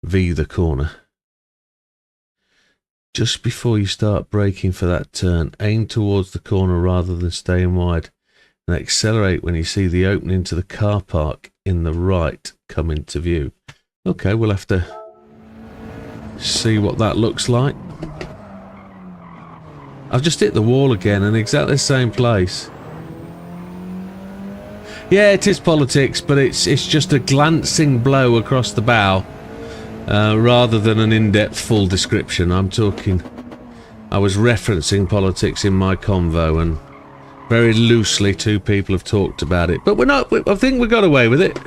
V the corner. Just before you start braking for that turn, aim towards the corner rather than staying wide, and accelerate when you see the opening to the car park in the right come into view. Okay, we'll have to see what that looks like. I've just hit the wall again in exactly the same place. Yeah, it is politics, but it's just a glancing blow across the bow, rather than an in-depth full description. I was referencing politics in my convo, and very loosely 2 people have talked about it. But I think we got away with it.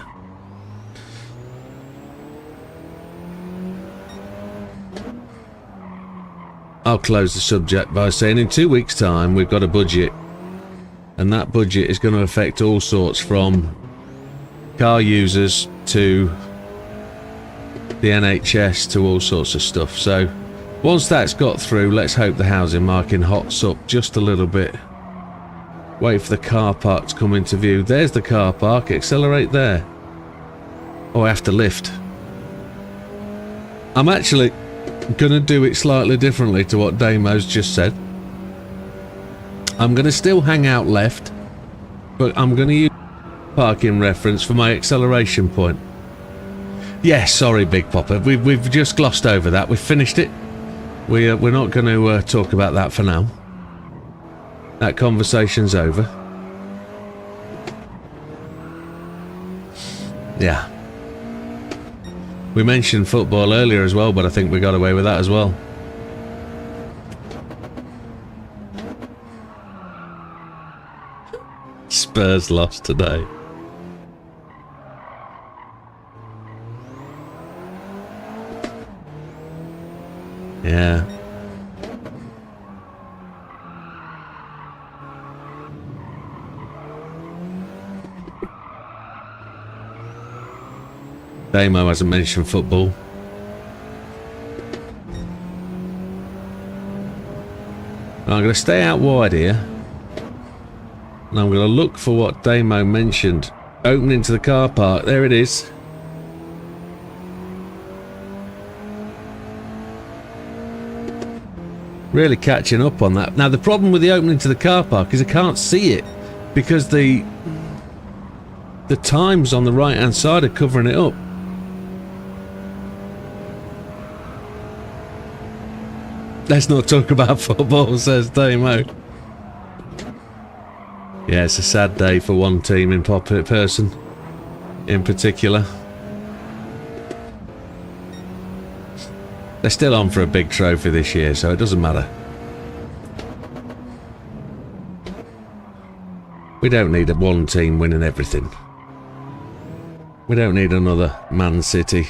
I'll close the subject by saying in 2 weeks' time we've got a budget, and that budget is going to affect all sorts, from car users to the NHS to all sorts of stuff. So once that's got through, let's hope the housing market hots up just a little bit. Wait for the car park to come into view. There's the car park. Accelerate there. Oh, I have to lift. I'm actually gonna do it slightly differently to what Damo's just said. I'm gonna still hang out left, but I'm gonna use parking reference for my acceleration point. Yeah, sorry, Big Popper. We've just glossed over that. We've finished it. We're not going to talk about that for now. That conversation's over. Yeah. We mentioned football earlier as well, but I think we got away with that as well. Spurs lost today. Yeah. Damo hasn't mentioned football. I'm going to stay out wide here, and I'm going to look for what Damo mentioned. Opening to the car park. There it is. Really catching up on that. Now the problem with the opening to the car park is I can't see it because the times on the right hand side are covering it up. Let's not talk about football, says Damo. Yeah, it's a sad day for one team in person in particular. They're still on for a big trophy this year, so it doesn't matter. We don't need one team winning everything. We don't need another Man City.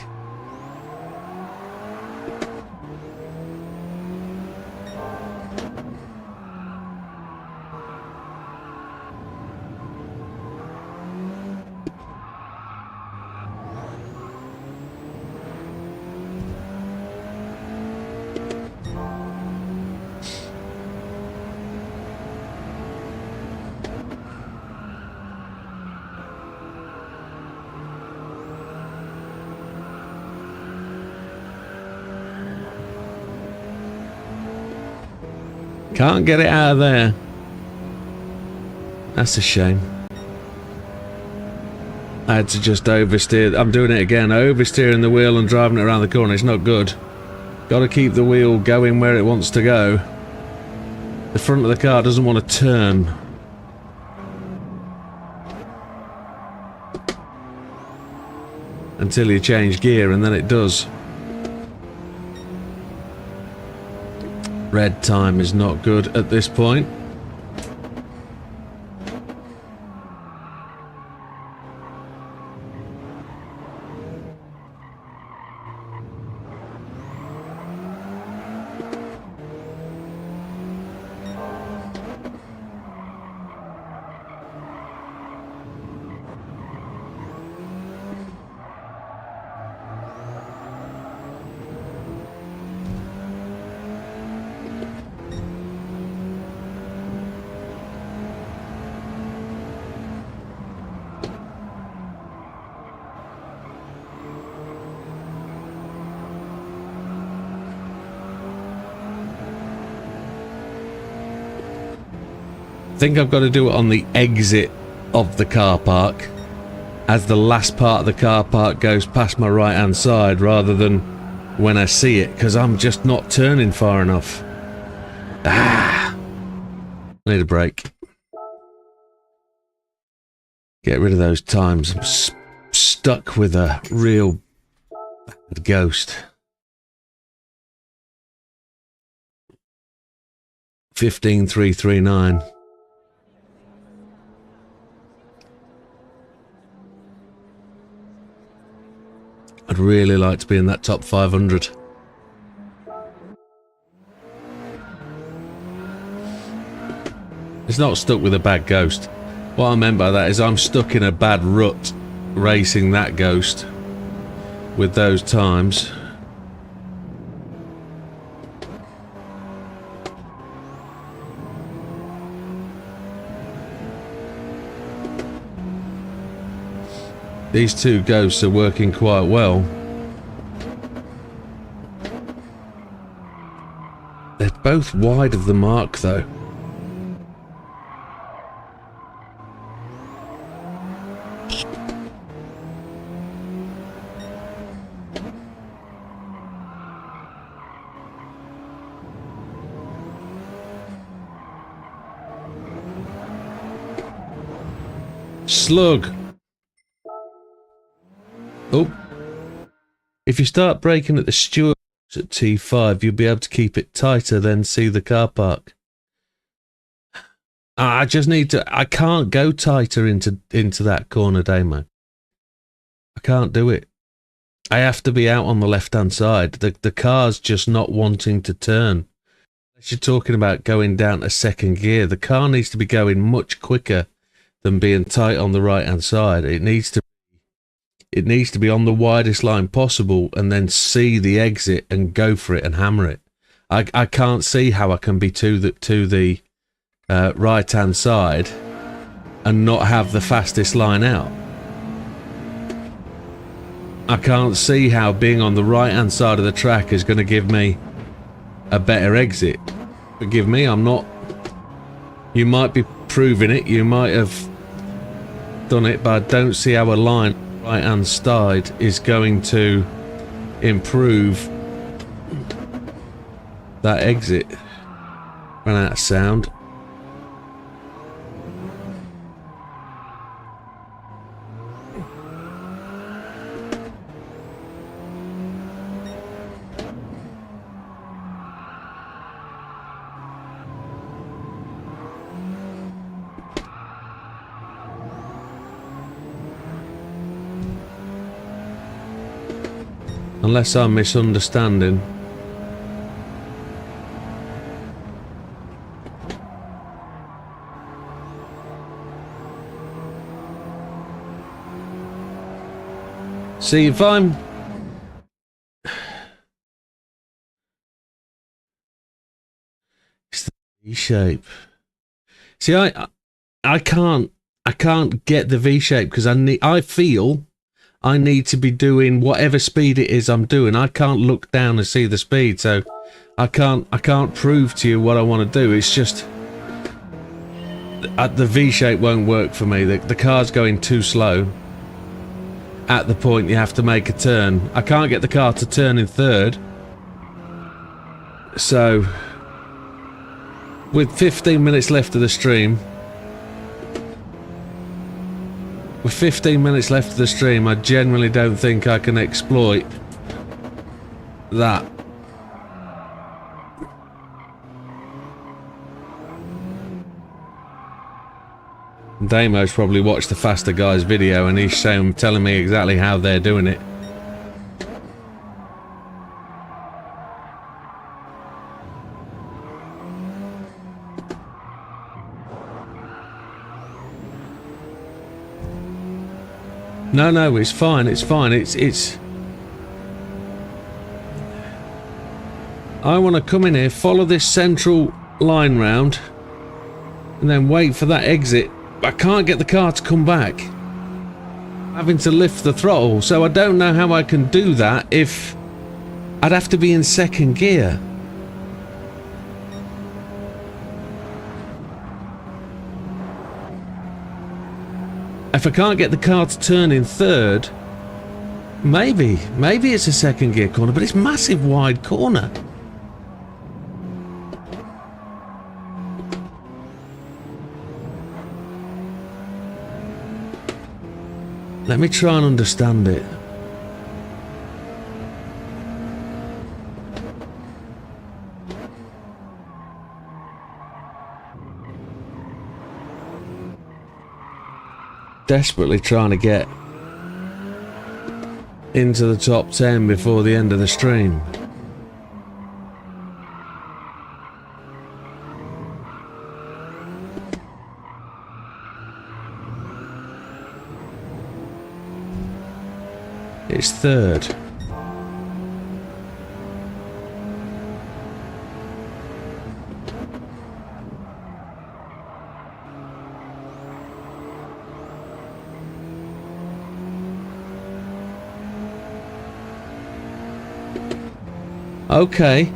Can't get it out of there. That's a shame. I had to just oversteer. I'm doing it again. Oversteering the wheel and driving it around the corner. It's not good. Got to keep the wheel going where it wants to go. The front of the car doesn't want to turn. Until you change gear, and then it does. Red time is not good at this point. I think I've got to do it on the exit of the car park, as the last part of the car park goes past my right hand side, rather than when I see it, because I'm just not turning far enough. I need a break. Get rid of those times. I'm stuck with a real bad ghost. 15,339. I'd really like to be in that top 500. It's not stuck with a bad ghost. What I meant by that is I'm stuck in a bad rut racing that ghost with those times. These two ghosts are working quite well. They're both wide of the mark though. Slug. Oh. If you start braking at the Stewart at T5, you'll be able to keep it tighter, then see the car park. I just need to... I can't go tighter into that corner, Damo. I can't do it. I have to be out on the left-hand side. The car's just not wanting to turn. Unless you're talking about going down to second gear, the car needs to be going much quicker than being tight on the right-hand side. It needs to be on the widest line possible and then see the exit and go for it and hammer it. I can't see how I can be to the right-hand side and not have the fastest line out. I can't see how being on the right-hand side of the track is going to give me a better exit. Forgive me, I'm not... You might be proving it, you might have done it, but I don't see how a line right-hand side is going to improve that exit. Ran out of sound. Unless I'm misunderstanding. See, if I'm... It's the V-shape. See, I can't get the V-shape because I feel I need to be doing whatever speed it is I'm doing. I can't look down and see the speed, so I can't prove to you what I want to do. It's just the V-shape won't work for me. The car's going too slow. At the point you have to make a turn, I can't get the car to turn in third. So with 15 minutes left of the stream, I generally don't think I can exploit that. Damo's probably watched the Faster Guys video and he's telling me exactly how they're doing it. No, it's fine, it's fine, it's... I want to come in here, follow this central line round, and then wait for that exit. I can't get the car to come back. Having to lift the throttle, so I don't know how I can do that if... I'd have to be in second gear. If I can't get the car to turn in third, maybe it's a second gear corner, but it's massive wide corner. Let me try and understand it. Desperately trying to get into the top 10 before the end of the stream. It's third. Okay.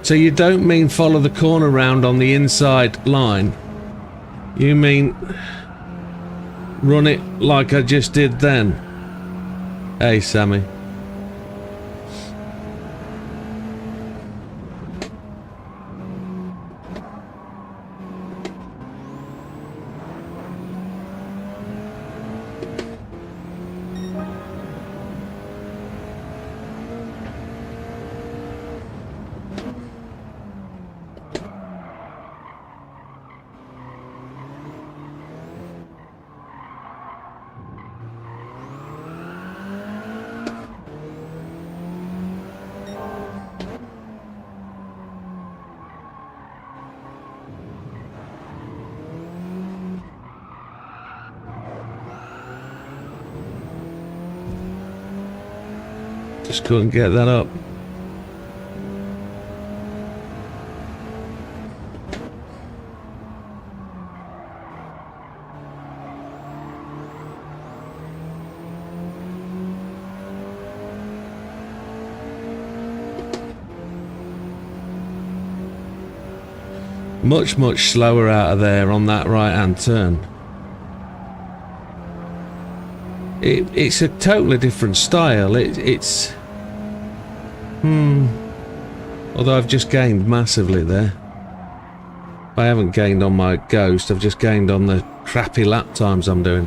So you don't mean follow the corner round on the inside line. You mean run it like I just did then. Hey, Sammy. Just couldn't get that up. Much slower out of there on that right hand turn. It's a totally different style. It's although I've just gained massively there. I haven't gained on my Ghost, I've just gained on the crappy lap times I'm doing.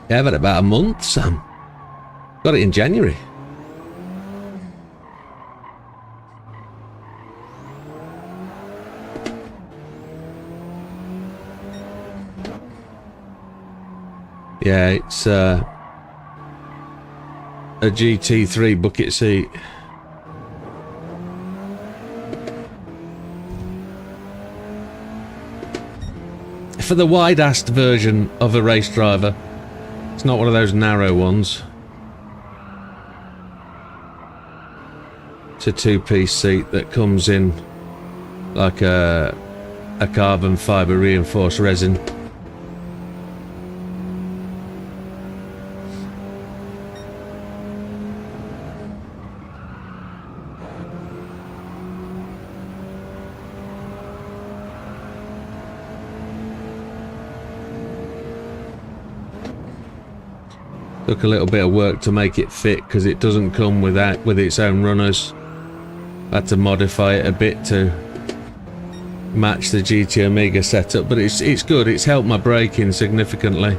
Yeah, I've had about a month, Sam. Got it in January. Yeah, it's a GT3 bucket seat. For the wide-assed version of a race driver. It's not one of those narrow ones. It's a two-piece seat that comes in like a carbon fibre reinforced resin. Took a little bit of work to make it fit because it doesn't come with its own runners. Had to modify it a bit to match the GT Omega setup, but it's good. It's helped my braking significantly.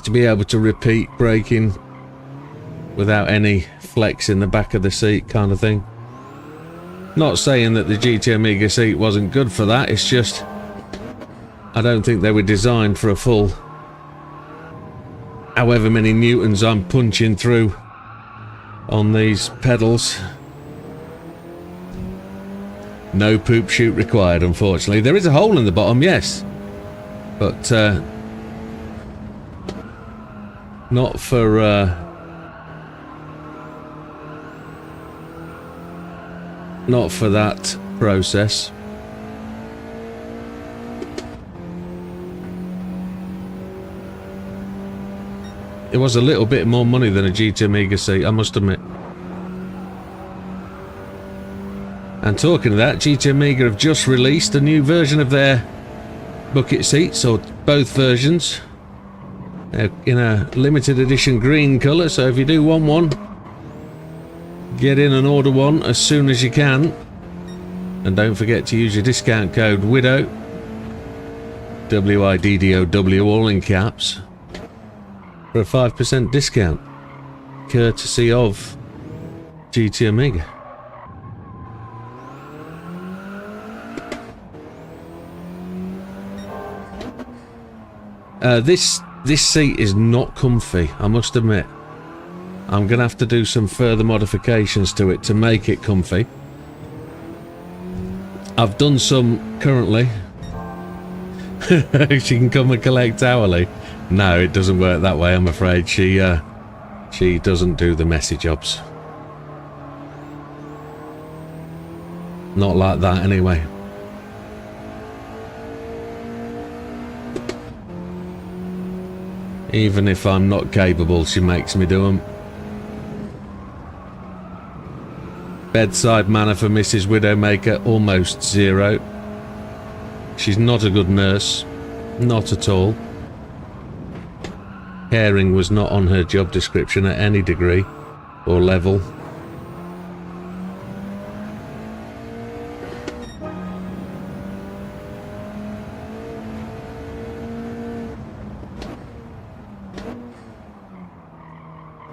To be able to repeat braking without any flex in the back of the seat kind of thing. Not saying that the GT Omega seat wasn't good for that, it's just I don't think they were designed for a full however many newtons I'm punching through on these pedals. No poop chute required, unfortunately. There is a hole in the bottom, yes, but not for not for that process. It was a little bit more money than a GT Omega seat, I must admit. And talking of that, GT Omega have just released a new version of their bucket seats, or both versions. They're in a limited edition green colour, so if you do want one, get in and order one as soon as you can. And don't forget to use your discount code WIDOW, WIDDOW, all in caps, for a 5% discount, courtesy of GT Amiga. This seat is not comfy, I must admit. I'm going to have to do some further modifications to it to make it comfy. I've done some currently. She can come and collect hourly. No, it doesn't work that way, I'm afraid. She doesn't do the messy jobs. Not like that, anyway. Even if I'm not capable, she makes me do them. Bedside manner for Mrs. Widdowmaker, almost zero. She's not a good nurse. Not at all. Caring was not on her job description at any degree or level.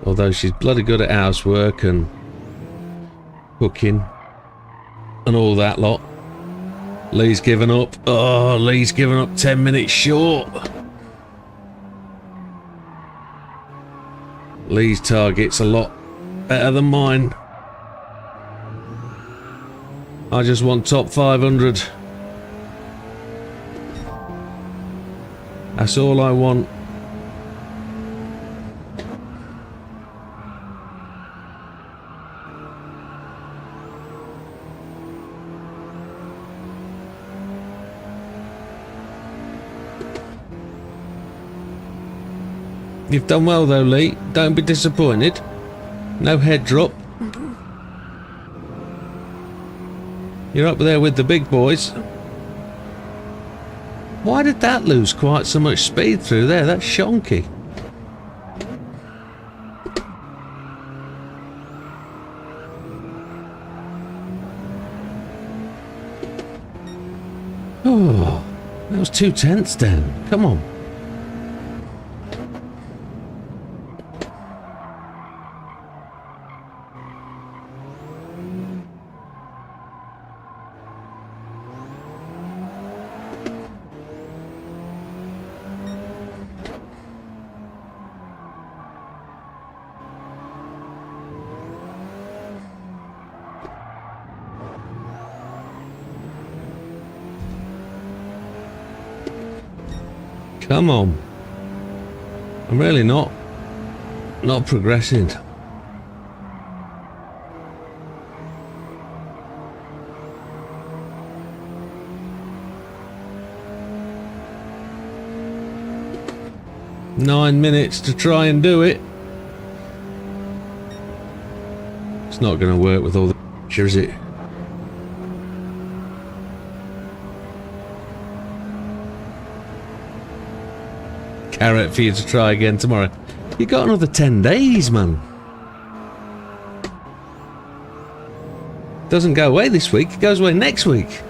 Although she's bloody good at housework and cooking and all that lot. Lee's given up. Oh, Lee's given up 10 minutes short. Lee's target's a lot better than mine. I just want top 500. That's all I want. You've done well though, Lee. Don't be disappointed. No head drop. You're up there with the big boys. Why did that lose quite so much speed through there? That's shonky. Oh, that was 2/10 down. Come on. Come on. I'm really not progressing. Nine minutes to try and do it. It's not going to work with all the pressure, is it? Carrot for you to try again tomorrow. You got another 10 days, man. Doesn't go away this week, it goes away next week.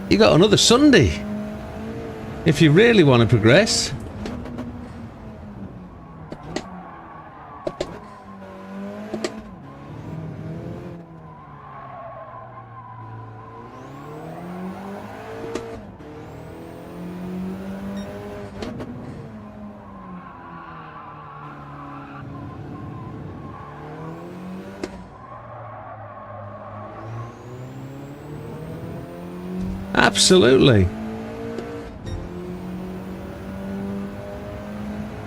You got another Sunday. If you really want to progress. Absolutely.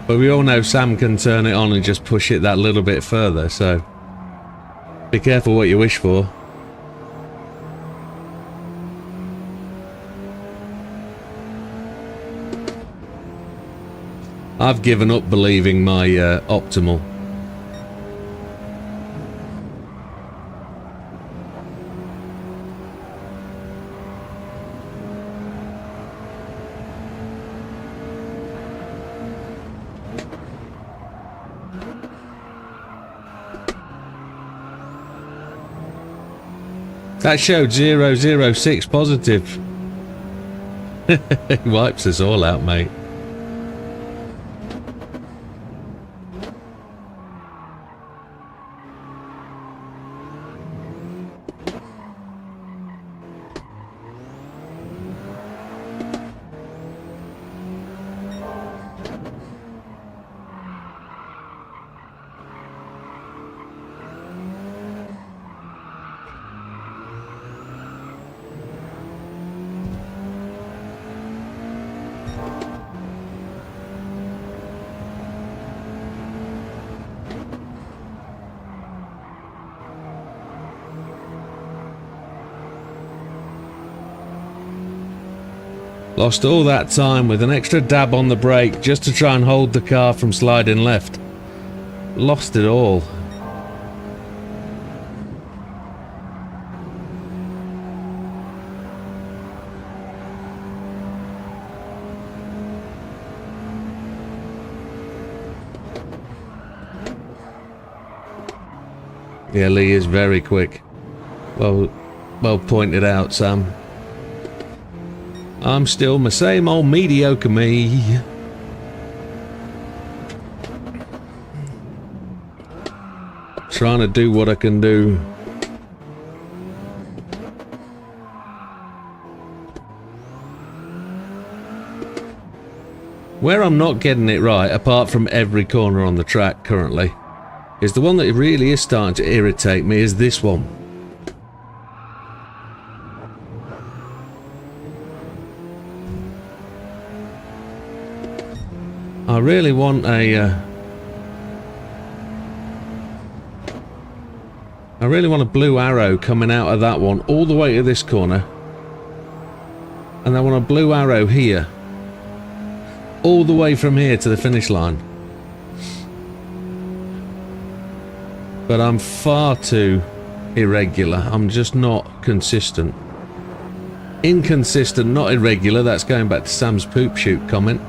But we all know Sam can turn it on and just push it that little bit further, so be careful what you wish for. I've given up believing my optimal. That showed 006 positive. It wipes us all out, mate. Lost all that time with an extra dab on the brake just to try and hold the car from sliding left. Lost it all. Yeah, Lee is very quick. Well pointed out, Sam. I'm still my same old mediocre me. Trying to do what I can do. Where I'm not getting it right, apart from every corner on the track currently, is the one that really is starting to irritate me is this one. I really want a blue arrow coming out of that one all the way to this corner, and I want a blue arrow here all the way from here to the finish line. But I'm far too irregular. I'm just not consistent. Inconsistent, not irregular. That's going back to Sam's poop shoot comment.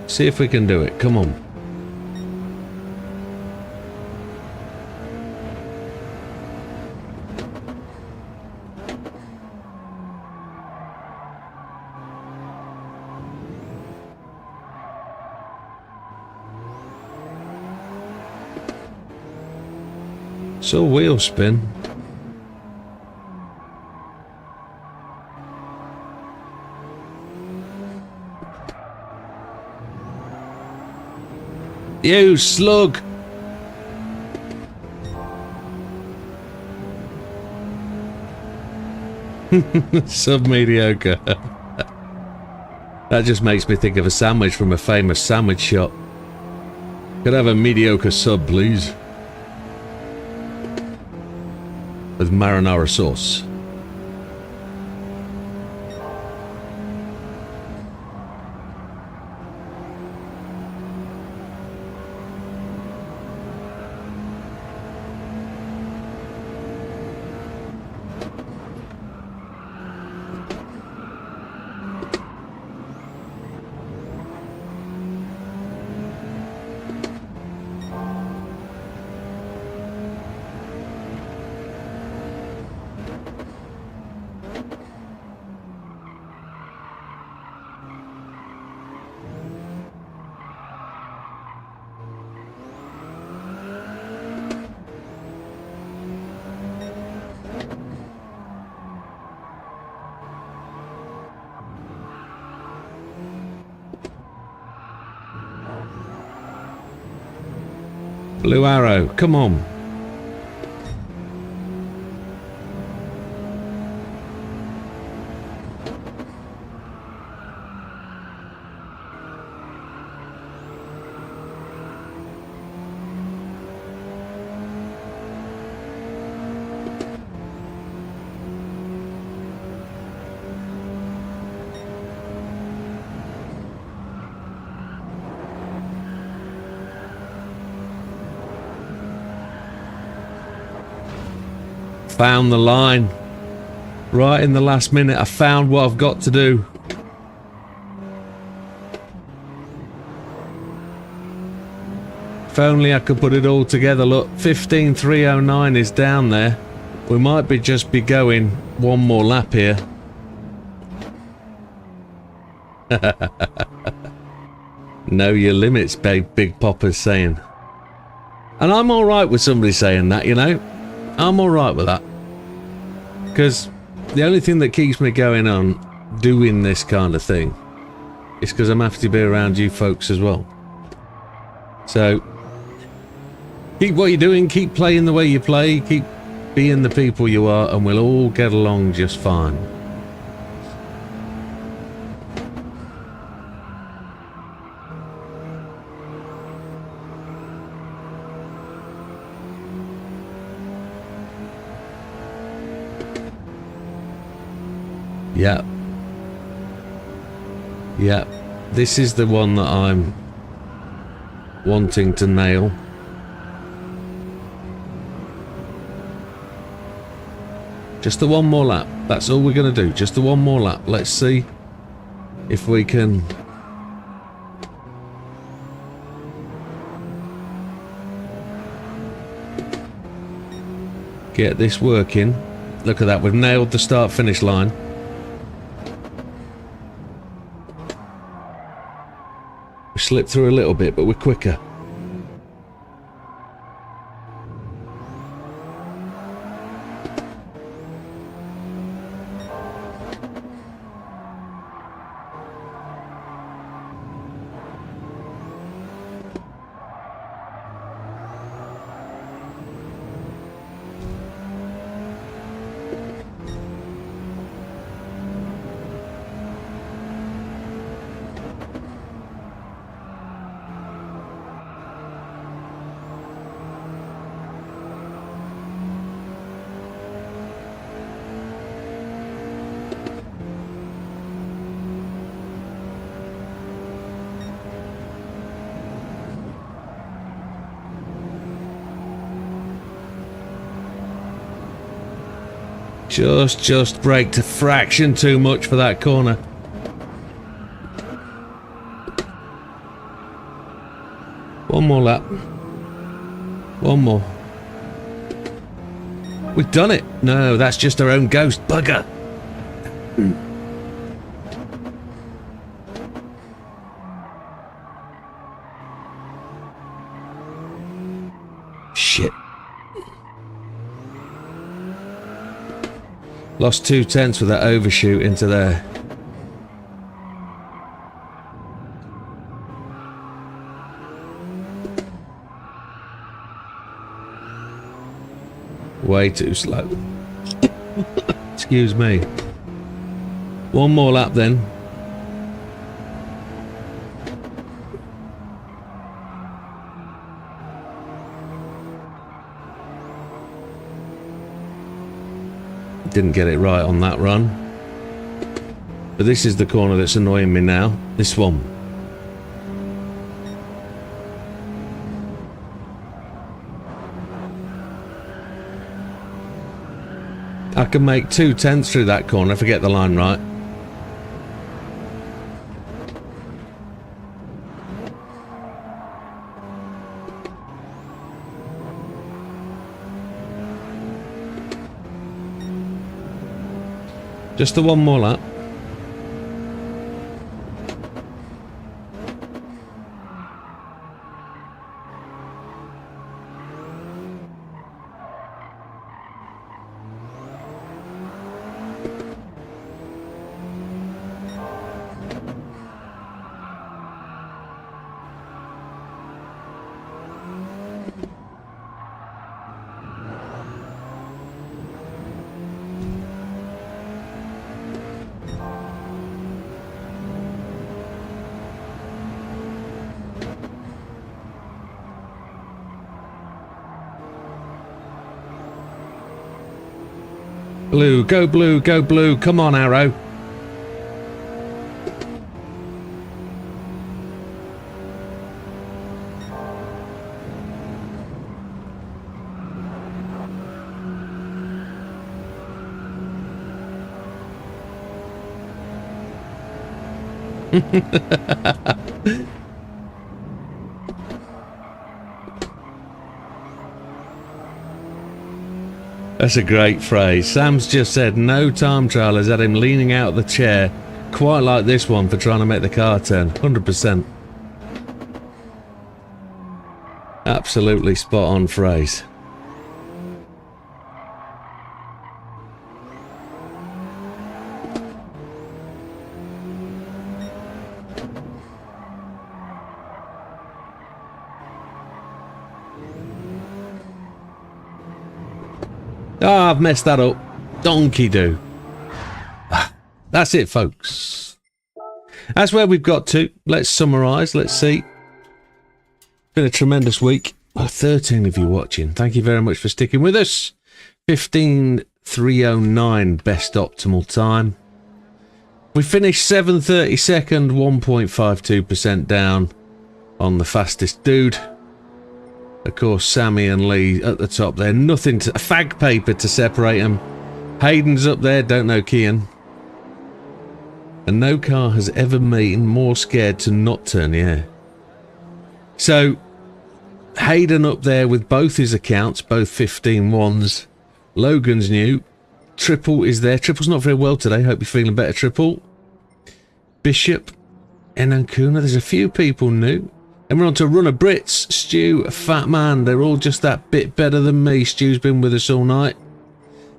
See if we can do it. Come on. So wheel spin. You slug! Sub-mediocre. That just makes me think of a sandwich from a famous sandwich shop. Could I have a mediocre sub, please? With marinara sauce. Blue arrow, come on. Found the line. Right in the last minute, I found what I've got to do. If only I could put it all together. Look, 15309 is down there. We might just be going one more lap here. Know your limits, Big Popper's saying. And I'm alright with somebody saying that, you know. I'm alright with that. Because the only thing that keeps me going on doing this kind of thing is because I'm happy to be around you folks as well. So, keep what you're doing, keep playing the way you play, keep being the people you are, and we'll all get along just fine. Yep. Yep. This is the one that I'm wanting to nail. Just the one more lap. That's all we're going to do. Just the one more lap. Let's see if we can get this working. Look at that. We've nailed the start-finish line. We slipped through a little bit, but we're quicker. Just braked a fraction too much for that corner. One more lap. One more. We've done it. No, that's just our own ghost. Bugger. Shit. Lost 2/10 with that overshoot into there. Way too slow. Excuse me. One more lap then. Didn't get it right on that run. But this is the corner that's annoying me now. This one. I can make 2/10 through that corner if I get the line right. Just the one more lap. Blue, go blue, go blue. Come on, Arrow. That's a great phrase. Sam's just said no time trial has had him leaning out of the chair quite like this one for trying to make the car turn. 100%. Absolutely spot on phrase. Ah, I've messed that up. Donkey do. That's it, folks. That's where we've got to. Let's summarise. Let's see. Been a tremendous week. 13 of you watching. Thank you very much for sticking with us. 15:309 best optimal time. We finished 732nd, 1.52% down on the fastest dude. Of course, Sammy and Lee at the top there. Nothing to... fag paper to separate them. Hayden's up there. Don't know Kian. And no car has ever been more scared to not turn the air. So, Hayden up there with both his accounts, both 15-1s. Logan's new. Triple is there. Triple's not very well today. Hope you're feeling better, Triple. Bishop. Enankuna. There's a few people new. And we're on to Runner Brits. Stu, Fat Man. They're all just that bit better than me. Stu's been with us all night.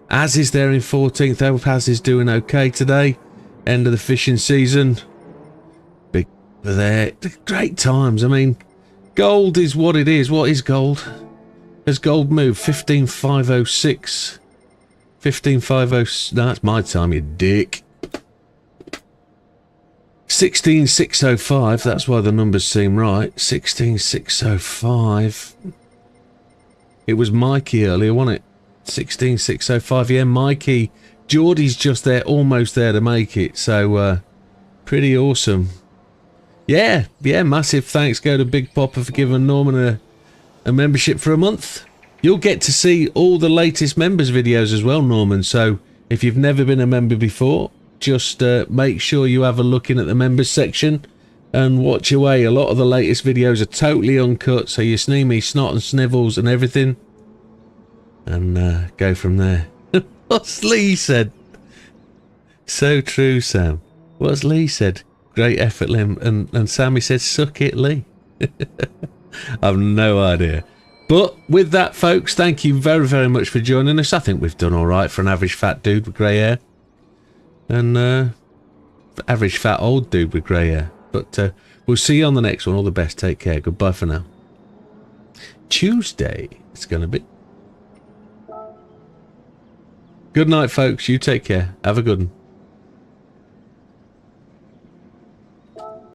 Az is there in 14th. Az is doing okay today. End of the fishing season. Big there. Great times. I mean, gold is what it is. What is gold? Has gold moved? 15,506. 15,506. No, that's my time, you dick. 16,605. That's why the numbers seem right. 16,605. It was Mikey earlier, wasn't it? 16,605. Yeah, Mikey. Geordie's just there, almost there to make it. So, pretty awesome. Yeah, massive thanks go to Big Popper for giving Norman a membership for a month. You'll get to see all the latest members videos as well, Norman. So, if you've never been a member before, just make sure you have a look in at the members section and watch away. A lot of the latest videos are totally uncut, so you see me snot and snivels and everything. And go from there. What's Lee said? So true, Sam. What's Lee said? Great effort, Lim. And Sammy said, suck it, Lee. I've no idea. But with that, folks, thank you very, very much for joining us. I think we've done all right for an average fat dude with grey hair. And average fat old dude with grey hair. But we'll see you on the next one. All the best. Take care. Goodbye for now. Tuesday it's going to be. Good night, folks. You take care. Have a good one.